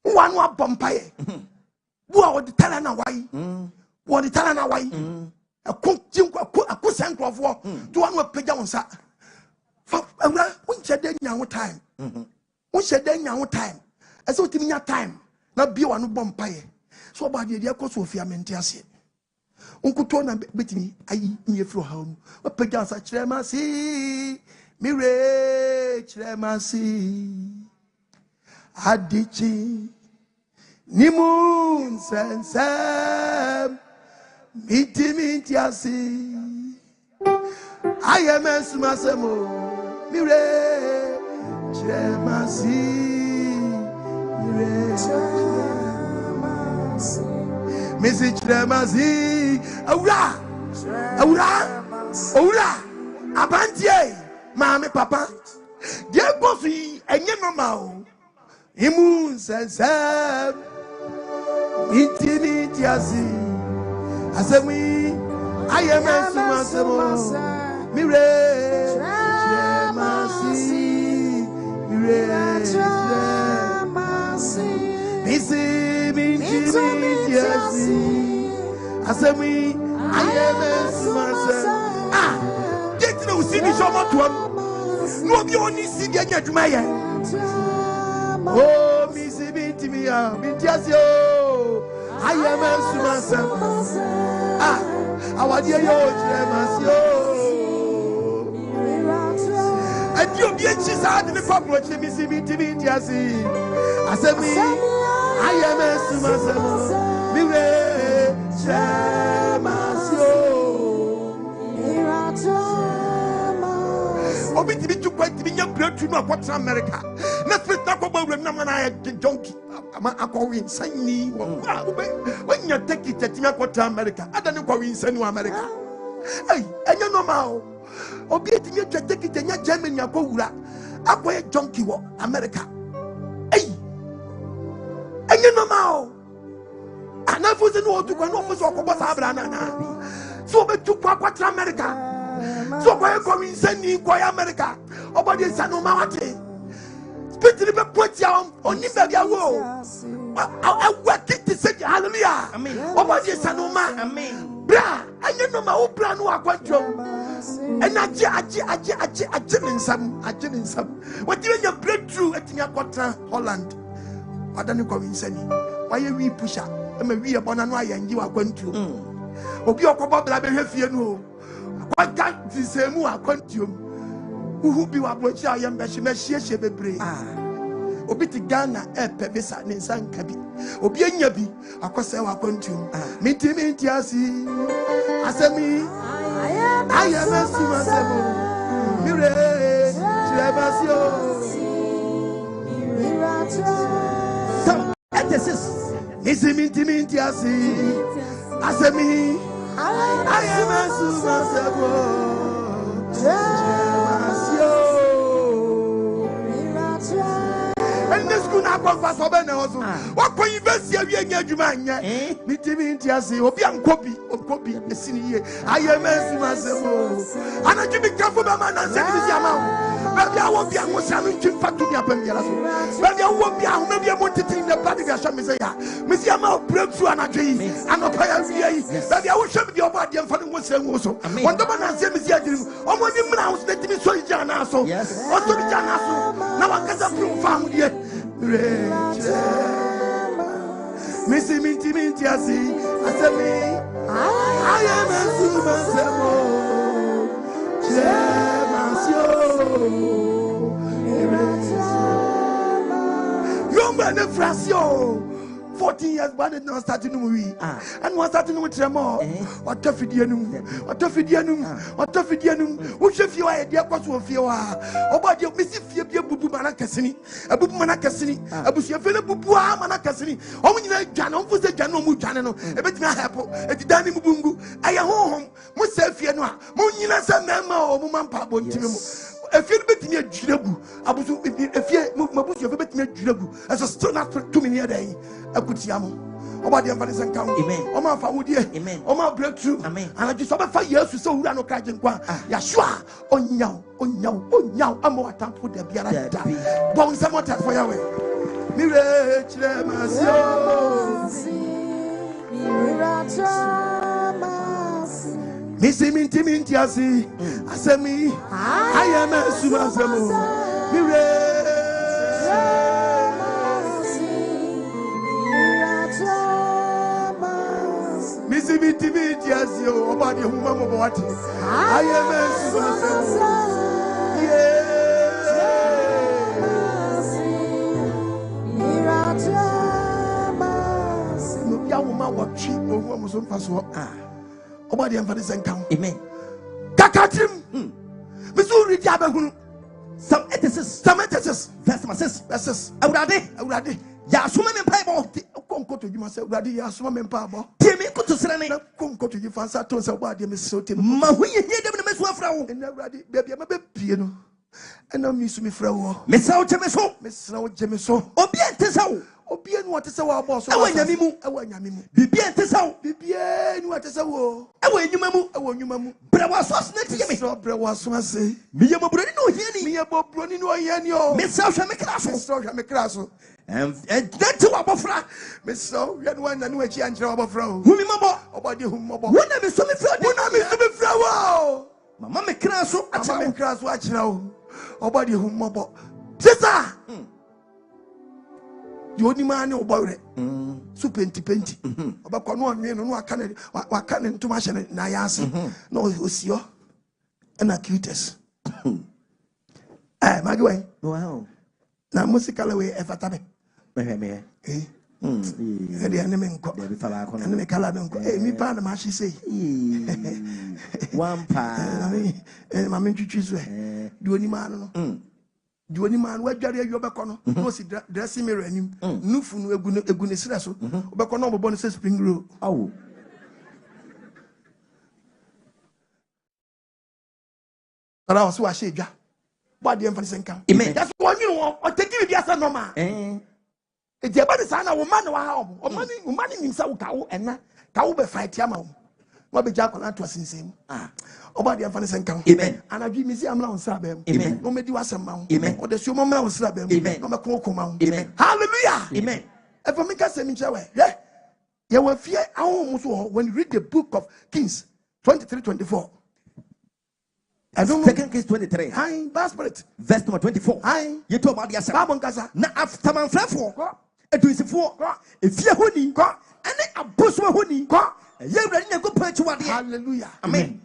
one wa bompaye bu a wodi tala na wai wodi tala na wai akusa nkrofo to wan wa pagya wonsa fa awra wonche de nya wo time wonche de nya wo time ese otimi nya time na bia wa no bompaye so ba de akoso ofia mente ase unkuto na betimi ayi nye fro ha mu wa pagya sa kirema si mire kirema si adichi nimun sensem miti asi IMS masemo mire chemasi mire chemasi misi chemasi awura abantie mami papa die bosi enye normal imun sensem miti asi asemi IMS masemo mire chemasi mire chemasi miti asi asemi IMS masemo get no see the show moto no be only see the adwuma ye oh misi miti asi o IMS masemo our dear Chemasi and you be a cheese out in the popular Chemisi Tiasi. I said me, IMS masemo mire Chemasi obi tibi tu kwati bi nya breakthrough no akwa America na spirit na ko bawre na na junkie ama akọwi nsani when you take it to America adani akọwi nsani wa America hey enye normal obi etimi take it nya Germany akọwura akọye junkie wo America hey enye normal anafu se no otu kwa no ofuso akọbọ sa abra na so be tu kwa America so kwa akọwi nsani kwa America obodi nsani ma wate Spirit be put ya on him baby awo. I work it to say hallelujah. Amen. Oba je sanoma. Amen. Bra, anya no ma o bra no akwadwo. And aje nsam. What you your breakthrough at your quarter Holland. Adani Covinseni. Why we push up? I'm a wee upon an eye and you are going to. Obi Okoba Blabefiano. What can't the same who are going to? Who be what I am, but she may share Shebebre. Obiti Ghana, Pevesa, Ninsan Kabi. Obienyabi, Akosa wa kontum. Minti asi. Asemi. I am a sumasemo. Mire, Chebasio. Some etisis. Nisi minti asi. Asemi. I am a sumasemo. Chebasio. And this could not go for Sobena also. What can you best see? You man, Mitimintiasi, Obian copy of copy, the senior. I am a myself. And I give me careful, man, and send this amount. Maybe I won't be a Muslim to fact to be a Pemia. Maybe I won't be a maybe I want to think the body of Shamisia. Missy Amount breakthrough and a dream and a prayer. Maybe I will show your body and find Muslim also. When the man has said, Missy, I'm one of them, let me show you Janaso. Also, Janaso. Now I can't approve family. Missy Minti Asi, Asemi, I am a Sumasemo, Chemasio, Young man, Frasio. 14 years, but it not starting to movie. And was starting with Tremor. What tough idianum, what tough idianum, what tough idianum. Which if you are a dear person of you are, or about your Missy Fia Bubu Manacasini, a Bubu Manacasini, a Busia Bubua Manacasini, only like Janon was the Janon Mujano, a bit my apple, a Dani Mubungu, I am home, Musafia, Munina Samama or Mumampa Bontimu. If you bet me a jirabu, I was if you move my bush, you bet me a jirabu as a stone after 2 minutes a day. A good yamo. About the English and count. Amen. Oma Fawood, amen. Oma breakthrough. Amen. And I just over 5 years to so Rano Kajan. Yashua, on now, I'm more attempt with the Biara. Bon, someone tap for your way. Mirage, Missy Minti Asi, Asemi, I am a Sumasemo. Missy Minti Asi, about the woman of what? I am a Sumasemo. Yeah, woman, what cheap or woman was on password. About the emphasis and count. Amen. Kakatim. Missouri Jabahun. Some etisis. Versus. Aurade. Yasuman and Pabo. Conco to you must say, Radi Yasuman and Pabo. Timmy could to Serene. Conco to you for Satos about the Miss Sotim. Mahui, you hear them in the Miss Wafro. And Radi, baby, I'm a bit piano. And no Miss Mifro. Miss Out Jemiso. Miss Out Jemiso. Obientisao. Obien what is our boss? I want Yamimu. Bibien Tessau. Bibien what is our I want you, Mamu. But I was so snatchy. Brother was so say. Miyamo Bruno, Yeni, Bruno, Yanio. Miss Micrasso. And that's to our frat. Miss So, you had one and which you and our fro. Whom about you, whom about one of the summer flower. Mamma Crasso, a time crass watch now. About you, whom about Sister. You only man about it. So plenty. About one no, I can't too much. And I answer, no, it was your and acutest. My way. Wow. Now, musical away, ever tabe. The enemy Caladon. Me, pardon, my she say. One pa, and my mentor choose. Do any man. Do any man where Jerry Yobacono? No, see, dressing mirror and him. No fun, a good espresso. Obacono bonus spring roll. Oh. But I was what she got. What the emphasis come? That's one you want. Or take you as a normal. It's about the son of woman or money himself, cow and cow be fight Yamam. What be Jack on that was insane. About the emphasis come. Amen. And I give me the amount of Sabem. Amen. No, maybe was a mount. Amen. Or the Sumo Mount Sabem. Amen. No, Coco Mount. Amen. Hallelujah. Amen. If I make a semi shower, yeah, you will fear almost when you read the book of Kings 23-24. I don't know. 2 Kings 23. Verse number 24. You talk about yourself. Now after man flat Edusifo, if you honey, and a bush of honey, you're ready to go punch one. Hallelujah. Amen.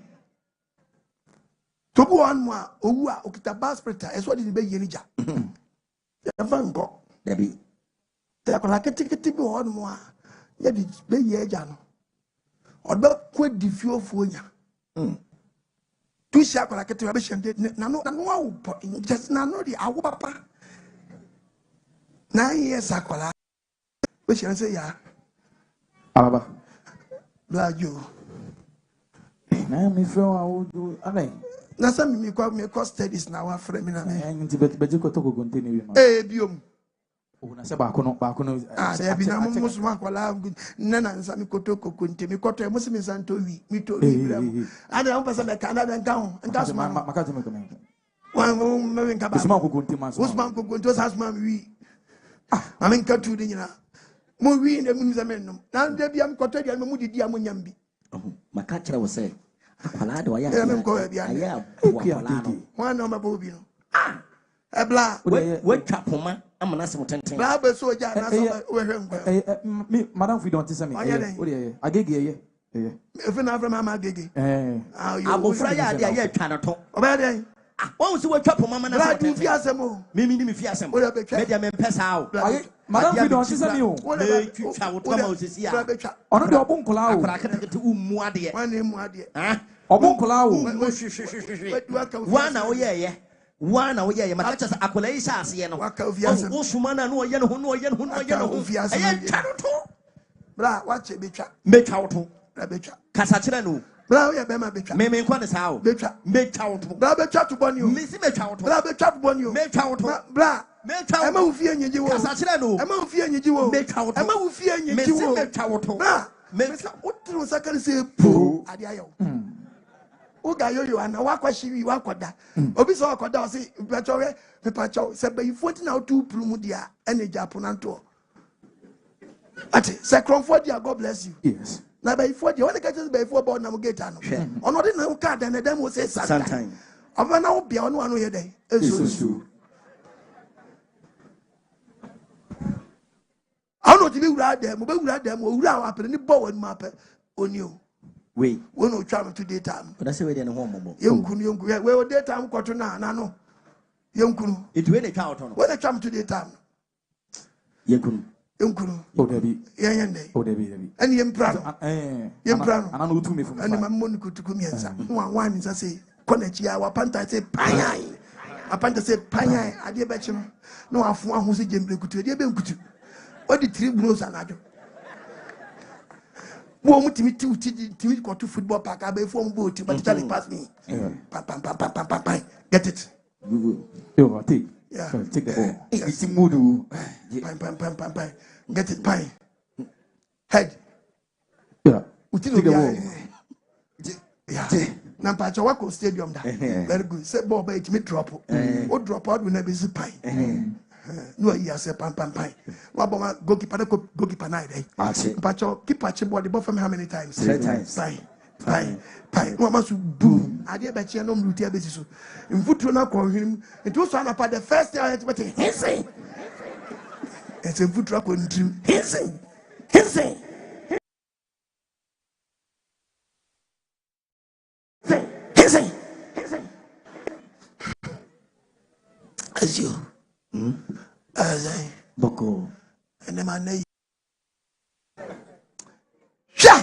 To go on more, Okita Baspreta, as what is the Yenija. Van Gogh. Debbie. They are like a ticket to go on more. Yet it's be Yajano. Or not quite the fuel for you. Two shak like a television did no, just none the our papa. 9 years, Aquala. Which I say, yeah. Alaba. Blood you. Na me feel I would do. Ale. Na some me call studies now our friend na me. Nti bet ko to go continue ma. Biom. O na se ba ko no. There be na musuma kwala na nsa me koto kokunte me koto e musimi santo wi mi to wi bram. Ada on pesa be kana be nka ho. Nka suma. Makati me ko me. Wan me nka ba. Usman kokunte ma so. Usman kokunte so asuma wi. Ame nka tu de nyina. Mo wi na mu nza mennom. Na nda bia me koto dia mu didi am nyambi. Maka kira wo say. Akwala de wa ya. Aya. Wan no mabobi no. Ebla. We twa poma amana se motenten. Bla be so ja na so we hwe me madam fi don tisa me. O de agege ye. Efe na afra ma agege. Abofra ya de ya twa na to. Oba de. Wọ́n sì wọ́n twa poma amana se motenten. Bla du fi asemo. Me ni mi fi asemo. Me dia me pesa o. Madam fi don tisa me o. Me twa wo to ma osisi a. Ono de obon kola o. Akora kete kete umu ade. Wan emu ade. Obon kola o. Wana wo ye. Wana wo ye maka cha akola yi sha ase ye no. Wo suma na no ye no ho no ye no ho no ye no ho. Eye twa no to. Bra wa che betwa. Me twa wo to. Bra betwa. Kasa kire no. Bra wo ye be ma betwa. Me nko ne sa o. Betwa. Me twa wo to. Bra betwa to boni o. Me si me twa wo to. Bra betwa to boni o. Me twa wo to. Bra. Me twa wo. E ma wo fie nyiji wo. Kasa kire no. E ma wo fie nyiji wo. Me twa wo to. E ma wo fie nyiji wo. Me si me twa wo to. Bra. Me sa utru sakari se po. Ade ayo. Uga yoyo ana wakwashiwi wakoda. Obi so wakoda o se pechowe pepacho se be 40 na otu prumu dia ene japonanto. Ati se Crawford dia God bless you. Yes. Na be 40 when the catches be 4 ball na mo gate ano. Ono de na card na dem o say sometime. Oba na obi ono anu ye dey. Eso. Ano ti be wura dem, be wura dem, o wura wa pere ni ball wan ma pe oni o. We no travel to daytime. But I say we dey no home. Yonkunu we daytime kwato na no. Yonkunu. It we dey count on. We dey travel to daytime. Yonkunu. O debi. Yende. O debi. Ani yemprano. Yemprano. Ana no utu me fu. Ani mamoni kutuku miensa. Wan nsa say konechi ya wapanta say panyan. Apanta say panyan ade be chi no afo ahu se jembre kutu ade be nkutu. Odi 3 blows anajo. Wo mutimi ti go to football park abe for boat but Charlie pass me. Pam. Get it. Yo, take. Yeah. Take the ball. It's mudu. Pam. Get it, pine. Head. Yeah. Take the ball. Yeah. Na pacho wako stadium da. Very good. Say ball by it me drop. O drop out when be pine. No ya say pam. Wa boma goalkeeper na dey. Pacho keep patching ball the ball from how many times? 3 times. Pine. No masu boom. Ade be chia no mruti abesi so. Mfuturo na ko hwim. It was one part the first time I had to hissing. It's a mfuturo ko ntrim. Hissing. As you. As I. Boko. And the man. Sha!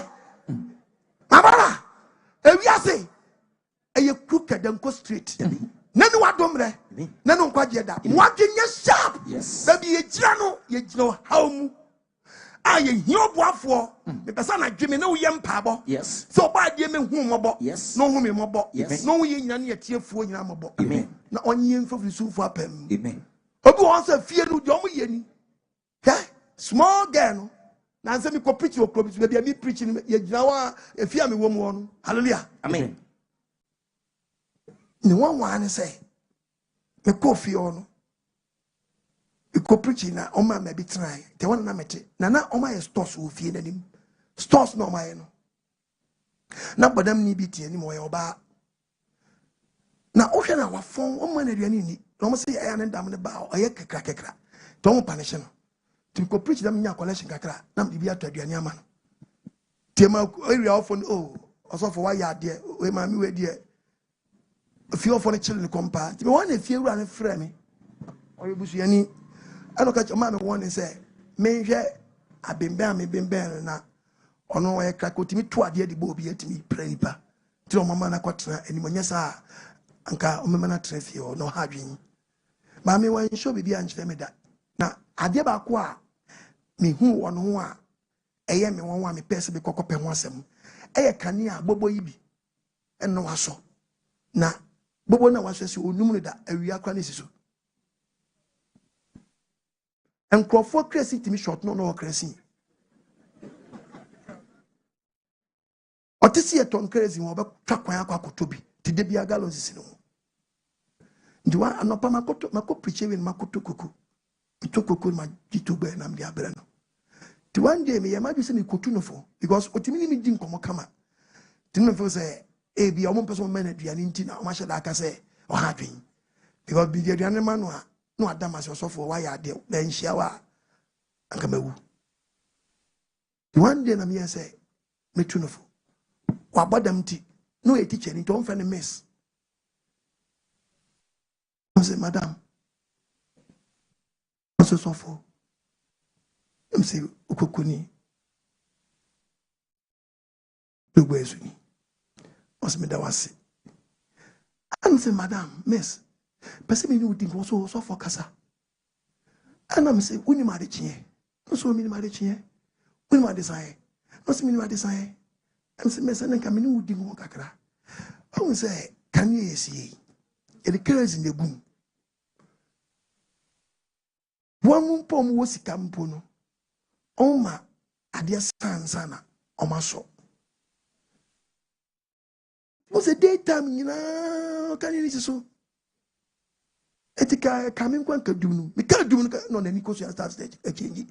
Mabara! If you say, a you crooked and go straight. None what domre. None quite yet. What in your shop? Yes. Baby, you know how. I hear what for the person I dream no young pabo. Yes. So bad you mean whom about? Yes. No whom about? Yes. No yin and yet tear for your about. Amen. No onion for the soup for pen. Amen. Obi wants fear no domu yeni. Small girl. Now say me ko preach your club maybe me preaching ye ginawa e fear me wo mu. Hallelujah. Amen. Ni one say me ko fear no. E ko preaching na o ma be try. Te won na mete. Na o ma stores wo fie na nim. Stores no ma ye no. Na bodam ni bi tie ni mo ye oba. Na o hwe na wafon o ma na aduane ni. No mo say ya na dam ne ba o ye kekra. Don't punish no. to go preach them in collection kakra nam bibia to aduane ama no tema area of oh also for why you are there we ma me we there few of the children compa me one a few ran frame me or busu ani ano ka ma me one say me hwe abembe na ono we krakotimi to ade de bo bi atimi pray nipa ti o mama na kwatra animanya sa anka o mama na trafie o no ha dwen ma me wan show bibi anche me da na ade ba ko a me hu ono ho a eye me won wa me pese be kokope ho asem eye kane a bobo yi bi eno waso na bobo na waso si onum ne da awia kwa ne siso enkrofo kresi timi short no kresi otisi eton kresi wo be twakwan akwa kotobi ti de bia galon sisi no ndiwa anopa mako preach even makoto koko itokoko ma jitugbe na mdi abere no ti one day me yamadu se me kotu no fo because otimi ni mi di nkomo kama ti no fo say e bia omo person men aduane nti na o ma sheda aka say o ha dwen because bi di aduane ma no a no adama se osofo wa ya de na nhia wa anka mawu one day na me say me tu no fo wa bodam ti no e teacher ni to on friend miss I say madam so sofo I'm say ukokuni lugbo esuni o se me da wase I'm say madam miss person me ni udin ko so sofo kasa and I'm say uni ma de chie no so mi ni ma de chie uni ma de sai no so mi ni ma de sai I'm say miss and ka me ni udin ko kakra I say can you see it carries in the boom one pom wo sika mpo no oma ade sansana oma so was a daytime nyina kan ni so etika kamen kwan ka dum me ka dum no na ni ko so start stage e change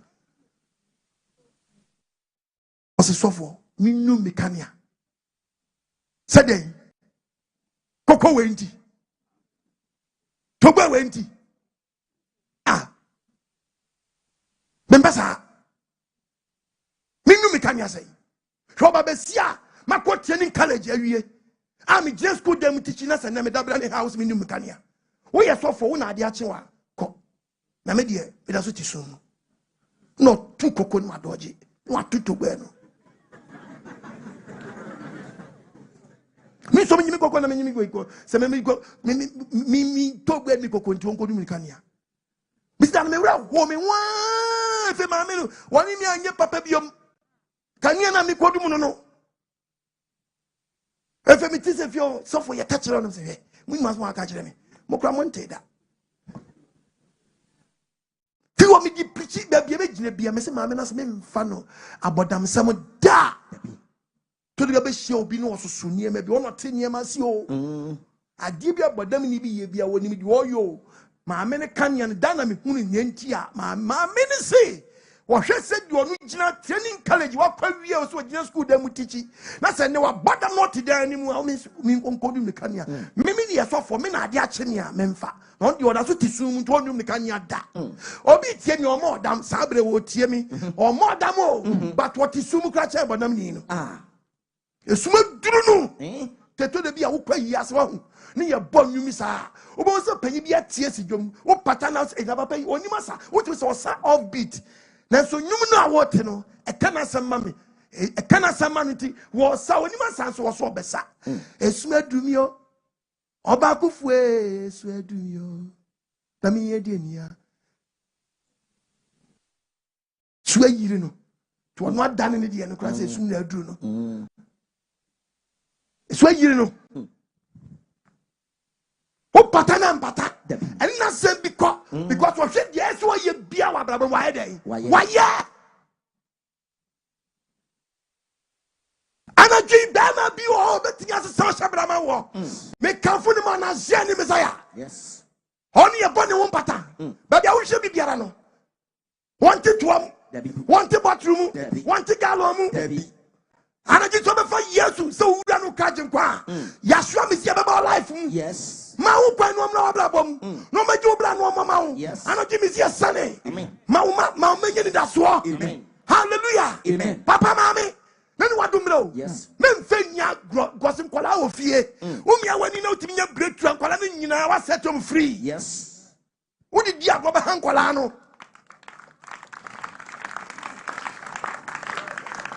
was so for me nu mekania said den koko wenti togba wenti Membasa Minu Mikania say Shoba Besia Mako training college awie I'm just school them teaching us and na me dabra house Minu Mikania we are so for una ade achewa ko na me de me da so tisum no tu koko no adoje no atuto gbe no mi so me nyimi koko na me nyimi ko se me go mi to gbe mi koko nti won ko du Mikania Mr. Mewra ho me wan fe ma me no woni mi anye papa biom kania na mi kodu mu no efe mi tise fio so for ye kachira no se we must want kachira me mo kra mo nteda ti wo mi di preach ba bia be gina bia me se ma me na se me mfa no abodam sam da to de be hia obi no ososo niema bi wono te niema si o ade bi abodam ni bi ye bia woni mi di oyo ma me ne kanya dana me hunu nyanti a ma me ne se wo hwe se di onu gina training college wa kwa wie o so gina school da mu tichi na se ne wa bada not da ni mu mi konkodu me kanya me ne yeso for me na ade a che ne a memfa no di oda so tisum mu to onu me kanya da obi tie mi o mo dam sabre wo tie mi o mo dam o but what tisum kra che bonam ni no esuma duru no teto de bia wo kwa yi ase wa hu ni ye bon nyumi sa obo so panyi bia tie si dwom wo patana e na papa yi onima sa wo ti so sa off beat na so nyum no a wo te no e kana sama me e kana sama no ti wo sa onima sa so wo so obesa esuma dumio oba kufu esuma dumio na mi ye de nia suwa yiri no to no adane ne de no kra se esuma na aduru no suwa yiri no patana mpata and na say because what said yes why you be our brother why day why ana ji bama bi o beti as so shabrama wo me kanfo ni man azia ni messiah yes oni e bone won pata ba dia wo hwe bi biara no want to want to bathroom want to galomu ana ji so be fa yesu so wura no kaje kwa yasua me sia be life yes Mau Pano Blabom, no Majubla, no Mamma. Yes. I don't give me a Sunday. Amen. Mau Minion, that's what. Amen. Hallelujah. Amen. Papa, Mammy. Then what do you know? Yes. Men Fenya Gossip Kola of Fie. Umia when you know to me a breakthrough and Colin, you know, I set them free. Yes. What did you have over Hankolano?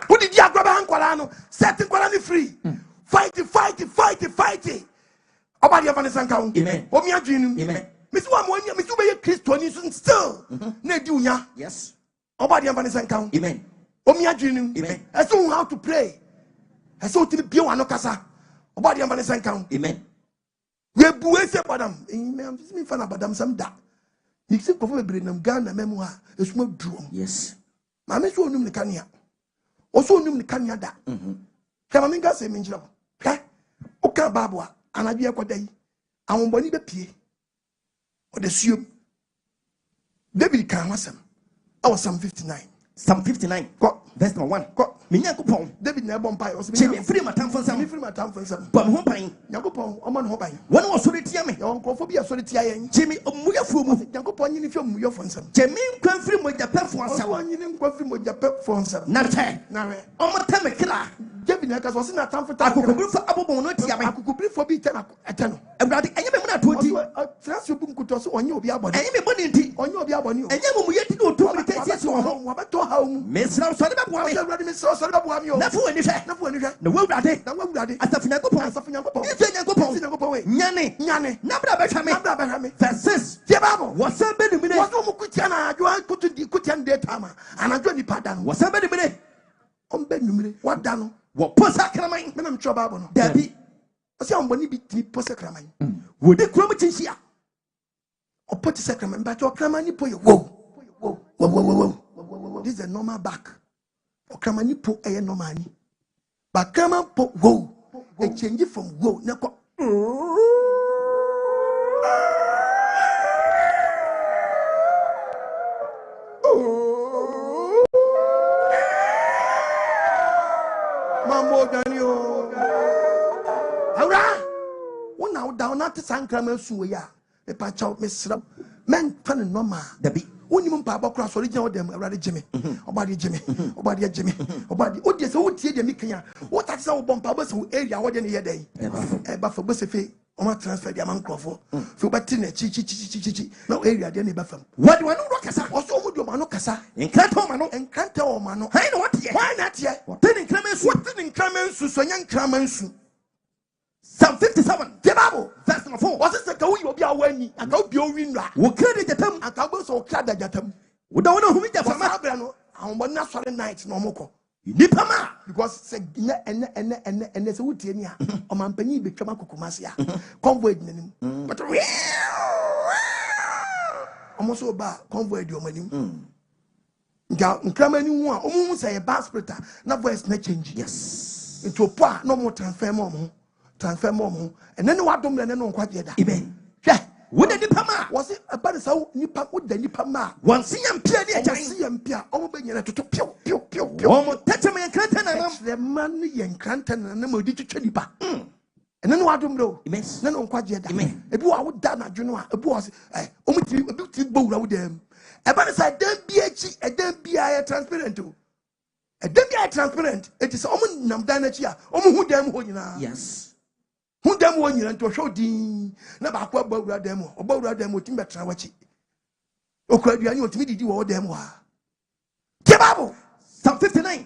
What did you have over Hankolano? Setting Kolani free. Fight it. About your Vanessa count. Amen. Omia Jim. Amen. Miss Wamonia, Miss Ubay Christian still. Nedunya. Yes. About your Vanessa count. Amen. Omia Jim. Amen. I saw how to pray. I saw to be pure no casa. About your Vanessa count. Amen. We buese madam. Amen. Me fan madam some da. You see perform bring Ghana memoir. A small drum. Yes. Mamma so num the Kanya. Also num the Kanya da. Kamaminga say minjira. Okay? Oka babwa. Anabia kwa day. Awon boni be pie. O de suom. David kan wasam. Psalm 59. Psalm 59. Ko Verse number 1. ko Minyankopon. David na bon pai. O se Chemi free matamfo me sam. free my time for some. Bam ho pan. Yakopon o man ho ban. Won was so tia me. Your uncophobia so tia yen. Chemi omuyafu mu. Yakopon yin fi omuyo for some. Chemi nkwan free mo japan fo So asawa. yin nkwa fi mo jape for some. Na te. Na we. Omo tame kra. David na ka so se na time for time. Akokobru fo abobon no tia me. Akukubri for bi ten eteno. Ewrade enye me mu na to ti. Transfer bu nkuto so onye obi abodi. Enye me boni nti. Onye obi abodi o. Enye mo mu yedi no to mi tete so ho. Wabeto ha mu. Mesra so de be boa me. Awurade me so de bua mi o. Na fu ani hwe. Na fu ani hwe. Na wawurade. Na wawurade. Asafunyakopon. Asafunyakopon. Nyankopon. we. Nyane. Na bra behwa me. Na bra behwa me. Verse 6. Tie Bible. Wasan be ni mine. Waso mu kutia na adwo kutu di kutia nde tama. Anadwo ni padan. Wasan be ni mine. Ombe numire. Wada no. Wo posa kraman. Me na mtwa Bible no. Dabi. Osi amboni bi ti posa kraman. Wo de krom chinhia. Opoti sakraman but your kraman ni po ye wo. This is a normal back. Kraman ni po e normal ni. But kraman po go. A change from go na ko. Mambo Daniel. Aura. One now down not to Sankraman Suya. A patch out Miss Srub. Men fan and normal. Dabi. Only one papa cross original them already Jimmy. Obadi Jimmy. Obadi Jimmy. Obadi. Oh, yes, oh, dear, the Mikaya. What that's our bomb pabas who area what any day. But for Bussife, on my transfer the amount of for Batina, chi. No area, then Buffum. What do I know? Rockasa? Also, would you mano casa? And can't mano and can't tell mano. I know what yet. Why not yet? What then in Clemens? What then in Clemens? So young Clemens. Psalm 57. The Bible. Verse number 4. What is the go you be away? I go be a winner. What credit the term? I go so clad that jatam. We don't know who it is. I'm not sorry night no more. Nipama. Because say and there's a wood here. O man penny be kama kukumasia. Convoy nim. But almost so bad. Convoy your money. Nkramani hu a omo say a bad spirit na voice na change. Yes. Into poa no more transfer more. And then what don't learn on quite yet. Amen. Yeah. What did Nipama? Was it about so Nipa with the Nipama? One see and Pierre, see and Pierre, all being to pew. Almost touch me and Cranton and the money and Cranton and no did to Nipa. And then what don't know? Immense. None on quite yet. Amen. A boy would done at Juno, a boss, almost a beauty bow with them. About the side, don't be a don't be a transparent too. A don't be a transparent. It is almost Namdanachia, almost who damn who you know. Yes. Who them one year to show the never quite about them or about them with Timber Trawachi. O could you to me do all them were. Bible. Psalm 59.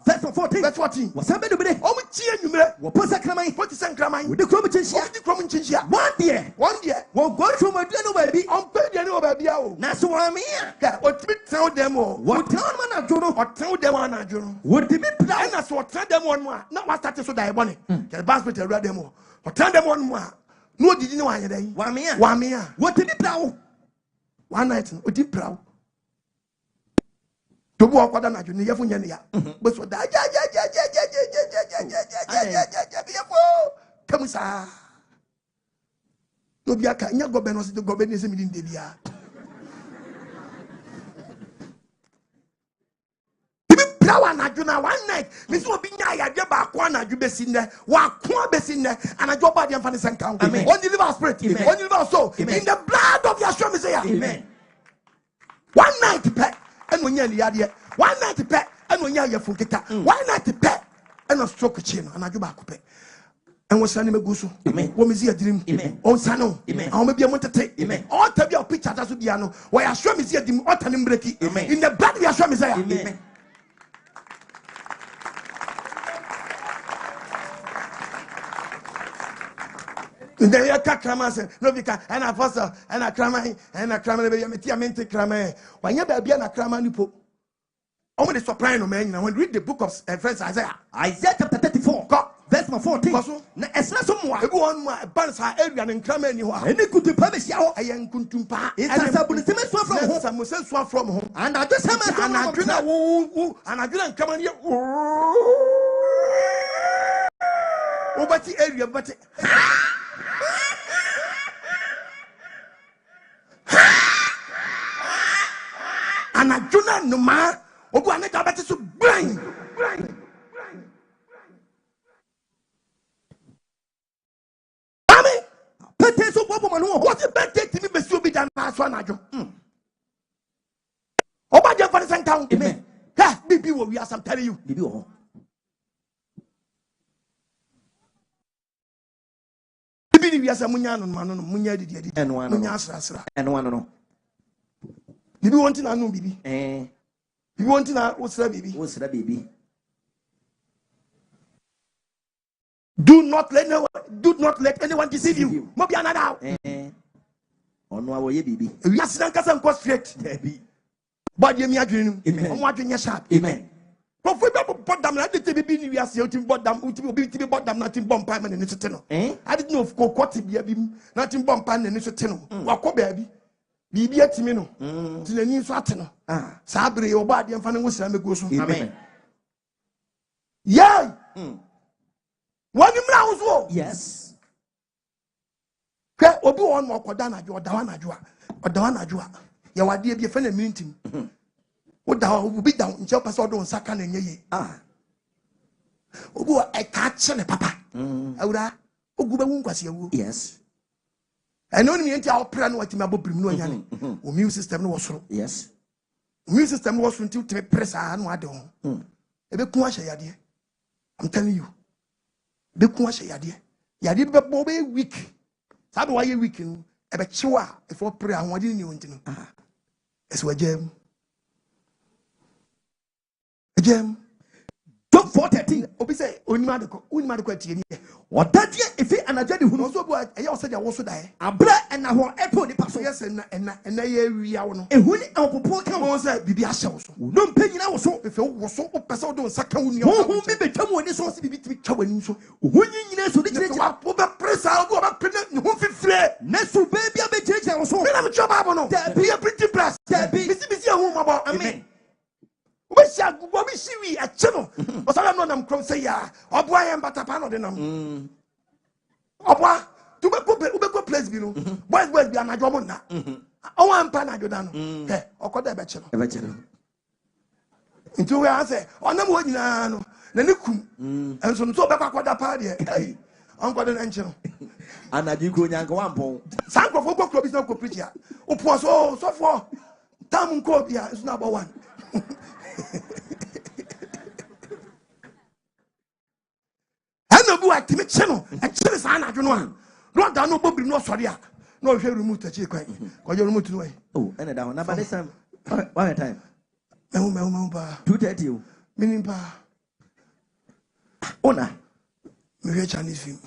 Verse 14. Verse 14. Was somebody with it? Oh, we cheer you, man. What was that coming? What is Sancramine? With the Cromatin? The Cromatin. 1 year. 1 year. Well, go through my dinner, baby. On pay the new baby. That's why I'm here. What tell them all? What town man I don't know? What tell them on a journal? What did me plan? That's what tell them one more. Not what started so die money. The basket read them all. Or tell them one more. No, did you know why they? 1 year. 1 year. What did it plow? 1 night. What did plow? To walk on a junior for Yania. But what that? Come, sir. No, be a can you go benos to go benism in the Brawa Najuna one night. Miss Obinya Yaba Kwana Jubesine, Wakwa Besine, and a job by the Infant Count. Amen. On deliver spirit, on deliver soul, in the blood of Yeshua Messiah. Amen. One night to pet, and when you're the idea, one night to pet, and when you're Fukita, one night to pet, and a stroke a chin, and a Jubakupe. And was sending a gusu. Amen. What is your dream? Amen. On Sano. Amen. I'll maybe I want to take. Amen. All tell your picture as a piano. Why I show me see a dim autumn breaky. Amen. In the blood of Yeshua Messiah. Amen. In the year Kramas, Novika, and a foster, and a crammer, and a crammer, Metiamente crammer. When you're baby and a crammer, you put only soprano man. I want to read the book of First Isaiah. Isaiah chapter 34. God. Verse 14. Na esna so mo everyone my bands are area and crammer anywhere. Any good to publish ya I am kuntumpa. It's a sabulity from home. Some swan from home. And I just have and I didn't come on here. Oh, but the area, but and I do not know ma. Oh, go and make a so blind. What a bad day to me, Monsieur Bidan, as one. Oh, my dear, for the same town. Amen. Ha, baby, we are some telling you. Baby, we are some Munyan, Munya, and one, and one, no. You want to know, baby? You want to know what's that, baby? What's that, baby? Do not let anyone deceive you. Mobi anada. Ono awoye bibi. We are sidan kasa nko straight. But ye mi adwenu. Omo adwenya sharp. Amen. Profo be bottom na de bibi ni we ase utim bottom utim bottom na tim bomb pa na ni sote no. I didn't know of kokoti bia bi na tim bomb pa na ni sote no. Wakọ baabi. Bibi atimi no. Tinani so ate no. Sa abre oba ade mfa ne ngosira mego so. Amen. Yeah. Yes. Obi won mo koda na jo odawa na jo a ye wade bi fe na mintim odawa obi da nche pese odo nsaka na nyeye obi e ka che ne papa awura ogu be wu nkwase awu. Yes. And only me ntia opera no watima bobrim no anyane o immune system no wosoro. Yes. Immune system no wosoro nti teme pressure no ade ho ebe ku ahye yade. I'm telling you. Be ku ahye yade be bo be weak. Sabe why you weak no ebe chiwa if for prayer ho ade ni wonti no eso ajem Job 4:13 obi say onima de ko atie ni Odadie efi anadwa de hunu so bo eya o se de wo so dae abra na ho epo ni paso yes na ye wi awo no ehuni ampopo ka mo say bibi ahye wo so no mpanyina wo so efe wo so o pese o do nsaka wo ni ho bi betwa mo ni so se bibi timi twa wani so hunyi nyina so de kire wo be presa o be pene ni ho fifire na so baby abekire wo so me na me twa babo no be a pretty plus bisi ehun mabo amen we shall go be siwi a chemo o sa no nam krom say ya obo ayen batapa no de nam obo to be go place bi no boys bi anajo mo na o wan pa na joda no he okoda be chero nti we answer onam wo nyina no na ne kum enso no so be kwakoda pa de onkoda na nchero anaji kro nyanka wampon sanko fo kokro bi sanko preach ya opo so for tam nko bia is number 1 Hello, boy, I can't channel. I tell you, I don't know. Not that no Bobby, no sorry. No, if you remove the chick, because you're removed away. Oh, and down. Now, by this time, one time. 2:30. Meaning, pa. Ona. Maybe Chinese film.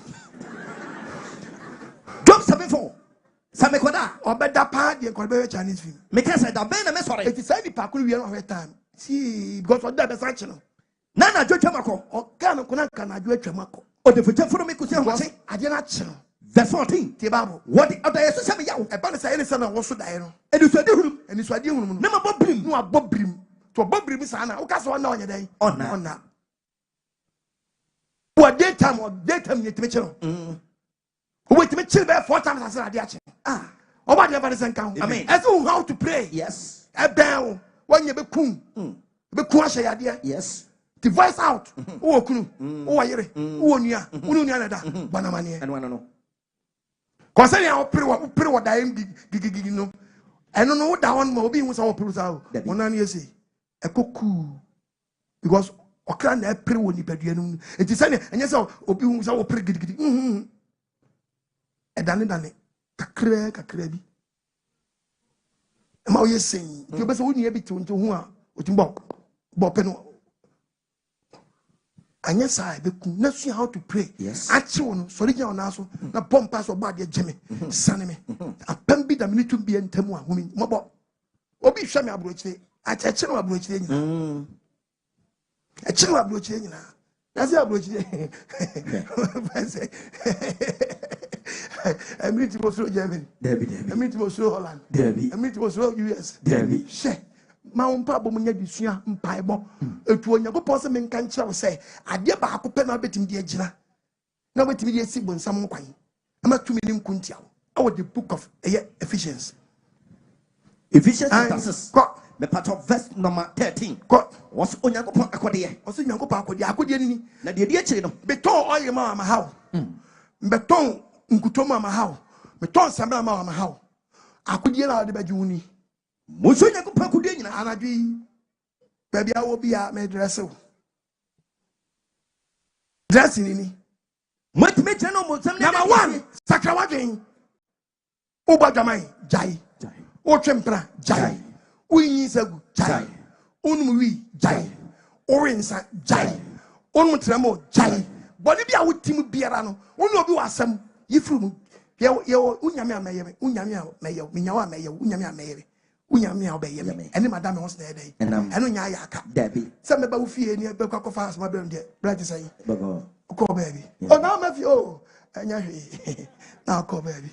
Job 7:4. Samekoda. Or better part, you call very Chinese film. Make us a band, I'm sorry. It is any parkour we are time. See, because of that, essential. Nana Jochamako, or can I do a chamako? Or the future for me could say, I did not channel. Verse 14. Tibabo. What the other is to say, a banner any son of also die. And it's a different, and it's a different. Never Bob Brim, no Bob Brim. To Bob Brim is Anna, who cast one on your day. On that. What daytime you to Mitchell? Wait to Mitchell 4 times as I did. What the ever is count. I mean, as to how to pray. Yes. A bell when you be cool. be kuashe yadeɛ. Yes. The voice out. Oh kunu. Oh yere. Oh nia. Unu nia nada. Banamanie. And one no. Concern ya pray what dying gig no. I don't know that one more being was our producer. One an say a cook because okra na pray woni paduanum. It is saying and yes obi hu say pray gig. E dane kakra bi. Ma o yesin. You be say woni e bi to hu a otimbo bo pe no. Anya sa beku na su how to pray. Yes. Achi wono so re nya ona so na pompa so ba de jeme sane me apam bi da minutu bi entamu a humi mobo obi hwa me abrochire acheche no abrochire nyina eche no abrochire nyina na se abrochire emiti mo so Germany emiti mo so Holland emiti mo so US she ma umpa bo munya disua mpaebo etu Onyankopon se menka nkyerɛ wo sɛ ade ba akopɛ na betim de agina na betim de asi bonsam kwan ama tumi nim kuntia wo the book of Ephesians chapter 6 me part of verse number 13 was Onyankopon akode ni na de akyire no beton oil ma ma hawo beton nkutomo ma hawo beton samra ma hawo akode na de bagi wuni Muso Onyankopon akode nyina anadwi baby awo bia me dress ni What make no monsam number 1 sakrawadwen ubadamai jai o twempra jai unyi sagu jai unumwi jai orensa jai onmutramo jai body bia wotim biara no onu obi wasam yifrum ye unyame ameye unyame ameye minyawa ameye unyame ameye unyame obeye ene madam ho sna dey eno nya ya aka dabi se meba wo fie ni be kwa kofa asma be de brati say ko baby oh na ma fi oh enya hwe na ko baby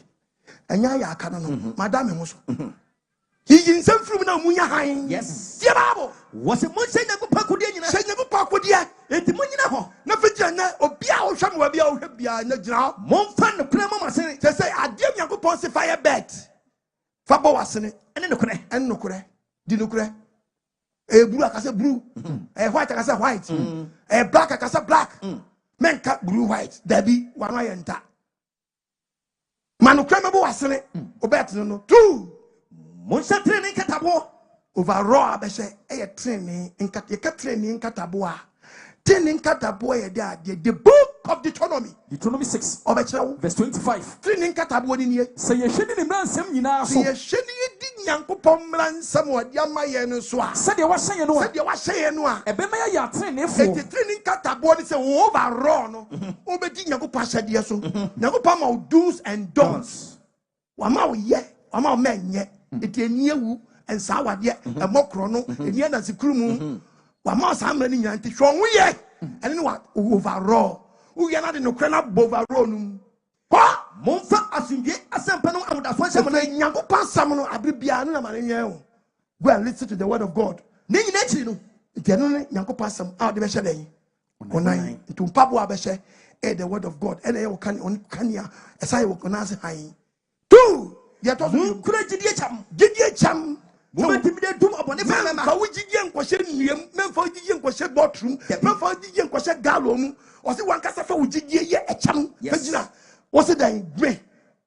enya ya aka no madam ho so yi nsem frum na munya han yes tie babo was a monse Onyankopon akode nyina se Onyankopon akode enti munyina ho na fiti na obi a wo hwam wa bia wo hwa bia na gina momfa no kra mama sene se say ade Onyankopon se fire bed fa bo wasene ene no kra di no kra e blue akase blue e white akase white e black akase black men ka blue white dabi wano yenta manu kra me bo wasene obet no 2 monsa training katabo overall abese e training training katabo a training katabo e the book of Deuteronomy 6 verse 25 training katabo ni nie say ye hwedi ni mransam nyina so ye hwedi di Nyankopon mransam wodi amaye no so a said ye wahye no said ye wahye no a ebe ma ya trenefo e training katabo ni say overall no obedi Nyankopon ahyade so Nyankopon ma do's and don'ts wa ma wo ye wa ma wo menye etieniewu ensawade emokro no enie na sikurumu wa ma samra ni nyanti hwo wo ye ene ni wa overall wo ye na de no kwena overall no ko momfa asundwe asempa no awudafo hyem na Nyankopon sam no abribia no na mane nyen ho go and listen to the word of God ne nyina akiri no entiano ne Nyankopon sam a de be hye den onan ntumpabo a be hye the word of God ene ye wo kan ya esai wo konase han 2 ye to so kura gidie cham Momenti mi de dum abone fa mema fa wujije nkwose nuem memfa wujije nkwose botrum memfa wujije nkwose galo mu o se wankasa fa wujije ye echam fagina o se dan gbe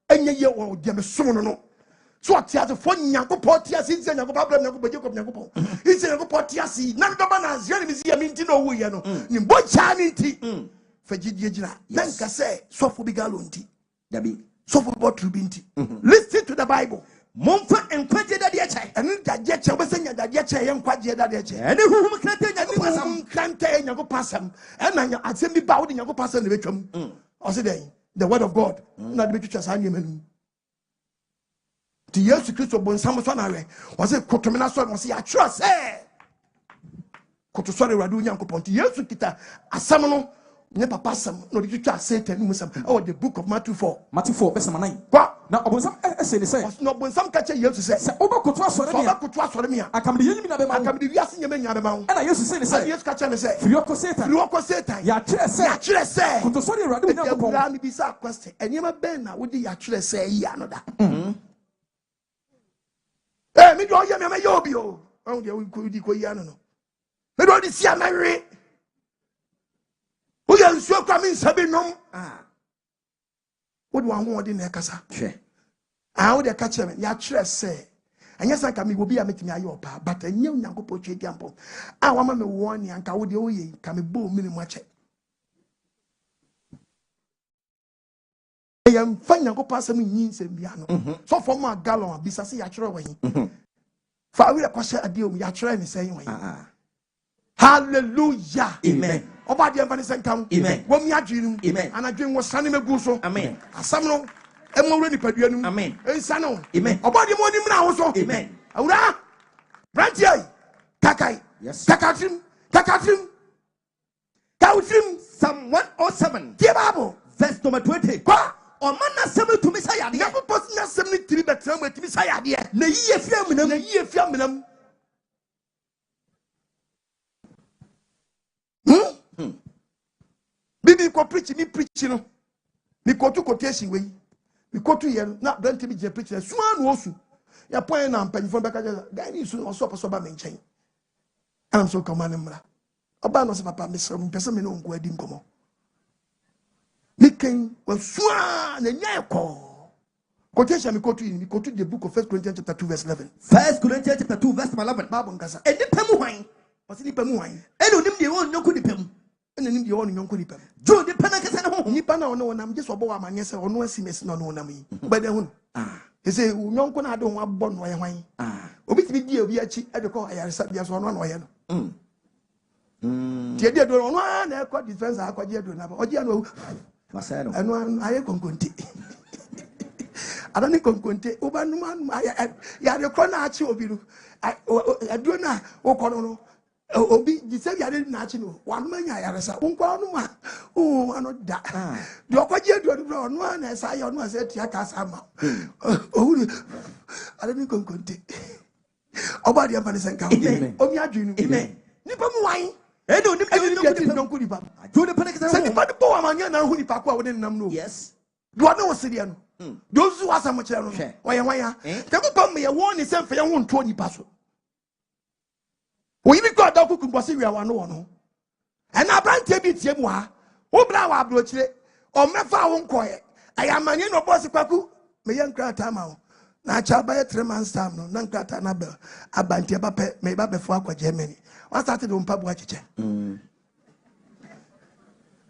enye ye o de me som no so atiase fo Nyankopon tiase nse Nyankopon abram Nyankopon Jacob Nyankopon nse Nyankopon tiase na do ba na azia ni mi si ya mi nti no wo ye no ni bocha ni nti fagidie gina nanka se sofo bi galo nti dabi sofo botrum bi nti listen to the Bible momfa enkwaje da de eche ene daje che obesenya daje che ye nkwaje da de eche ene huhum krante Nyankopon asam krante Nyankopon asam ena asem bi ba wo de Nyankopon asam ne betwam o se den the word of God na de betwitwa sa nyemanu ti Yesu Kristo bonsam so na we o se kotomena so o se ya twa se koto so re wadu Nyankopon ti Yesu kita asam no ne papa asam no de twitwa Satan mu sam o the book of Matthew 4 verse 9 kwa na obonsam ese ne say no bonsam ka che Yesu se obakoto asore me akamde yenyimi na be ma akamde wiase nyame nya be ma wo na Yesu say ne say Yesu ka che ne say frioko Satan ya kire say koto so re Awurade mu Nyankopon ya mi bisa question enyema ben na wo di ya kire say yi anoda mi do ye me yo bi o de ko di ko yi ano no Me do di sia mewe. O ya nsuo kwa me nsabi nom. What do I want in the casa? I would catch him. Ya say. And yes, I can be a meeting my yopa, but a new young poche gamble. I want me warn you, and Kawudi Oye, can be boom minimum watch. I am fine and go pass me means and piano. So for my gallon, be sassy, I try away. For I will question a deal, ya try the same way. Hallelujah. Amen. About the Evangelist and come. Amen. What me a dream. Amen. And I dream was Sunny Meguso. Amen. Asamo. Emoreni Paduanu. Amen. Sano. Amen. About the morning now also. Amen. Aura. Branchie. Kakai. Yes. Kakatrim. Kakatrim. Kautrim. Psalm 107. Dear Bible. Verse number 20. Kwa. O man na semi to Messiah. Never post na 73 betam with Messiah dear. Na ye fiam Na ye fiam. Bibi ko preach me no. Me ko to quotation we. Me ko to here na don't be je preach so anu osu. Ya point na mpanifo beka je guy ni so oso paso ba me nchen. Am so command mra. Oba no se papa me so pese me no nko adi nkomo. Me ken wasu na nya ko. Quotation me ko to the book of 1 Corinthians chapter 2 verse 11. 1 Corinthians chapter 2 verse 11. Bible nkasa. E nipa mu hwan? Wasi nipa mu hwan? E no nim de won nyoko nipa mu. Ene nim de won nyonko nipa mu. Jo nipa na kasa na ho. Nipa na ono wonam je so bo wa manye se ono asimesi na ono wonam yi. Ba de hu. He say nyonko na ade ho abbo no ye hwan. Obi ti bi die obi achi e de ko ayaresa bia so ono na oye no. Tie de do ono na e ko defense akwaje do na ba. Oje na Masaya no. eno aye konkonte. Adani konkonte oba numa ya de ko na achi obi no. Aduro na wo ko no. Obi di se ya de na achi no. Wanu manya yaresa. Unko no ma. Ano da. De okwaje do no no na esa ya no ase tia ka sama. Owuri. Adani konkonte. Oba de amfa ne senka. Omi adwinu. Amen. Nipa mu wan. E no nim de nyonko nipa. Jo nipa na kasa na ho. Se nipa de bo amanya na hu nipa ko a wo de nam no. Yes. Do na wo seria no. Dozu wasa mo kire no. Oye wan ya. Tekupam me ye won ni se mfa ye won to nipa so. Oyi bi ko da kuku kwase wi awa no wo no. Ena brantie bi tie mu ha. Wo bra wa abro kire. O mefa wo nkoye. Ayamanye no boss kwaku. Me ye nkra ta ma wo. Na cha ba ye 3 months time no. Na nkra ta na ba abantie ba pe me ba be fo akwa Germany. What started on Pabua Chiche?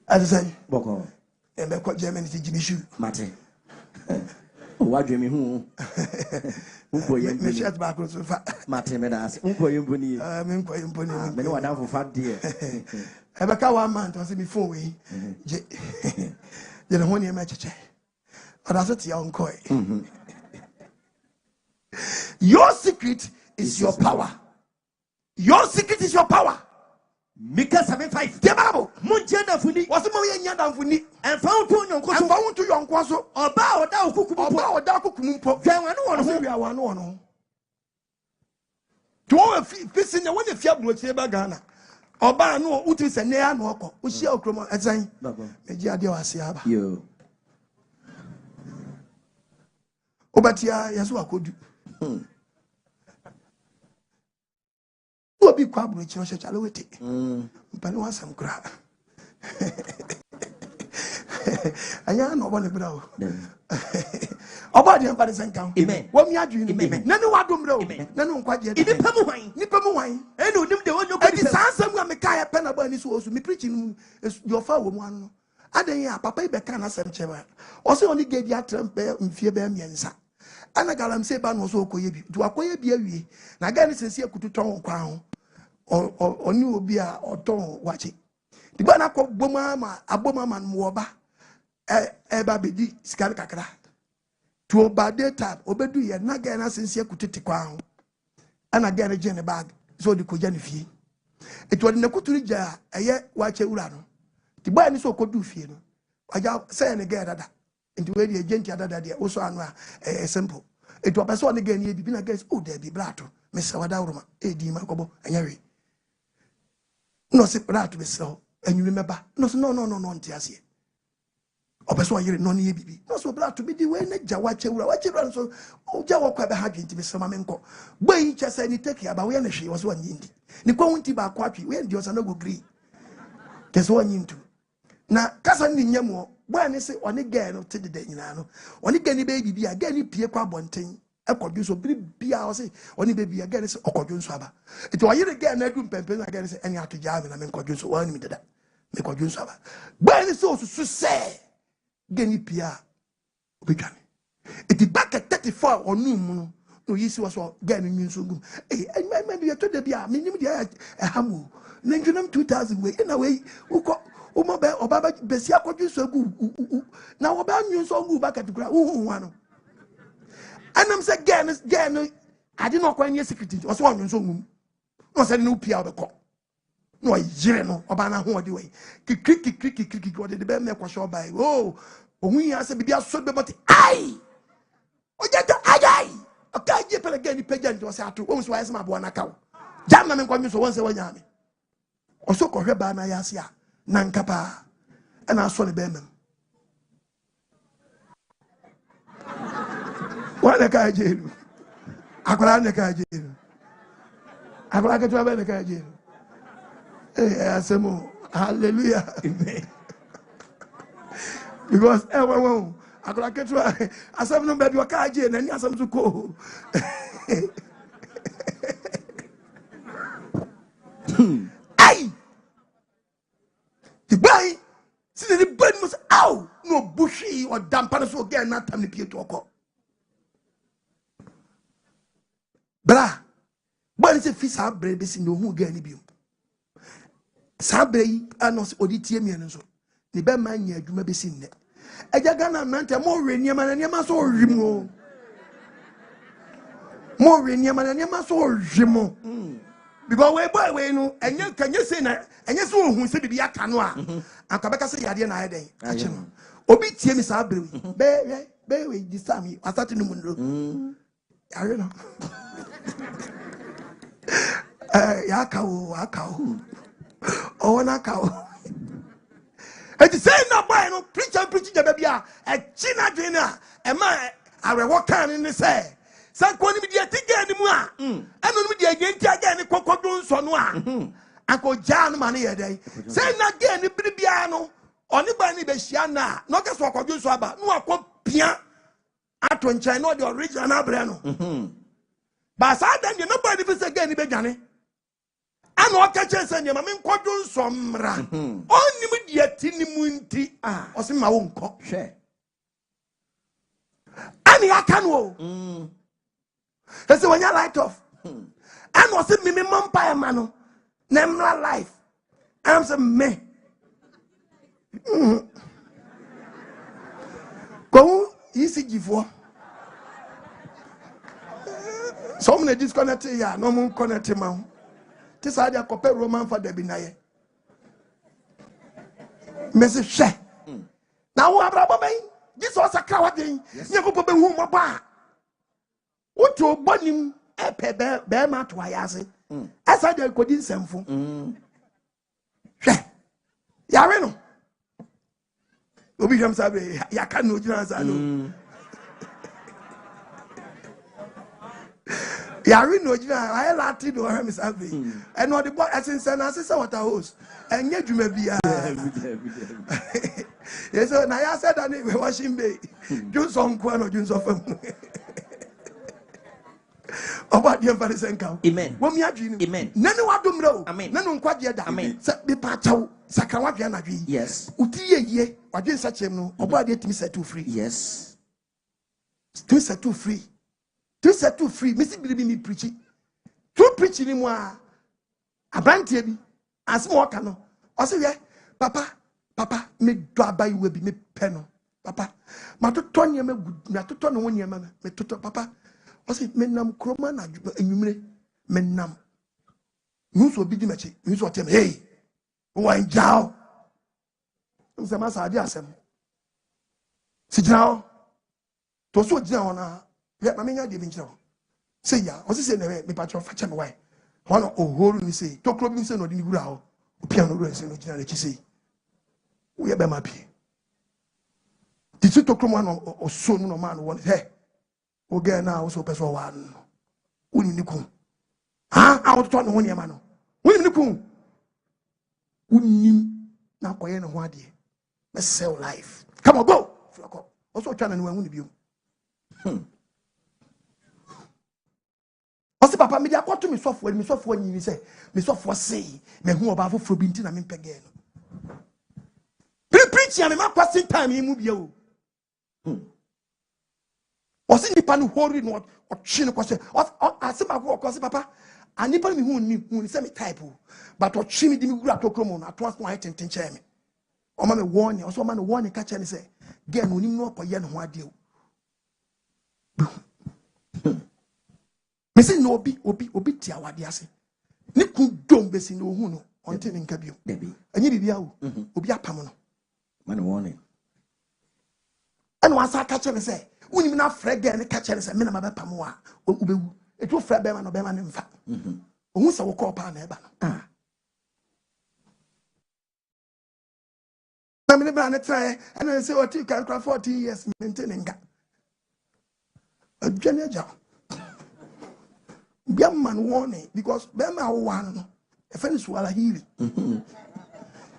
As I say, Boko, and I call Germany to Jimmy Shoe. Mate. What do you mean? Who me shut back on so far. Mate Medas, Unko Yumpuni, I'm quite impony. Many one down for fat dear. Have a cow 1 month or see before we. Then one year match. But I said, young coy. Your secret is your power. Your secret is your power. Mika 7:5. The Bible. Munjana funi. What's the money nyanda funi? And found to yon kwaso. And found to yon kwaso. Oba oda okuku. Oba oda okuku mpo. Twa wanu wonu ho. We are one one. To all fishing when the fiab no tie ba Ghana. Oba no uti se ne ya no okọ. O shia okromo etan. Meji ade o ase aba. Yo. Obatia yeso akodu. Obi kwa bro chiro chale wete. Mpani wasam kura. Anya no obo ne bra o. Oba de mpani senkan. Amen. Wo mi adwinu. Amen. Na ne wadom bra o. Na ne nkwaje. Nipa mu hwan? Nipa mu hwan? E no nim de wonyo ko. Edi sansam ga me kai pe na ba ni so osu. Me preaching your fa wo mu anu. Adan ya papa ibe kan asem cheba. O se oni ge bi atrempe mfie be miensa. Ana galam se ba no so okoye bi. Du akoye bi awie. Na ga ni sense akutu ton kwa ho. Oni obi a oton wachi. Di ba na ko boma ma aboma man mo ba. Ba bedi sikari kakra. To oba data obedu ye na ga na sense akutu ti kwa ho. Ana ga na je ne bag so di ko ja ne fie. Eto de na kuturi ja eye wache ura no. Di ba ni so kodu fie no. Aja say ne ga dada. Nti we di agenti dada de wo so anu a simple. Eto ba so ne ga ni bi na ga oh there bi blato. Me se wada uruma e di ma kobo anyawe. No se blato be so anyu meba. No nti ase. obeso yire no ne bibi no so bla to be di we na gya wa chewura so o gya wo kwa be ha dwenti be sema menko boy chese ni take aba we na hwe wo so anyindi ni kwa wunti ba kwa atwi we ndi o sana go gree kese wo anyintu na kasa ni nyamo boy ne se one girl no tede de nyina no one girl ni be bibi a girl ni pie kwa bonten ekodwo so bia o se one be bia girl se okodwo so aba eti o yire girl na du mpempe na girl se eni atogya na menkodwo so wani mi dada mekodwo so aba boy ne se o susu se geni pia obedwane eti back at 34 onu mu no yisi was gani nyunso gum maybe you told bia minim dia hamu na njunam 2000 we na we uko umo be obaba besi akodwo so gu na oba nyunso gu back at kura no anam say gani ade no kwa nye security o so nyunso gum no say no pia obekọ no yire no oba na ho ode we kikiki ode de be me kwa sho bai oh ohun ya se bibia so be boti ai ojeto ajai okay je pele gani peja nti o se atu o so wa se ma bo na kawo jam na me kwa mi so won se wanya me o so ko hwe ba na ya se a na nkapa na so le be mem wala ka jeru akola ne ka jeru akola ke to be ne ka jeru asemo hallelujah amen because akola ke to asem no be bi o ka je na ni asem to ko ai ibai si the burn must ow no bushi or dampa so get na tam ni pie to ko bra but se fisa bre be si no hu ga ni bi sabre yi anos oditie mi enso ni be ma nya adwuma be si nne eja gana nante mo we niema so owimo mo we niema so owimo because we no enye kanye se na enye so ohun se bibia ka no a akabeka se yade na ayeden ache no obi tie mi sabre be we di sami asati no munro yare no ya ka o oh na ka o it say na boy no preacher je bia e china dwena e ma arewo kan ni say sanko ni dia tiga ni mu a eno ni dia genti aga ni kokodo nso no a akoja no ma ne yedai say na ge ni bibia no oni ba ni be hia na no ke so kokodo nso aba no akopia ato nchan no the original bre no ba sa dan ni no ba ni be say ge ni be dwane ana okache se nyama me nkodo nsomra onni mu dia tini mu nti o se ma wo nko hwe ani aka no ese wanya light off and o se me mampa e ma no na emra life am se me ko isi gifo so mna disconnect ya no mun connect ma ti sa dia kope roman fa da bi na ye mesi hwe na wo abrabo ben Jesus akra wa den nyakopo be hu mo ba woto bonim epe be ma to ayase asa dia kodi nsemfo hwe yare no obi jam sabe ya ka no jina sa no yare no jina I lati do ha misabe and what the boy asense na asese water hose enye dwuma bia yes na ya said that we washing bay Johnson kwa no Johnson fam oba die mfa senka amen wo mi adwi ni amen nanu wadomre o amen nanu nkwaje da amen se bi pa chaw saka wadwe na dwi yes utiye ye wadwe nsachem no oba de timi set to free yes to set to free to set to free me si bi mi preach to preach ni mu a abantie bi asem o ka no o se ye papa me do abai we bi me pe no papa matoto nyema matoto no nyema me toto papa o se me nam kroma na enwumre me nam nuso bi di mechi nuso tem hey wan jao nse ma sa adi asem si jao to so jina ona ye ma me nya de bi njira se ya o se ne me patro fa cheme wai hono ohoru ni se to kro bi se no di ni gura ho o piano ro se no jina le chi se we be ma bi Titi to come or so no man one. Hey, okay now also person one. Uni nikum. Ah, I want to talk no one yamano. Uni nikum. Uni na koye no wadi. Let's sell life. Come on, go. Also trying to know when you. Ose papa me dia kwato me software nyini say me software say me hu oba foforo bi nti na me mpege no. Preach ya me ma question time yi mu bia o. Ose nipa no hori no o twi no kwose ase ma ko kwose papa anipa me hu say me type o but o twi me di me gura to kromo no ato aso ayi tenten che me. O ma me warning o so ma no warning ka che ne say get no nim no koye no ho ade o. Me say no obi tia wade ase. Ni ku dom besi no hu no onte ne nka bio. Anyi bibia o. Obi apam no. Man warning. And once I catch him say, when you not frag and catch him say, Minna Pamoa, Ubu, it will fret Beman or Beman in fact. Who's a walk upon Eba? Ah. I'm in a try, and I say, what you can cry 40 years maintaining that. A general job. Young man warning because Bema one, a friend swallow healing.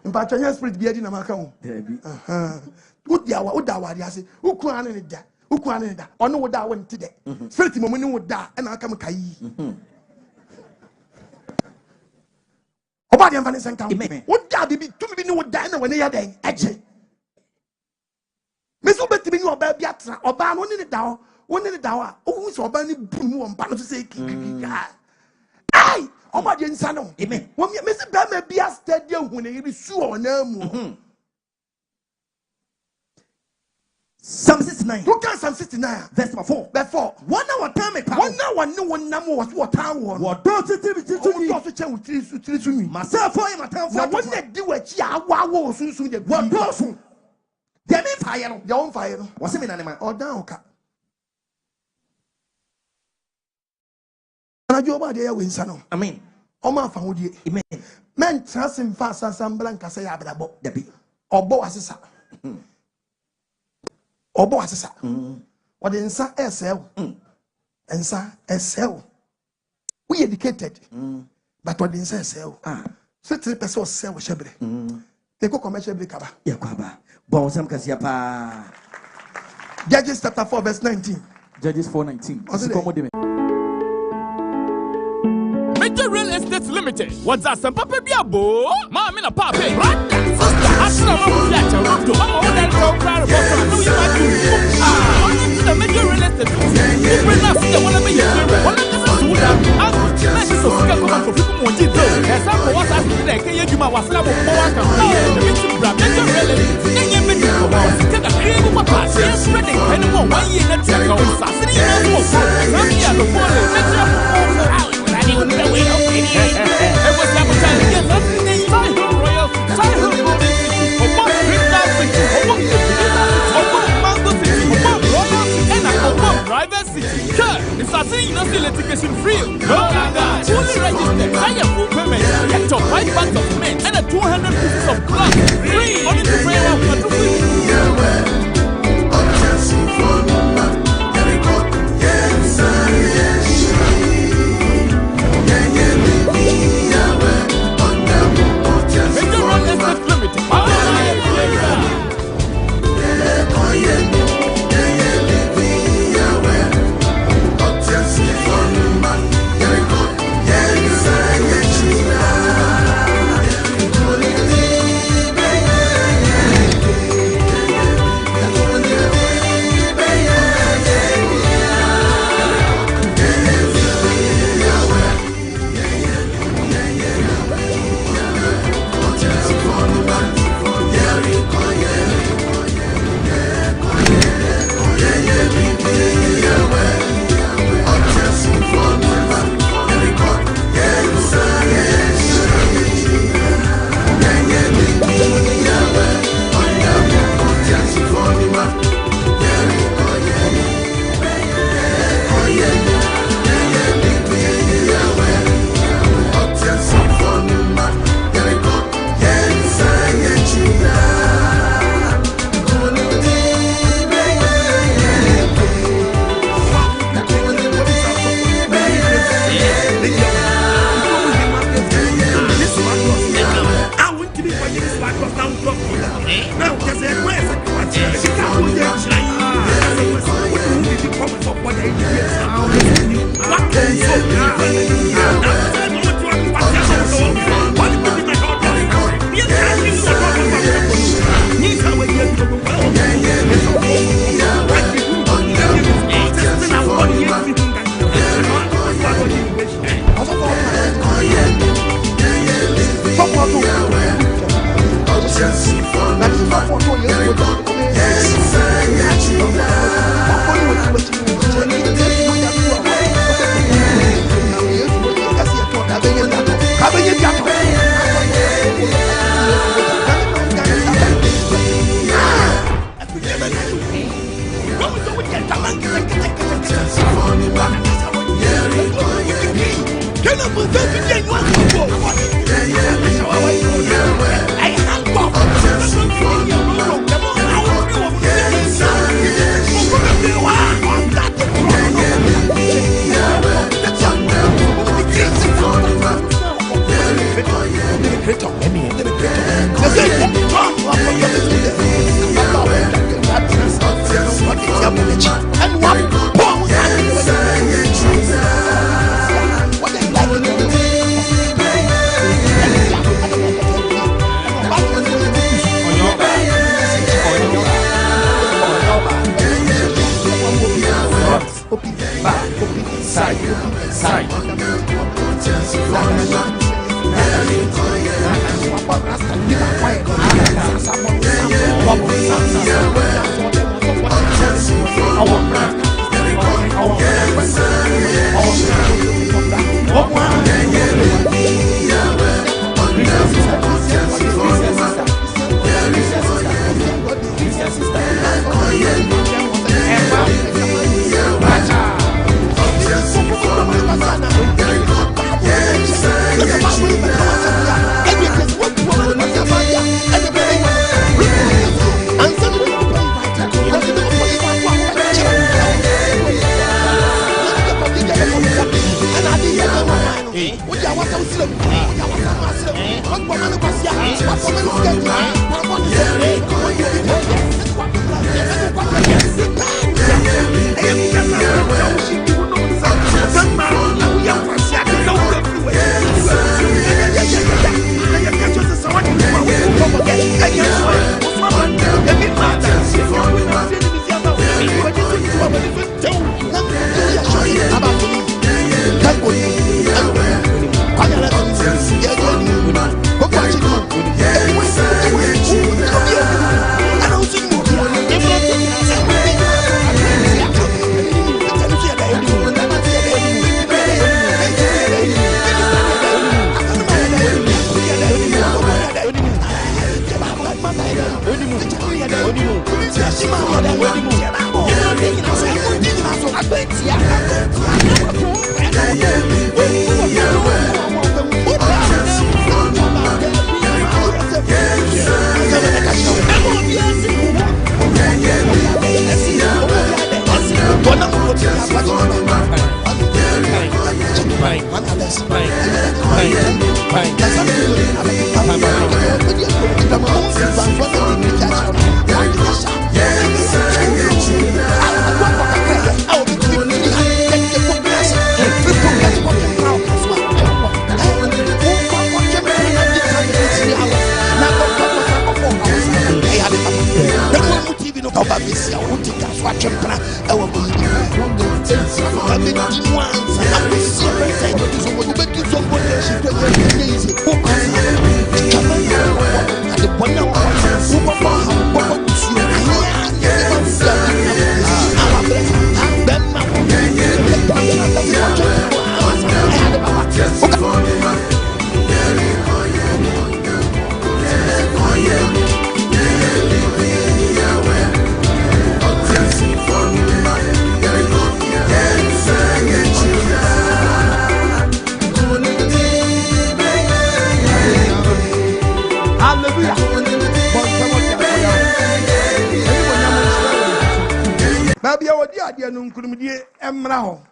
In Pachanya spirit be in a macao. Would Yawa Yasi, who crown in that, who crown in that, or no that went today. Spirit moment would die, and I'll come Kai. Obadi and Vanessa County. Would that be 2 million would die when they are there? Actually, Miss Obet to be your baby or ban one in the down, oh, so Bunny boom on Pano to say, aye, Obadi and Sano. Amen. When Mr. Bama be a stadium when they be sure no. Psalm 69. Who can Psalm 69? Verse 4. Therefore, 1 hour time. 1 hour, no one number was what town one. What does it do to me? Myself, I am a town for one that do it. Yeah, wow, soon the what person. They mean fire, your own fire. What's it mean, animal or down? And I do about the air win, son. I mean, Oma found you. Men trust him fast as some blanca say, Ababo, Debbie, or Boas. Obo asesa. What in sa SL? And sa SL. We educated. But what in sa SL? So 3% sell shebre. They go commercial kaba. Yakaba. Bon sam kasiapa. Judges chapter 4 verse 19. Judges 4:19. Major Real Estate Limited. What's that? Some papa biabo. Mama na papa. Asna mo flat. The Major Real Estate. It's a thing, no still litigation free. No, fully registered. I have full payment. Get your 5 bags of cement and 200 pieces of glass free. Only to pray out for 2 weeks.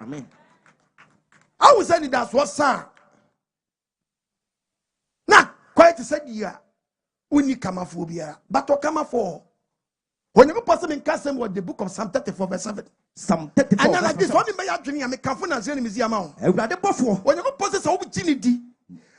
Amen. I was saying that's what son. Now, quite said yeah. We come phobia, but to come for. When you person in Cassim was the book of Psalm 34 verse 7. Psalm 34. And then like this, one in my dream, I'm a Kafuna Zen Museum. Everybody before. When you possess all virginity.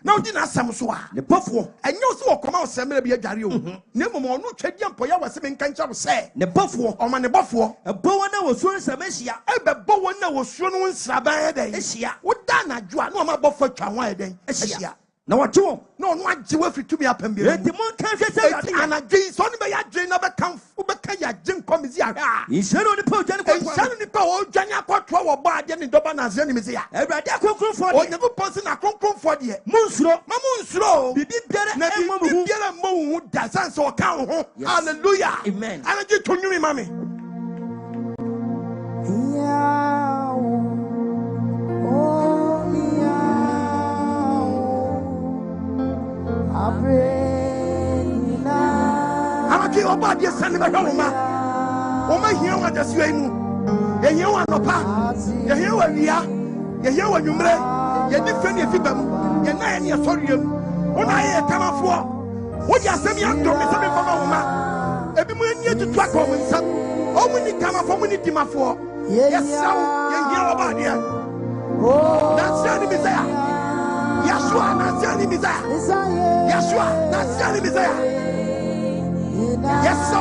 Now, dinner some soa. The before. And you so come out, Samuel be a Dario. Never more, no Chadian Poya was saying, can't you say? The before. Or man, the buffalo. A bowana was soon Samesia. A bowana was soon Sabaya day. Asia. What Dana, you are no more buffer Chanway day. Asia. No, what you? No, what you to me up and be. The more can't say, and I gain son by a dream of a camp. Jim comes here. He said on the post, and the power, Jania Quattro or Bardian in Dobana's enemies here. Every day, for never person a concrete for the Moonslow, Mamoonslow, be better, never moon, that's so count. Hallelujah. Amen. And I did to you, mammy. I'm a king of body, son of a woman. Oh, my here, what does you know? You hear one of you hear what we are, you hear what you may, you defend your people, you're not any authority. When I hear come for what you are saying, I'm doing something for my woman. Every morning you to track home and some. How many come for many team for? Yes, sir, you hear about here. That's the enemy there. Yeshua, that's the enemy there. Yeshua, that's the enemy there. Yes, sir,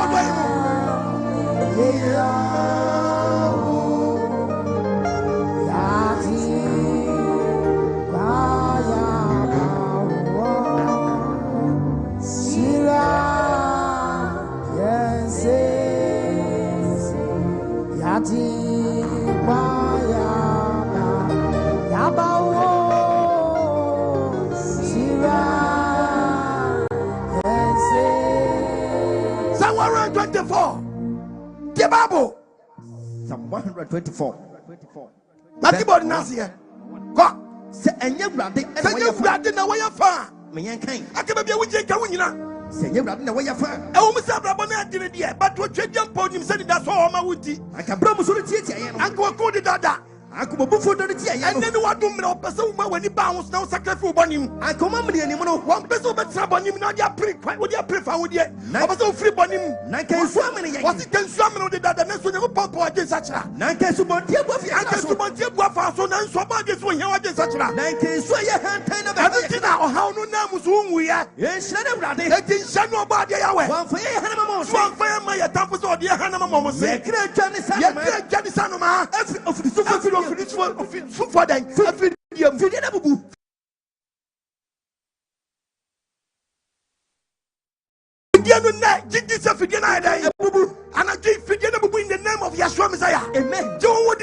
Psalm 124. The Bible. Psalm 124. That's about Nazia. Go. Say, and you brother, and you brother, now where you far. Me and Kane. I can be with you, Kawina. Say, you brother, where you far. Oh, Mr. Brabona did it, but what you jump on him said that's all my woody. I can promise you the Uncle Cody Dada. I come up for the tea, and then what do me person when he bounce now sacrifice on him. I come up with the animal, one person but trouble him, not your pre quite what you prefer with you. I was so free on him. Nike so many, what it can summon the data, next one, pop against such a Nike so much, I can so much, so now so much is when you are against such a Nike so your hand, everything now, how no names whom we are. Yes, let him shut nobody away. One for my tapas or dear Hannah Momo say, Johnny Sanoma, of the super. For them, and I give in the name of Yeshua Messiah. Amen. Joe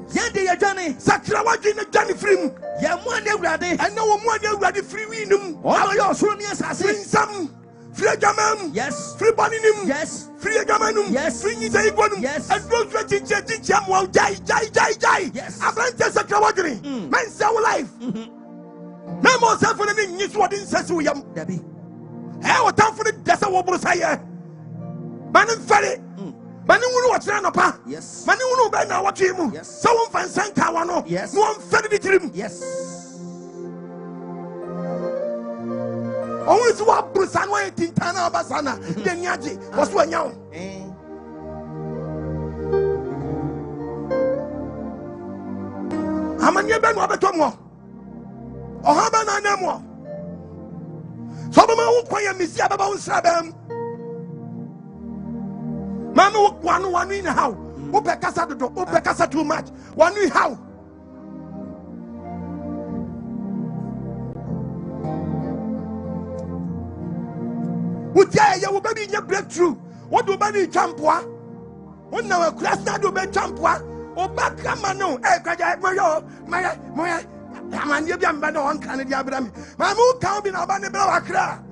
Yandi Johnny, Sakrawaji and Johnny Frim, Yamwane Radi, and no one ready free winum. All your sonias are saying some. Free Gaman, yes. Free Boninum, yes. Free Gamanum, yes. Free Zagonum, yes. And those wretched jam will die. Yes. I've learned just a cowardly. Man's our life. No more suffering is what in Sasuyam. Debbie. How a town for the desert will say, Manan Ferry. Manu watch Ranapa. Yes. Manu by now watch him. Yes. Someone finds Sankawano. Yes. No one fed the dream. Yes. Always walk Brusan way Tintana Basana, then Yaji was one young. How many Ben Wabatomo? Or how about Namo? Some of my quiet Miss Yababa Sabam. Manu one in how? Upecasa too much. One in how? You will be in your breakthrough. What do you champua? What now a class that do be champua? Or back Camano, Maya, Amanian on Canada. My move can't be no Banny Blow Accra.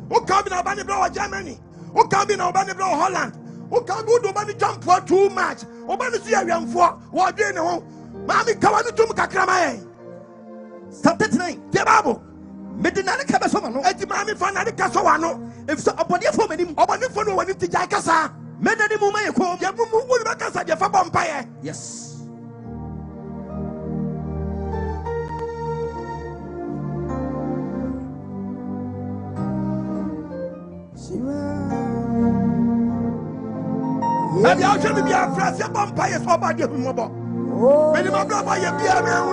Who can't be no Banny Blow Germany? Who can't be no Banny Blow Holland? Who can't do Banny jump for too much? Or Banny Syrian for what do you know? Mammy Kawani to Kakrama. Something tonight, the Bible. Medina Cabasano, Etimami Fanadi Casovano. If so, upon your phone, upon your phone, when you take Jacasa, Medani Mumay, Yamu will back us at your vampire. Yes. Maybe I'll tell you be a friend, a vampire, so about your mobile. Many more by your beer, man.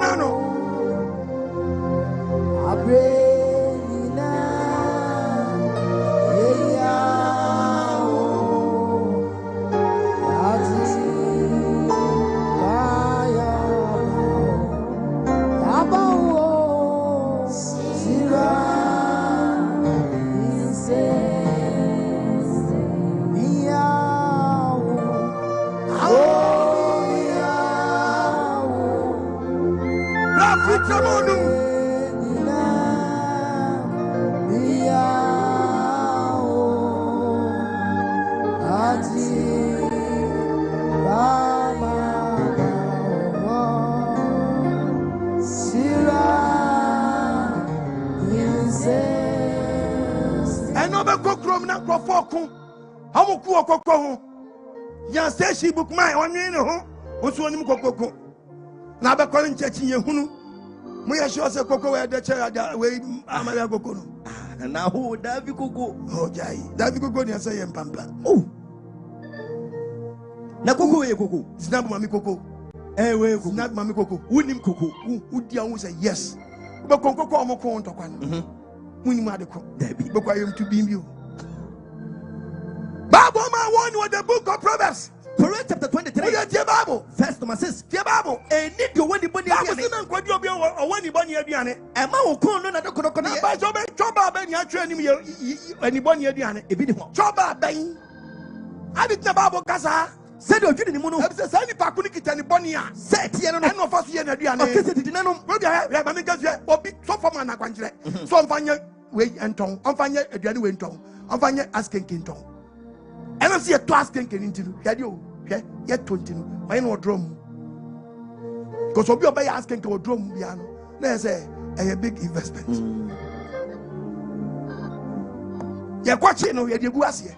She book my one in home. What's one cocoa? Now, by calling churching your hunu, we are sure cocoa at the chair that way. I'm a cocoa. And now, who David Coco? Oh, Jai, David Coco, and say, and Pampa. Oh, Nacoco, a cocoa. It's not Mammy Coco. Eh, well, not Mammy Coco. Wouldn't Coco. Would you say yes? But Coco, Moco, Tokan. When you mad a cook, Debbie, but I am to beam you. Baboma one with the book of Proverbs. Proverbs chapter 23. Bible. First to my sister. Bible. And need to win the body. I was in Quadio or when you bunny Adiane. And my own no other could not by Choba Ben training me anybody Adiane. If it was Choba Ben. I did the Bible Casa. Said you're getting the moon. I'm the Sandy Pakunik and Bonia. Said Tiano and of us here Adiane. Maybe I have a nigga or big sofa man. So I'm finding way and tongue. I'm finding Adiane went tongue. I'm finding asking King tongue. And I see a task can into you. Yet 20. Why not drum? Because of your by asking to a drum piano. There's a big investment. You're watching or you're guasia.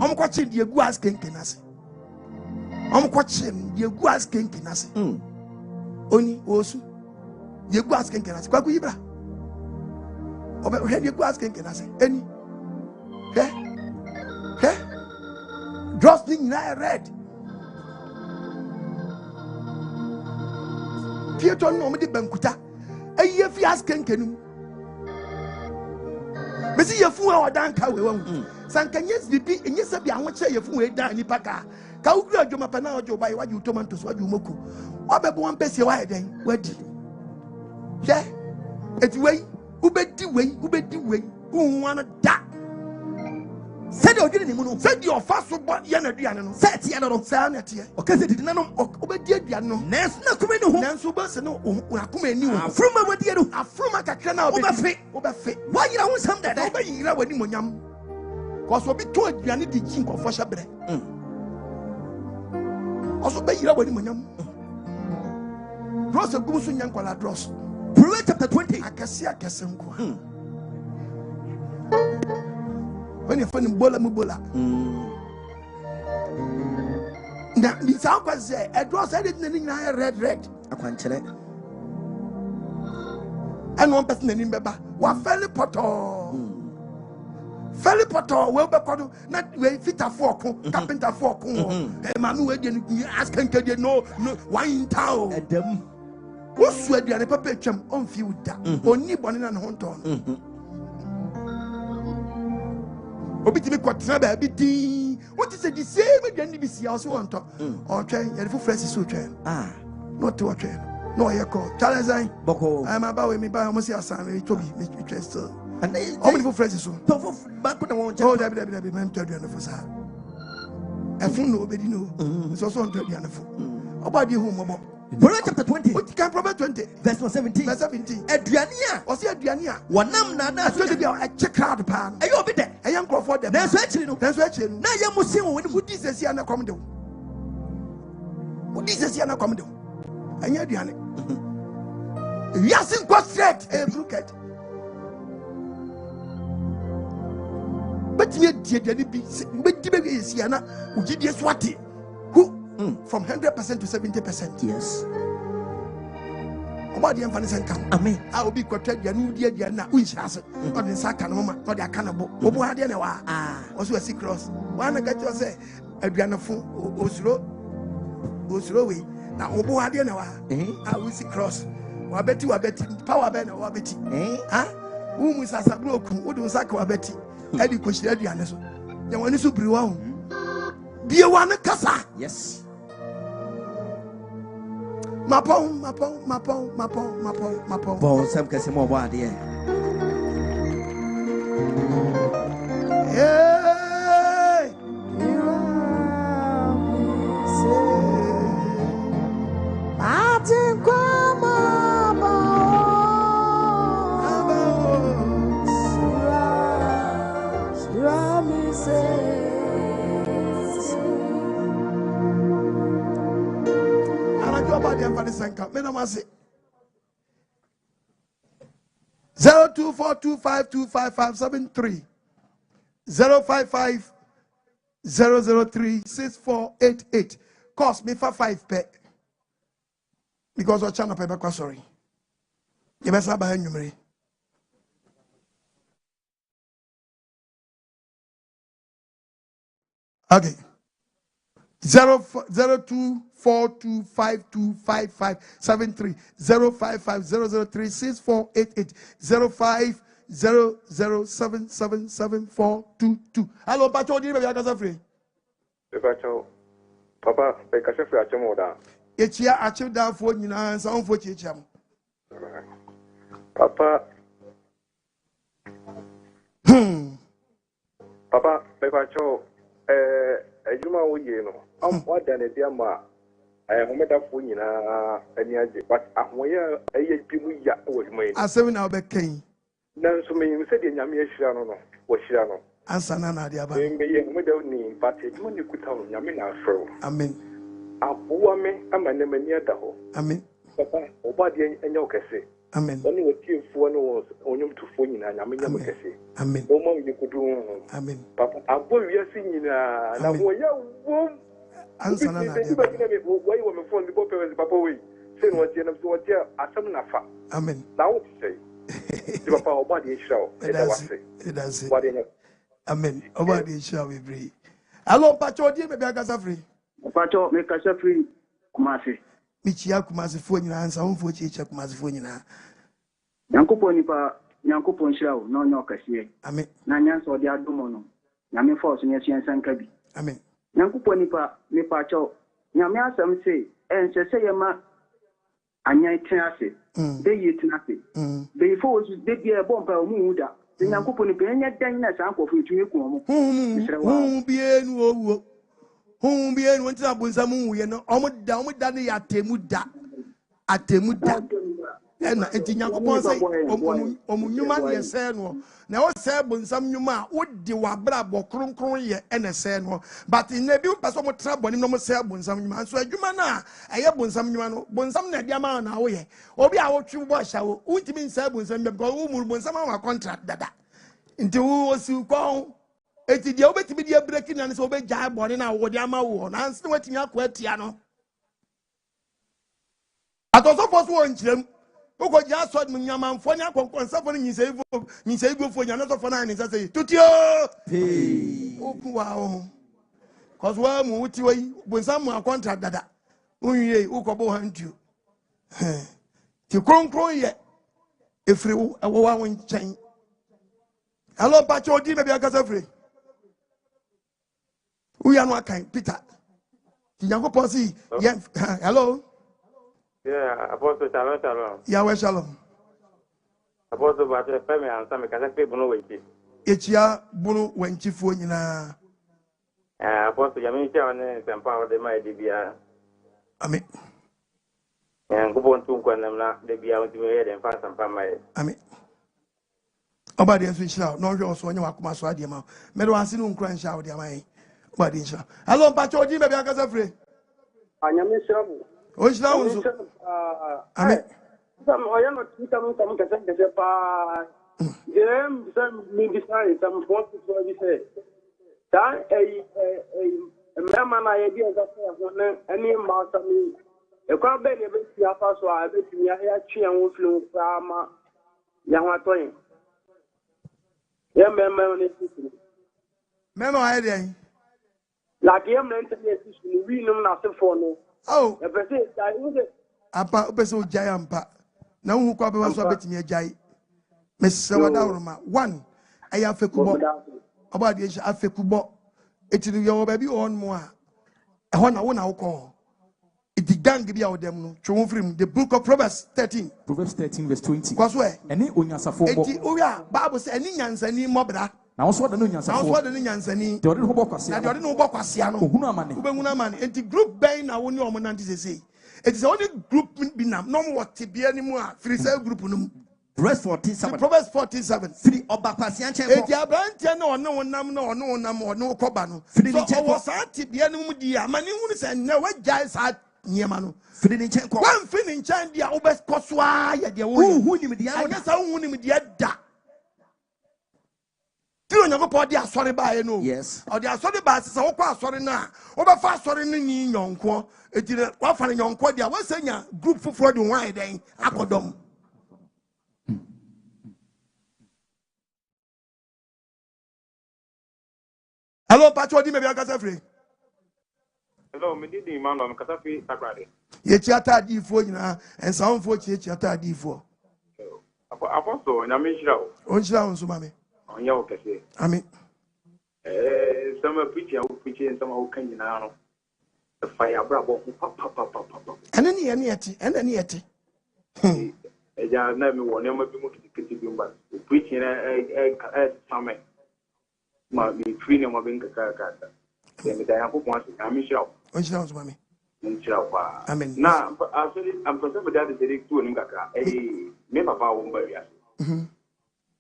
I'm watching the guas kinkinasi. I'm watching the guas kinkinasi. Only also the guas kinkinasi. Quaquibra. Over head your guas kinkinasi. Any. Drosling red. Theatre no me bankuta. A year fi asking kenu. Mesi ye fu a danka we won. Sankanyes bibi enye se bia ho che ye fu we dan ni paka. Ka ugru adwoma pa na ojo bai waju tomatoes waju moku. Obebo wan pese wa den wadi. Ye eti wei ubedi wei unwana da. Said you're getting him. Said your fast about Yanadiano. Said Yanado Sanity. Okay, they did not obey Diano. Nance not coming home. Nansubas no Unakume knew. From a dear, a from a cacana over why you don't some that obey you know when you yam. Was will be told you need the chink of Fashabre. Also, be you when you yam. Dross a goose in Yankola dross. Proverbs chapter 20. Acacia Casanqua. When you find Bola Mubola. Now, this alcohol say, a dross editing red. I can't tell it. And one person in Beba, what Felly Potter, well, but not way fit a fork, carpenter fork, and Mamma asking you no wine town. And them what's where the perpetuum on few only one and Honton. Obiti me kwatraba biti. What is the same again be see also on top. Or train, you full fresh so train. Not to a train. No, you call. Challenge Boko. I'm about me by almost a son, to be trust. And they only for fresh so. Back when I want to hold that man to the other side. A fool nobody know. It's also on the other fool. About you home. Proverbs chapter 20. What can Proverbs 20? Verse 17. Verse 17. Adriania. Or see Adriania. One nana. So to be a check out pan. Are you over there? I am Crawford. That's actually no. That's actually. Now you must see when who this is here na come down. Who this is here na come down. And you Adriania. Yes, in go straight. Look at. But you did be. But you be here na. Who did you swati? Who? From 100% to 70%. Yes. About the infant come. Amen. I will be quoted your new dear Diana, which has on the second moment, or the cannibal. Obo had any also a sick cross. One I got to say, a Dianafu, Oslo way. Now, Obo had any I will see cross. I bet you, I bet power banner or betty. Huh? Whom is as a broken, would do Sako Betty. Eddie Kushia Diana. The one is super well. Dear one, Casa. Yes. Mapon. Bon, some Casimir Ward, yeah. Hey, Martin, come about the Afghanistan camp. Men of say 0242525573 055-003-6488. Cost me for 5 pay because our channel paper sorry. You best have a number. Okay. 0242525573 055-003-6488 0500777422. Hello, Pacho. Do you have a free? Pacho, Papa, I can free a chamoda. It's here. I chill down for you now and sound for Chicham. Papa, Papa, Pacho, Juma, you know. What than a dear ma? I am a metaphor in any idea, but where a people was made. I said, now back came. None so many said in Yamia Shano, was Shano. Answer Nana, dear, but it's when you could tell Yamina fro. Amen. A woman, I'm a name near the hole. Amen. Papa, Obadi and Yokase. Amen. Only with you for no on you to phone in and Amen. Amen. No more you could do. Amen. Papa, I will be singing a womb. Answer Nana, why you want me phone the Papa Papa way. Say what you have to tell Asam. Amen. Now say. Papa, Obadi show. It does. What in it? Amen. Obadi shall we breathe. Hello, Pacho, dear, maybe I got a free. Pacho, make us a free. Kumasi. Michia Kumasi phone and some for Chicha Kumasi phone. Yankuponipa, Yankupon show, no Nokasi. Amen. Nanyans or the Adumono. Yamin force in your chance and cabby. Amen. Yankuponipa, me Pacho. Yamia some say, and say, Yama. Anya Tiasi. They eat nothing. They force they be a bomb or muda. The Yankuponi Pena Dana Sanko for you. Whom be in went up with some you know, almost down with Danny Atemuda. And Yankupon say, Omuman, yes, now, sir, when some you ma would do a brabo crum and a sen, but in the view, Passomo trouble, no sir, when some man, so you mana, I have when some you when some Nadiaman away, or be our true wash, I would mean sir, when some when some of our contract that. Into who was you call? It is the obey to be the breaking and so obey Jab on in our Wadiama war, and still waiting up with Tiano. I thought of one gem. Who got just what Munyaman for your suffering you say go for another for 9 is I say, Tutio! Wow. Cause well, Muti, when someone contract that, who could hand you. To crow yet. If you a one chain. Hello, Pacho, maybe I got a free. We are not kind, Peter. Yango Posse, hello. Yeah, Apostle Shalom. Yahweh Shalom. Apostle Batter Family and some Casape Bonoiti. Etia Bono when Chifuina. Apostle Yamisha and some power de my DBA. Amen. And go on to Quanamla, the Bia to me and find some family. Amen. Obadi and switch out. No, you're so you are Kumaswadiama. Medoasin crunch out, dear my. Badisha. Hello, Pacho, maybe I got a free. I am Miss Which now? Amen. Some I not some maybe some forces for this. That a man idea that any master A crowd bed, a bit, your first one, a bit, your hair, chin, and wolf, Sama, Yamatoy. Memo, I did. Like him, we know nothing for no. Oh, a person, I was it. Apa, Beso Giant Pa. Now, who copy was a bit near Jai. Miss Sawadama, one. I have a kubo about the Afie kubo. It's your baby on more. I want to call. It began to be out them. The book of Proverbs 13. Proverbs 13, verse 20. Cause where? Any unyasafo. Bible says any yansani mobra. Now also the unyasafo. Now what the yansani? The other hobokwasi. The other hobokwasiano. Ubenguna man. And the group bay now when you are monanti say. It's the only group binam. No more TB anymore. Free cell group. Verse 47. Proverbs 47. Free Obakwasian. Etia brantia no nam no kobano. So was TB anymore dia. Mani who say no what guys had Niemano. One feeling chandia obes koswa ya dia who him dia. I guess I won him dia da. Do you know what they are sorry by no? Yes. Or they are sorry by so sorry now. Over fast sorry ni yonko. It did what for yonko dia was saying group for fraud wine then akodom. Hello, Pacho, di me bia kasa free. Hello, me di man on kasa free sakrade. Ye chiata di fo nyina, Nsawam fo chiata di fo. Apostle, na me shira o. On shira on so mame. On ya o kese. Amen. Some preaching some who can now. The fire brabo papa. And any eti. Ja na me won ma bi mu kiti bi mba. Preaching some ma be free no ma bin ka. Me da yan ko pon se na me shira. On shira on so mame. Shira pa. Amen. Na actually I'm person for that the two nim kaka. Me papa wo mba ya.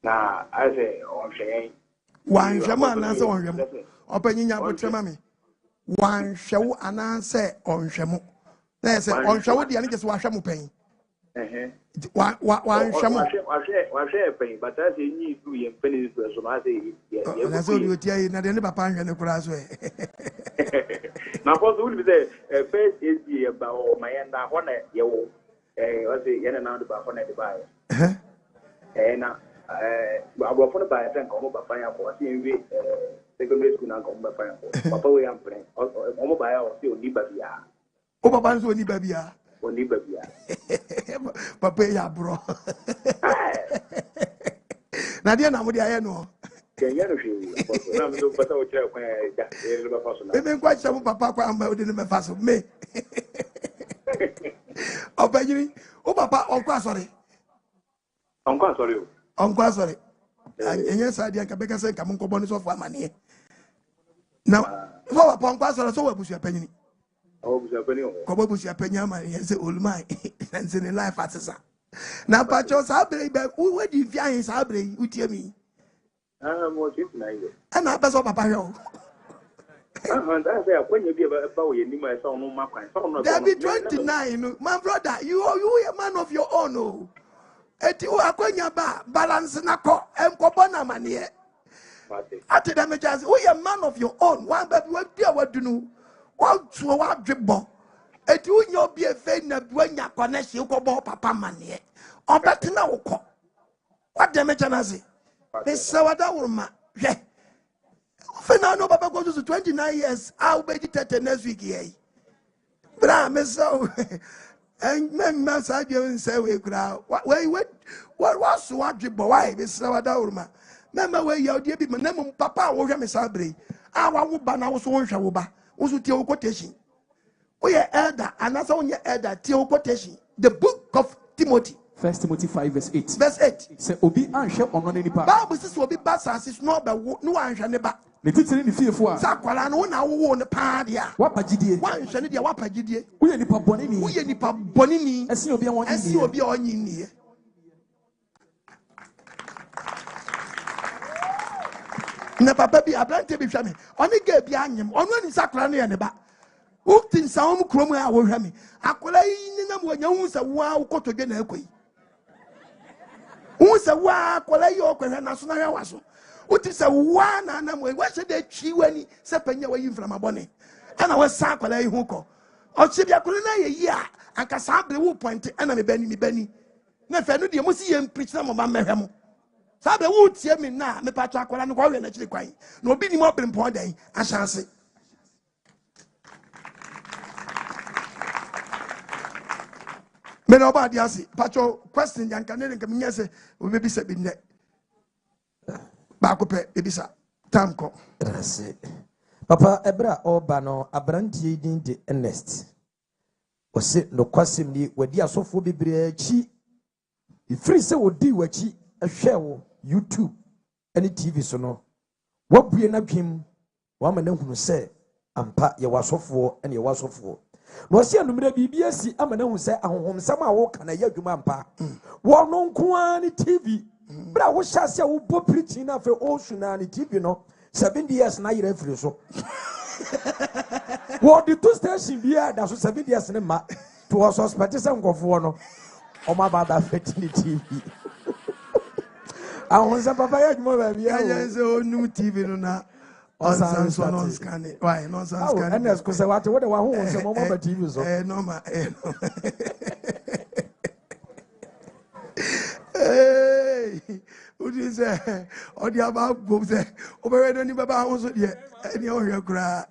Na I say on shey. One shama na say on hwem. Opanyinya botrema me. One hwew ana say on hwem. Na say on hwew de ane just wa hwem pen. One hwem. Wa hwe pen but I say ni do ye pen is so na say na so do tie na de ne papa hwe ne kura so na for so we say first is the about my end that one ye wo I say ye na do ba for na de ba na abo for ba say ko mo ba fa ya ko say we secondary school na ko mo ba fa ya ko papa we am friend o mo ba ya o say oni ba bia o papa nso oni ba bia oni ba bia papa ya bro na dia na mo dia ye no kenya no hwe na me do pata o kira kwa ya e lo ba fa so na me kwa cha mo papa kwa amba o de me fa so me o ba yiri o papa o kwa sorry Uncle, sorry. And yes, I didn't make a say, come on, bonus of money. Now, for a punk pastor, so what was your penny? Oh, was your penny? Come was your penny, yes, old my and in life as a now, Pacho Sabre, who would you find Sabre, who tell me? More cheap night. And I pass up a pile. When you give a bow, you need my son, no mark. There be 29, my brother, you are a man of your own. Oh. Eti u akwenya ba balance nako enkobona manie ati damages we a man of your own one baby we dia wadunu what to what dribbo eti u nyo bi efe na buanya connection ko papa manie obetina woko what damage na say be sawada wurma hwe fena no baba go to 29 years I'll be 30 next week here bra me so and men massage you say we crowd. What was what you boy? Miss Sawadorma. Member where you dear be my name, Papa, or Yami Sabre. Our Wubana was one shawuba, was with your quotation. We are elder, and that's on your elder, Tio quotation. The book of Timothy. 1 Timothy 5, verse 8. Verse 8. Say, Obi answer on any part. Bible says, will be bassa, it's not the no answer never. The teacher in the fear for Sakwala no na wo ne padia. What pagidie? Wan hwe ne dia wa pagidie. We nipa bonini. We nipa bonini. Esi obi awon ni. Esi obi onyi ni. Na papa bi abrante bi hwa me. Oni ga bi anyem. Ono ani sakwala ne ne ba. Ukti Nsawam krom a wo hwa me. Akola yi ni na mo nya hu se wo a ukotodwe na akoi. Hu se wo a akola yi okwehwe na so na hwa waso. Uti se wana na mwe wa se de twi wani se panya wa yimfra mabone ana wa sa kwala yi hu ko o che bia kunu na ye yi a anka sabre wo point ana me bani na fe no de mo si yem preach na mo ba mehwe mo sabre wo tie me na me pa to akwala no kwa we na chire kwan na obi ni mo brempon dan ahyase me no ba dia se pacho question yanka ne nka me nyese we be bisa bi ne ba ko pe be bisa tam ko Papa Ebra Oba no abrantie din de Ernest. Ose no kwasem ni wadi asofo bebre chi. Ifiri se wodi wachi ahwe wo YouTube any TV so no. Wabue na dwim wa ma na hunu se ampa ye wasofo ene ye wasofo. No ose anumre bibia si ama na hu se ahonhomsem a wo kana ye adwuma ampa. Wo no nko ani TV. Bra wo hyase a wo bo preaching na fe o suna ni TV no. 7 years na yere free so. What the two station bia that so 7 years ne ma to was suspect some gofo no. O ma baba fertility. Ahonhomsem papa ya dwuma ba bia. Ya say o new TV no na on scan it. Why no scan it? And as ko say what the ahonhomsem mo ba TV so. Normal. Udi say odi aba go say obere ni baba ho so de eni o hwe kura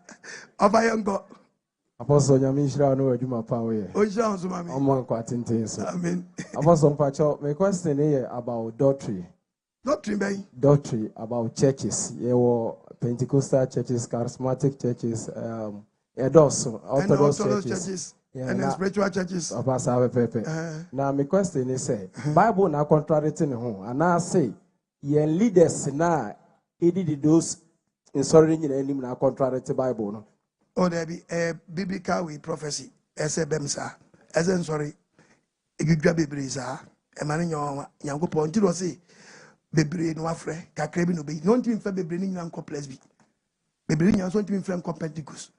abayango Apostle Nyamishra no adwuma pa we o jira so mami omo kwa tenten so amen Apostle Pacho my question here about doctrine about churches Pentecostal churches charismatic churches Orthodox churches and spiritual churches. Now my question is say Bible na contradicting ho and I say ye leaders na edid those in sorry in enim na contradict Bible no. Oh there be biblical we prophecy ese bemsa ese sorry egudwa bebre sa e mane nyankopon ntiro say bebre no afre kakra bi no be no ntimi fa bebre ni nyan complex bi bebre nyan so ntimi fa Pentecost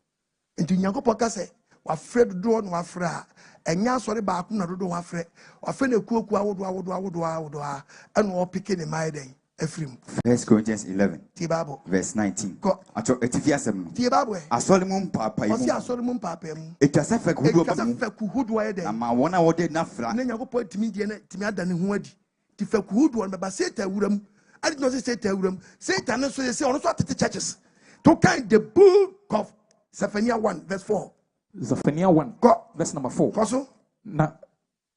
nti nyankopon ka say wafre dodo no wafre a enya sori ba ko na dodo wafre wafre na kuoku awodo eno opike ne mai den afrim 1 Corinthians 11 ti Bible verse 19 acho etifiasem ti Bible asolimum papa yi osi asolimum papa mu etwasafek hudu ba den ama wona wode na fra na nyakopɔ timi die na timi ada ne ho adi ti fa hudu on baba seta wuram adi no say seta wuram seta no so say ono so atete churches to kind the book of Zephaniah 1 verse 4 Zephaniah 1 verse number 4 koso na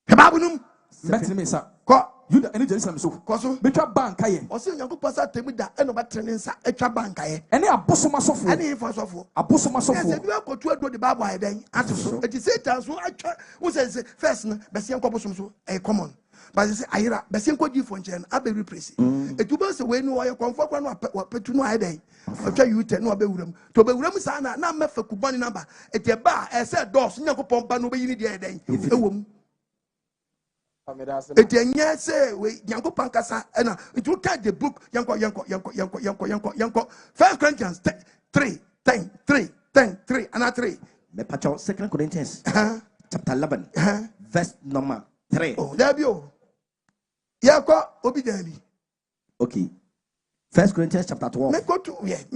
hebabunum meti me sa ko Juda ene Jerusalem so koso betwa banka ye o se nyankopɔ sa temi da eno ba trene nsa etwa banka ye ene abosoma sofo ene ifo sofo abosoma sofo ese bi akotu ado de Bible aye den ato so eti Satan so atwa wo se first no be se nkobosom so e common but say ayira be se nkodi fo nchen abe replace etu ba se we no oye konfo kwa no petu no aye den atwa yute no abe wuram to be wuram sa na mefa kubani number eti ba e se dos nyankopɔ ba no be yini de aye den ewom Etienne say we yanko pankasa and you catch the book yanko 1 Corinthians 3 and 3 me pacho 2 Corinthians chapter 11 verse number 3 oh there be oh yako obi there be okay 1 Corinthians chapter 12 me go to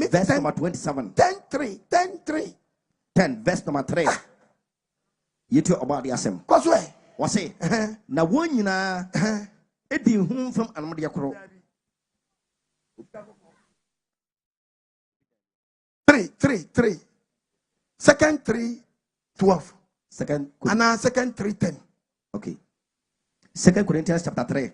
verse number 27 10 verse number 3 yitu about the asem cause why was say na won nyina edi hu from anamde yakoro 3 second 3:12 second and second 3:10 okay 2 Corinthians chapter 3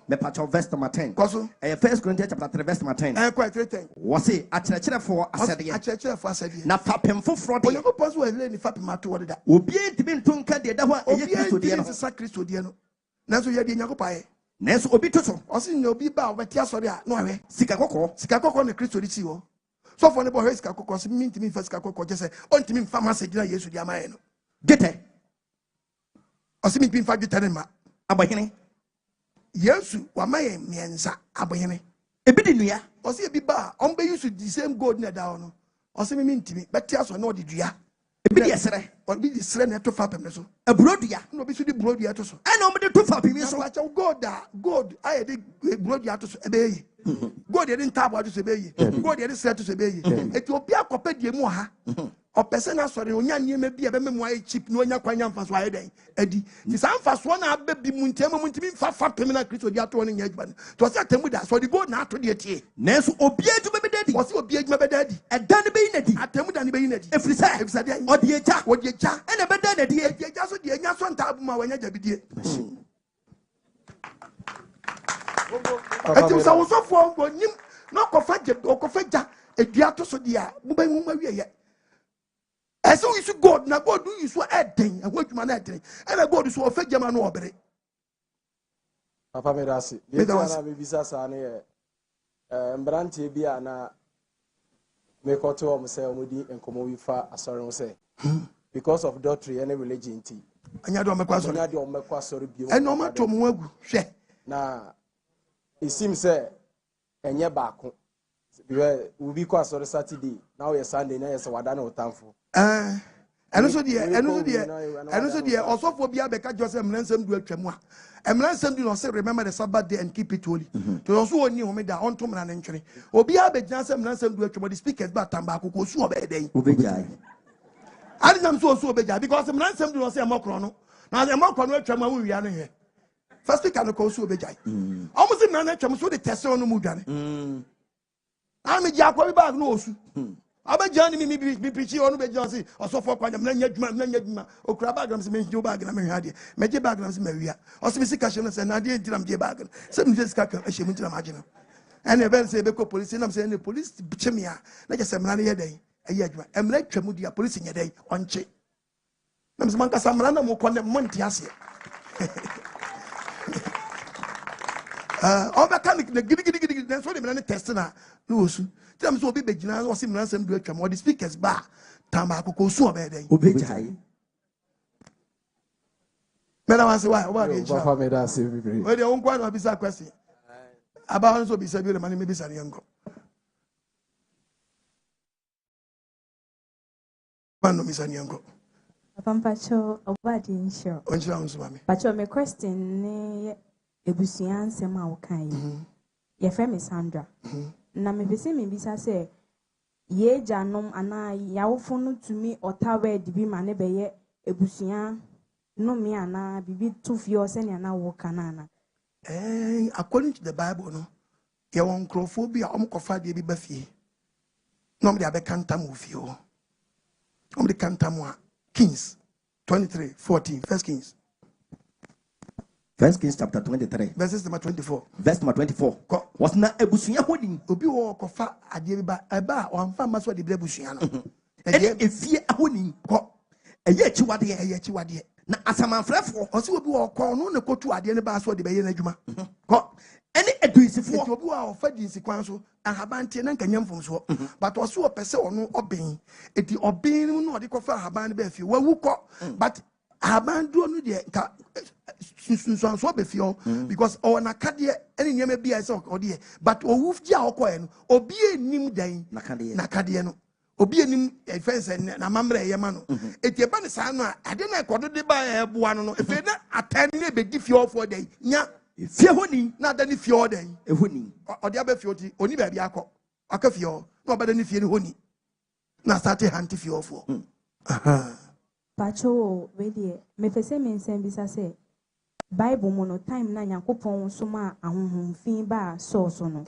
me pacho verse number 10 koso 1 Corinthians chapter 3 verse number 10 3:10 was say akyerɛkyerɛfo asɛdeɛ na fapem foforɔ deɛ onye ko so we ni fapem ato wode da obi ntimi ntonka deɛ da ho a ɛyɛ Kristo deɛ no sa Kristo deɛ no nanso yɛ deɛ nyakopae nanso obi to so ɔse na obi ba obɛti asɔre a na ɔhwɛ sika kɔkɔɔ na Kristo de ti hɔ sɔfo ne bɔ hwɛ sika kɔkɔɔ se mi ntimi fa sika kɔkɔɔ gye sɛ ɔntimi mfa ma sɛ gyina Yesu de amae no dwetɛ ɔse mi ntimi mfa dwetɛ ne ma abɔhene Yesu wamaye miensa abohene ebi di nua ɔse ebi ba ɔmbe use the same gold na da no ɔse mi ntimi bɛte aso na ɔde dua ebi di esere ɔbi di sere na to fa pem so ebrodua na obi so di brodua to so ɛna ɔmo de to fa pem so acha gold aye de brodua to so ebeyi gold de ntabo to so ebeyi gold de sere to so ebeyi eti obi akɔpɛ die mu ha or person sorry onya niema bi ebe memo aye cheap no onya kwanya mfaso aye den adi ti sa mfaso na abebi muntema muntimi fa pemina Kristo di ato ne nyadba to se atemu da so di go na ato de tie nanso obi adwuma bedadi o se obi adwuma bedadi ɛda ne beyi nadi atemu da ne beyi nadi efisa de odi eja ene beda na die eja so de enya so ntabu ma wanya jabidie ati so so fo onyim no kofa ja edua to so dia buba hu ma wiye ese we su God na God do you so eden ahwadwuma na eden ena God so ofa jama no obere papa me dasi bi na me bisa sa ne mbrantie bi ana me koto om se omudi enkomo wi fa asore mo se because of doctrine and religion ti anya do mekwa sorry bi eno ma to mo agu hwe na it seems say enye baako we be kwa sorry Saturday now yes Sunday na yes wada na otamfo eno so de osofo bia beka Joseph mlansem du atwam a emlansem du no say remember the Sabbath day and keep it holy to so oni ho me da onto mra na ntwere obi abegina say mlansem du atwam the speakers ba tamba akoko su obeden obejai I didn't so beja because the man same do not say Mokrono. Now the Mokrono Trama will be here. First week, I call so beja. Almost the man that comes with the testimony Mugani. I'm a Jacob bag no. I bet Johnny be preaching on the Johnson or so for quite a man or Crabagams means Joe Bag and Maria. Major Bagrams Maria or some discussions and I didn't tell Bagan. Some just cut a shame to imagine. And eventually, because police and I'm saying the police chimia, like a seminary day. I'm like Tremudia police in your day on check. Nam's Manka Samrana mo con the Montiasi. All mechanic, the giddy, that's what I'm testing. No, Tams will be beginning or similar some direction or the speakers bar. Tamaco so bad. Obejai. Madam, I say, why? What is your family? That's it. Well, the own one of his question. About also be said, the money maybe some young. Mano misanyango. Pampacho obadi insho. Onchira unsumami. Pacho me question ne ebusuan sema okan. Ye fe me Sandra. Na me pese me bisa se ye janom ana yawofo no tumi otawe dibi ma ne beye ebusuan no me ana bibi to fie se ne ana wo kanana. According to the Bible no, ye won crophobia omkofa de bi ba fie. No me de abekanta mu fie o. The Cantamwa Kings 23:14. First Kings chapter 23. Verses number 24. Verse number 24. Was na ebusuya hodin. Obi wo kofa ade ba eba o amfa maso de ebusuya no. Efie ahoni ko. Eye chiwade. Na asamanfrefo. Osi obi wo ko no ne kotu ade ne ba so de be ye na adwuma. Ko. Any eduisifo obi wa ofa di sikwan so ahabantie na nkanya mfomso but oso opese ono oben eti oben no ode kofa ahaban be afie wawu ko but ahaban do no de ka sunsun be fie because ona kade any nyama bia se ode but owuf gia okoe no obi enim dan na kade no obi enim fence na mamre yema no eti eba ne sa no ade na ekodo de ba eboa no efe na atan ne be di fie ofo dan nya fie honi na dani fie oden ehoni ode abe fie oti oni ba bia akọ aka fie o na oba dani fie ni honi na start hanti fie ofo pacho we de me pese me nsem bisa se Bible mo no time na Nyankopon so ma ahonhomfin ba source no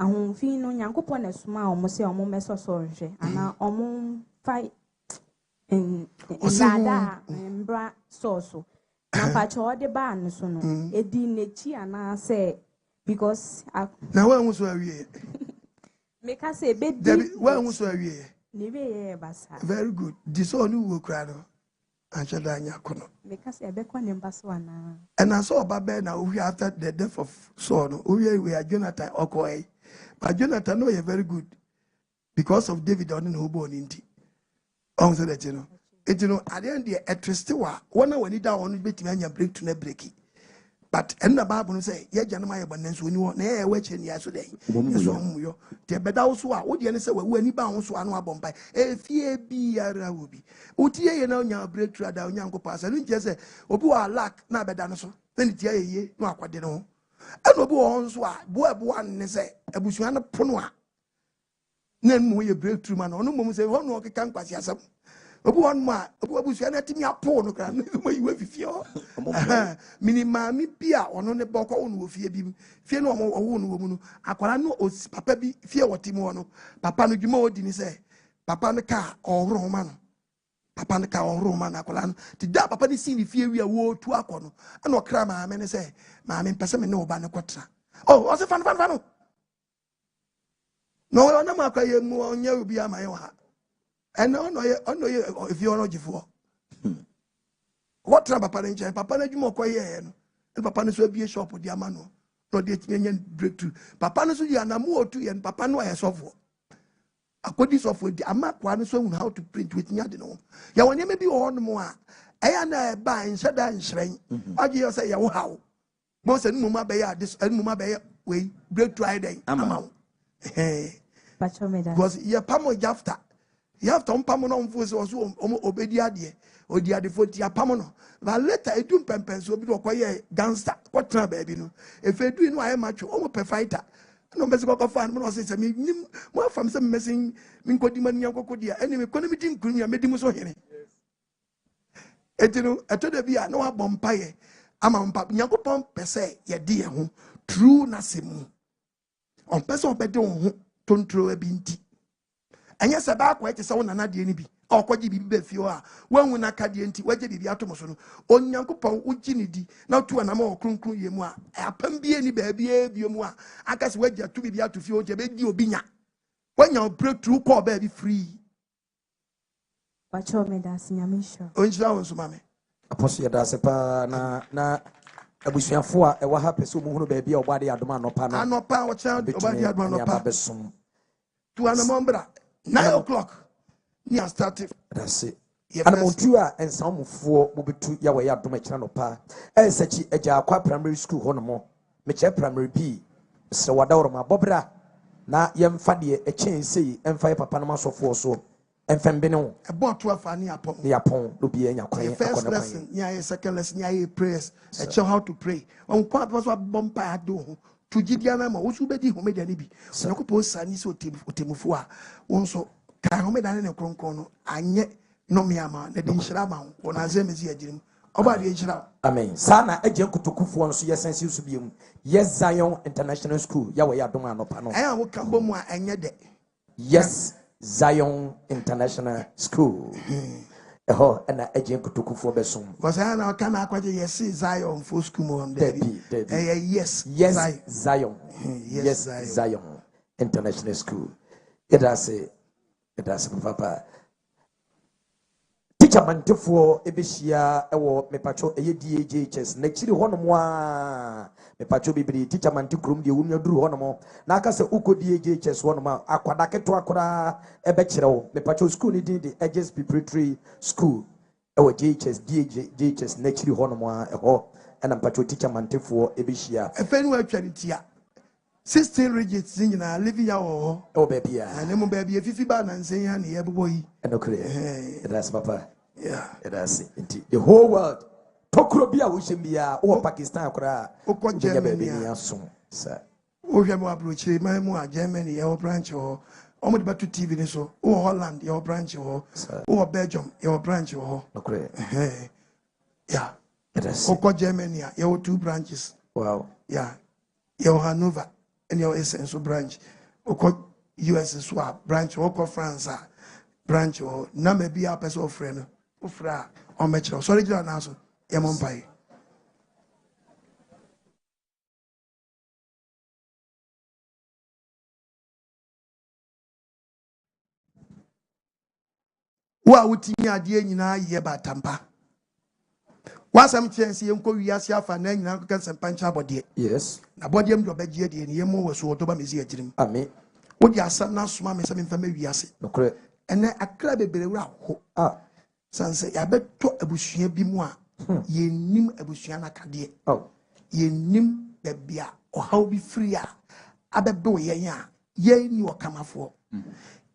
ahonhomfin no Nyankopon na so ma omo se omo meso so hwe ana omo fight in dada mbra source na pacho de ba no so no edi nechi ana say because na wa hu so awie make us say be di wa hu so awie ni be basa very good this one wo kra no anchada anya kono make us e be kwa ne mbaso ana and I saw Baba na we after the death of Saul we are Jonathan okoy but Jonathan no you very good because of David on no born inti on say that you know at the end the electricity wa one when it down betimi anya break to na breaki but and the Bible say ye janama ye banenso ni wo na ye we che ni aso den so muyo te beda wo so a wo de ne say we ani ba wo so anu abompai efie bi ara wo bi utie ye na onya break to da onya nko pasa no nje say obi wa lack na beda no so na ni tie ye no akwade no and obi wo so a bo ne say abusuan no pono a Nen mo ye breakthrough man. Ono mo say ho no keka nkwasi asam. Obu won mo a obu abusua na timi apo no kra no mo yiwa fifio. Mini maami bia ono ne boko ono ofie bi. Fie no owo no wo mu no. Akwara no papa bi fie wotimo no. Papa no dwuma odi ni say papa no ka owro ma no. Papa no ka owro ma na akwara no. Ti da papa ni si ni fie wi a wo tu akono. Ana okra maami ne say maami mpese me ne oba ne kotra. Oh, ose fan. No, I don't know you more on you be my own. And no, if you're not before. What trouble, Papa? Papa, you more quiet. And Papa will be a shop with Yamano. No, the breakthrough. Papa, you are more to you, and Papa, no, I software. I could this off with the Amak one so how to print with Yadino. Ya when you may be on more. I am buying Shada and Shrine. I just say, how. Most and Mumma Bay, this and Mumma Bay, we breakthrough day. Amount. Because ye pamo jafta. You have to pamo no mfuso so obedi ade. Odi ade foti ya pamo no. But later edum pempen so bi do koye gangster. Kwatra baby no. If edu no aye macho omo pe fighter. No mesi ko fan no say me nim mo fam se mesin min kodi man nyan kokodia. Eni me kono mi din kunya me di mo so hene. Etino etoda bia no abompaye. Ama mpa nyankopon pese ye de ho true na semu. On person obede on tontro ebinti anya se ba kwa se wona na de ni bi okwaji bibi be fio a wanwu na ka de nti waje bibi atomo so no onyankopon uji ni di na tu na ma okrunkru yemu a apam bi eni ba bia biom a aka se waje atu bibi atu fio je be di obinya wanya breakthrough call ba bi free pacho me da sinyamisho onjira won so mame apostle ya da se pa na abusuafo a ewa ha pese mu hunu ba bia obade adoma anopa no anopa o cha obade adoma anopa besom to anamambra 9 o'clock ni started that's it ana montu a Nsawam Afutu mo betu ya we adoma kira no pa ensachi eja akwa primary school ho no mo me che primary B se wadawro ma bobra na yemfa de echen sei emfa papa no masofo so emfembe no about to afani apon no bi enya kwan first lesson nya second lesson nya prayers show how to pray on kwa so bompa ado to gidia na ma wo su bedi ho media ni bi so ko po sani so otemufu a won so ka ho media ne kronkron no anye no me ama na de nhira ma wo na zemezi agirim oba de nhira amen sana eje kutukufo no so yesensi so biem yes Zion International School ya we ya dom anopa no wo ka bom a anye de yes Zion International School. And a gen kutukufo besom. Was I now can akwaje yes Zion for school on there. Yes Zion. Yes Zion International School. It has papa. Teacher mantefo ebeshia ewo mepacho eye DHS na chiri hono mwa mepacho bibiri teacher mantikrum de wunu duru hono mo na aka se uko DHS hono ma akwada keto akora ebe kirewo mepacho school ni di Ages Preparatory School ewo DHS na chiri hono mwa eho na mepacho teacher mantefo ebeshia efenu atwanitia 16 regions nyina living ya wo o baby ya anemu baby efifi ba na nsen ya ne yebbo yi enokre that's papa. Yeah, that's it. The whole world. Tokrobia Wishimia or Pakistan, or Germany, sir. Oh, you have approached my Germany, your branch, or almost back to TV, so, or Holland, your branch, or Belgium, your branch, or yeah, or Germany, your 2 branches. Wow, yeah, your Hanover and your essential branch, or US swap branch, or France branch, or Name be a person friend. Ufra on metro. Sorry, you are so Yamompai. What would you dear in a year by Tampa? Was some chance you go Yasia for 9 Africans and Pancha body? Yes. A body of Bedia and Yemo was so Toba Mizia Jim. I mean, what you are some now, Swami, some family Yassi. And then a club a sanse ya beto abusua bi mu a ye nim abusua na kade ye nim bebia o haw bi free a abebe ye ya ye ni o kamafo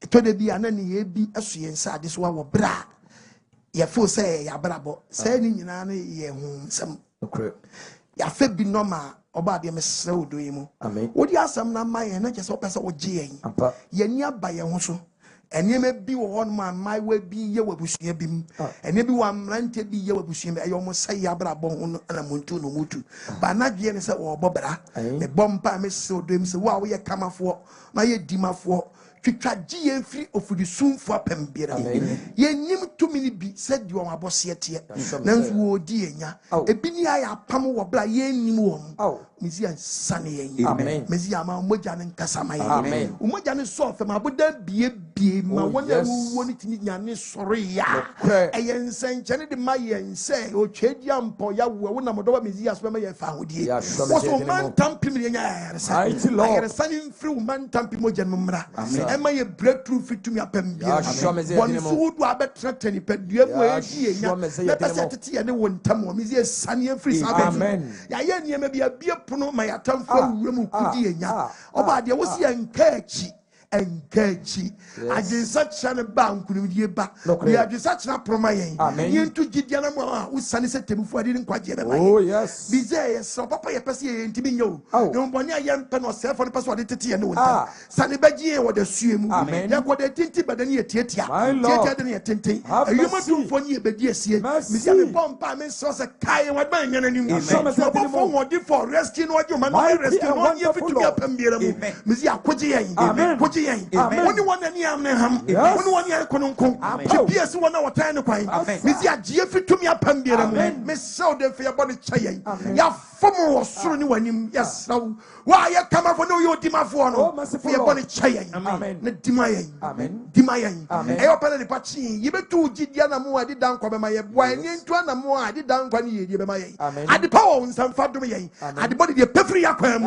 to de bi ana ne ye bi aso ye nsa ade so wo bra ye fo say ya brabo say ni nyina na ye hu nsam ya fe bi normal oba de mesrɛ wo do yi mu wodi asɛm na ma yɛn na kyɛ sɛ wopɛ sɛ wogye yɛn yɛni aba yɛn ho so ɛnneɛma bi wɔ hɔ no ma maiwa bi yɛ wɔ abusua bi mu ɛnneɛma bi wɔ mmeranteɛ bi yɛ wɔ abusua bi ɛyɛ ɔmo sɛ yɛ abrabɔ ho no ɛna montu no mutu ba anadwoɛ ne sɛ wɔbɔ bra mebɔ mpa a mesrɛ wo do yi mu sɛ wo a woyɛ kamafoɔ na yɛ dimafoɔ twitwa gye yɛn firi ofudisumfoɔ apam biara yɛnyim tumi no bi sɛ deɛ wɔn abɔseɛ teɛ nanso wɔdi yɛnya ebi ni ayɛ apam wɔ bra yɛnnim wɔn mesi ansane yɛn mesi ama mogya ne nkasa ma yɛn mogya ne sɔ fam aboda bie ma wɔn a wuwo ne tini nyane sɔre ya ɛyɛ nsɛnkyɛne de ma yɛn sɛ otwa di ampɔ ya wo na mɔdɔba mesi aso ma yɛn fa ahodie wɔso man tampim ne yɛnya ayaresa ne mfiri wo man tampim mogya no mmra ɛma yɛ breakthrough fitumi apam bia wɔn so wodo abɛtena tani padua mu ɛdi yɛnya bɛpɛ sɛ tete yɛ ne wo ntam wɔ mesi ɛsane afiri saa bɛti yɛayɛ nneɛma bi abie pono ma yɛatamfo awura mu kudi yɛnya ɔba adeɛ wo si yɛnka akyi enkachi agensa chane ba nkunimdie ba we agensa chana proma yen yentu gidia na mo usane se temufu ade nkwaje be ba oh yes bize yes papa ye pese ye ntimi nyo no mboni aye mpe no sefo ne pese ade tete ye ne wonta sane bagie wo da suemu ya ko de tinti badani ye tietia tietia de ne tenten ayuma tumfo ni ye bedi asie misia me pompa me so se kai wa ban nyana ni mu for wodi for rescue no ade man rescue no ye fitu ya pambiera mu misia koje yen koje Only one any ham, only one year conunco, PS one hour time of pine. Miss Jeffrey to me a pambiera, Miss Southern for your body chay. Ya fomo was soon when you, yes, now why you come up for no you dimafono for your body chay. Amen. Dimayan, amen. Dimayan, I open the patchy. You bet two Gidiana Moa did down come my why into an more did down when you did my at the power on some fat domain at the body the pefri aquam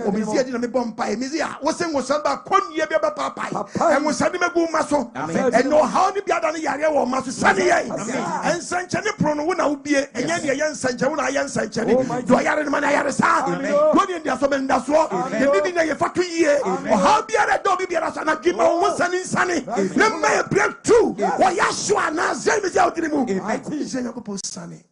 or Mizia in a bomb pie. Mizia was saying was some back 1 year. Papa, and was sending a good muscle, and know how to be done a yard or muscle sunny, and Sanchani Prono would be a young Sanchana, young Sanchani, do I have a man I had a son? Good in the Assaman, that's what the living a factory year, or how be a dog be a son of Jim or sunny sunny. Let me break through. Why, Yashua, now, Zem is out in the moon. I think Zenako sunny.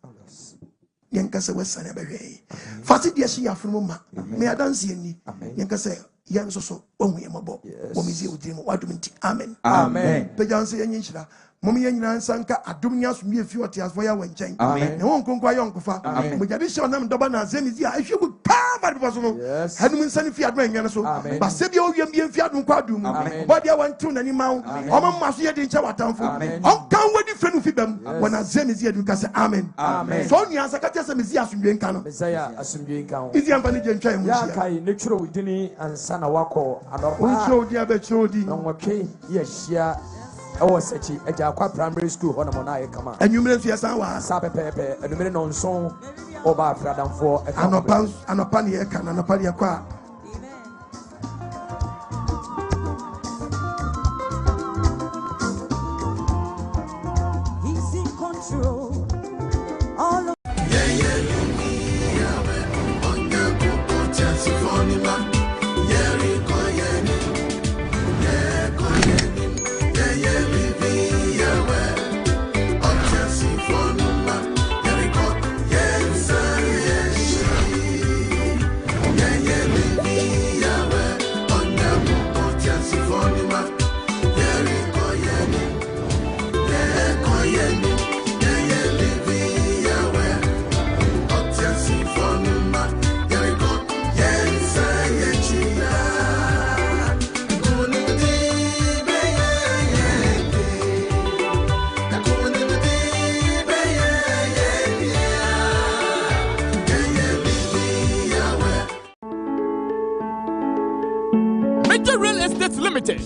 Yankasa was sunny away. Fasty, yes, she are from Mama. May I dance any? Yankasa. Yan so only a mobo. Womizi with him, what do you mean? Amen. Amen. Pejansi Yanishra. Mommy and Sanka, a dominas me a few tears for your when chain. Amen. No one can cry on Kufa. But addition of Dobana Zemizia, if you would come at possible. Yes. Hadn't sent Fiat man, so. But Sebio Yam Fiat Quadum. But they want to any mount. Oman must yet in Chawatan for. How come we different with them when a Zemizia do say Amen. Amen. Sonia Sakata Messiah from Yankano. Messiah, as in Yankano. Is the Amphanijan Chain? Yakai, natural with Dini and Sanawako. And we showed the other children. Okay, yes, yeah. I was at a primary school on a monai come and you mean yes, I was Sabe Pepe, and the minute on song or Bafradan for a pound and a paniac and a paniac. He's in control. All of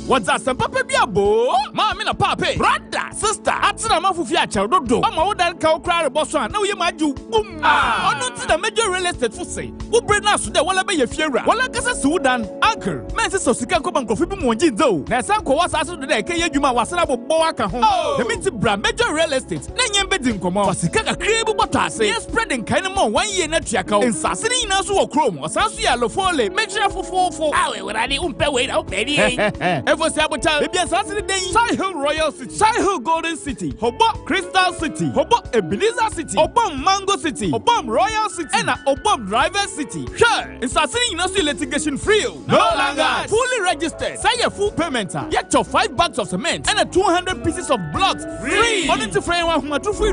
what's that? Some papa be a bo, mamma, a papa, brother, sister, Nsawam Afutu, Dodo, Mama, what that cow cry boss on. Now you might do boom. I don't see the major real estate for say. Who bring us to the Wallaby Fiera? Walla Casa Sudan, Uncle, Mrs. Sosika come and coffee Monji though. Nasanko was asked to the Kayuma was about Boaka home. The Minty Brand major real estate. Then bedding come on. Sika crib what I say. Spreading kind of more 1 year net yako. And Sassy Nasu Chrome or Sassia Lofole. Make sure for hour when I didn't pay wait out. Ever sabotage, maybe a Saturday day. Shy Hill Royal City, Shy Hill Golden City, Hobo Crystal City, Hobo Ebenezer City, Obom Mango City, Obom Royal City, and Obom Driver City. city. Sure, Nsawam Afutu litigation free. No longer. Fully registered. Say your full payment. Get your 5 bags of cement and 200 pieces of blocks free. Only to frame Ahonhomsem free.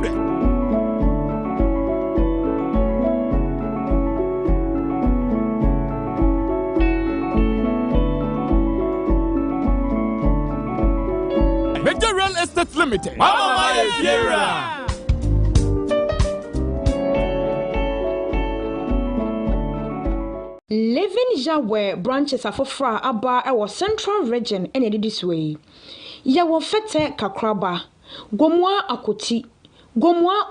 Major Real Estate Limited. Mama Fiera. Living Yahweh branches afofra aba ewo Central Region ene this way. Yawo fete kakraba. Gomwa akoti. Gomwa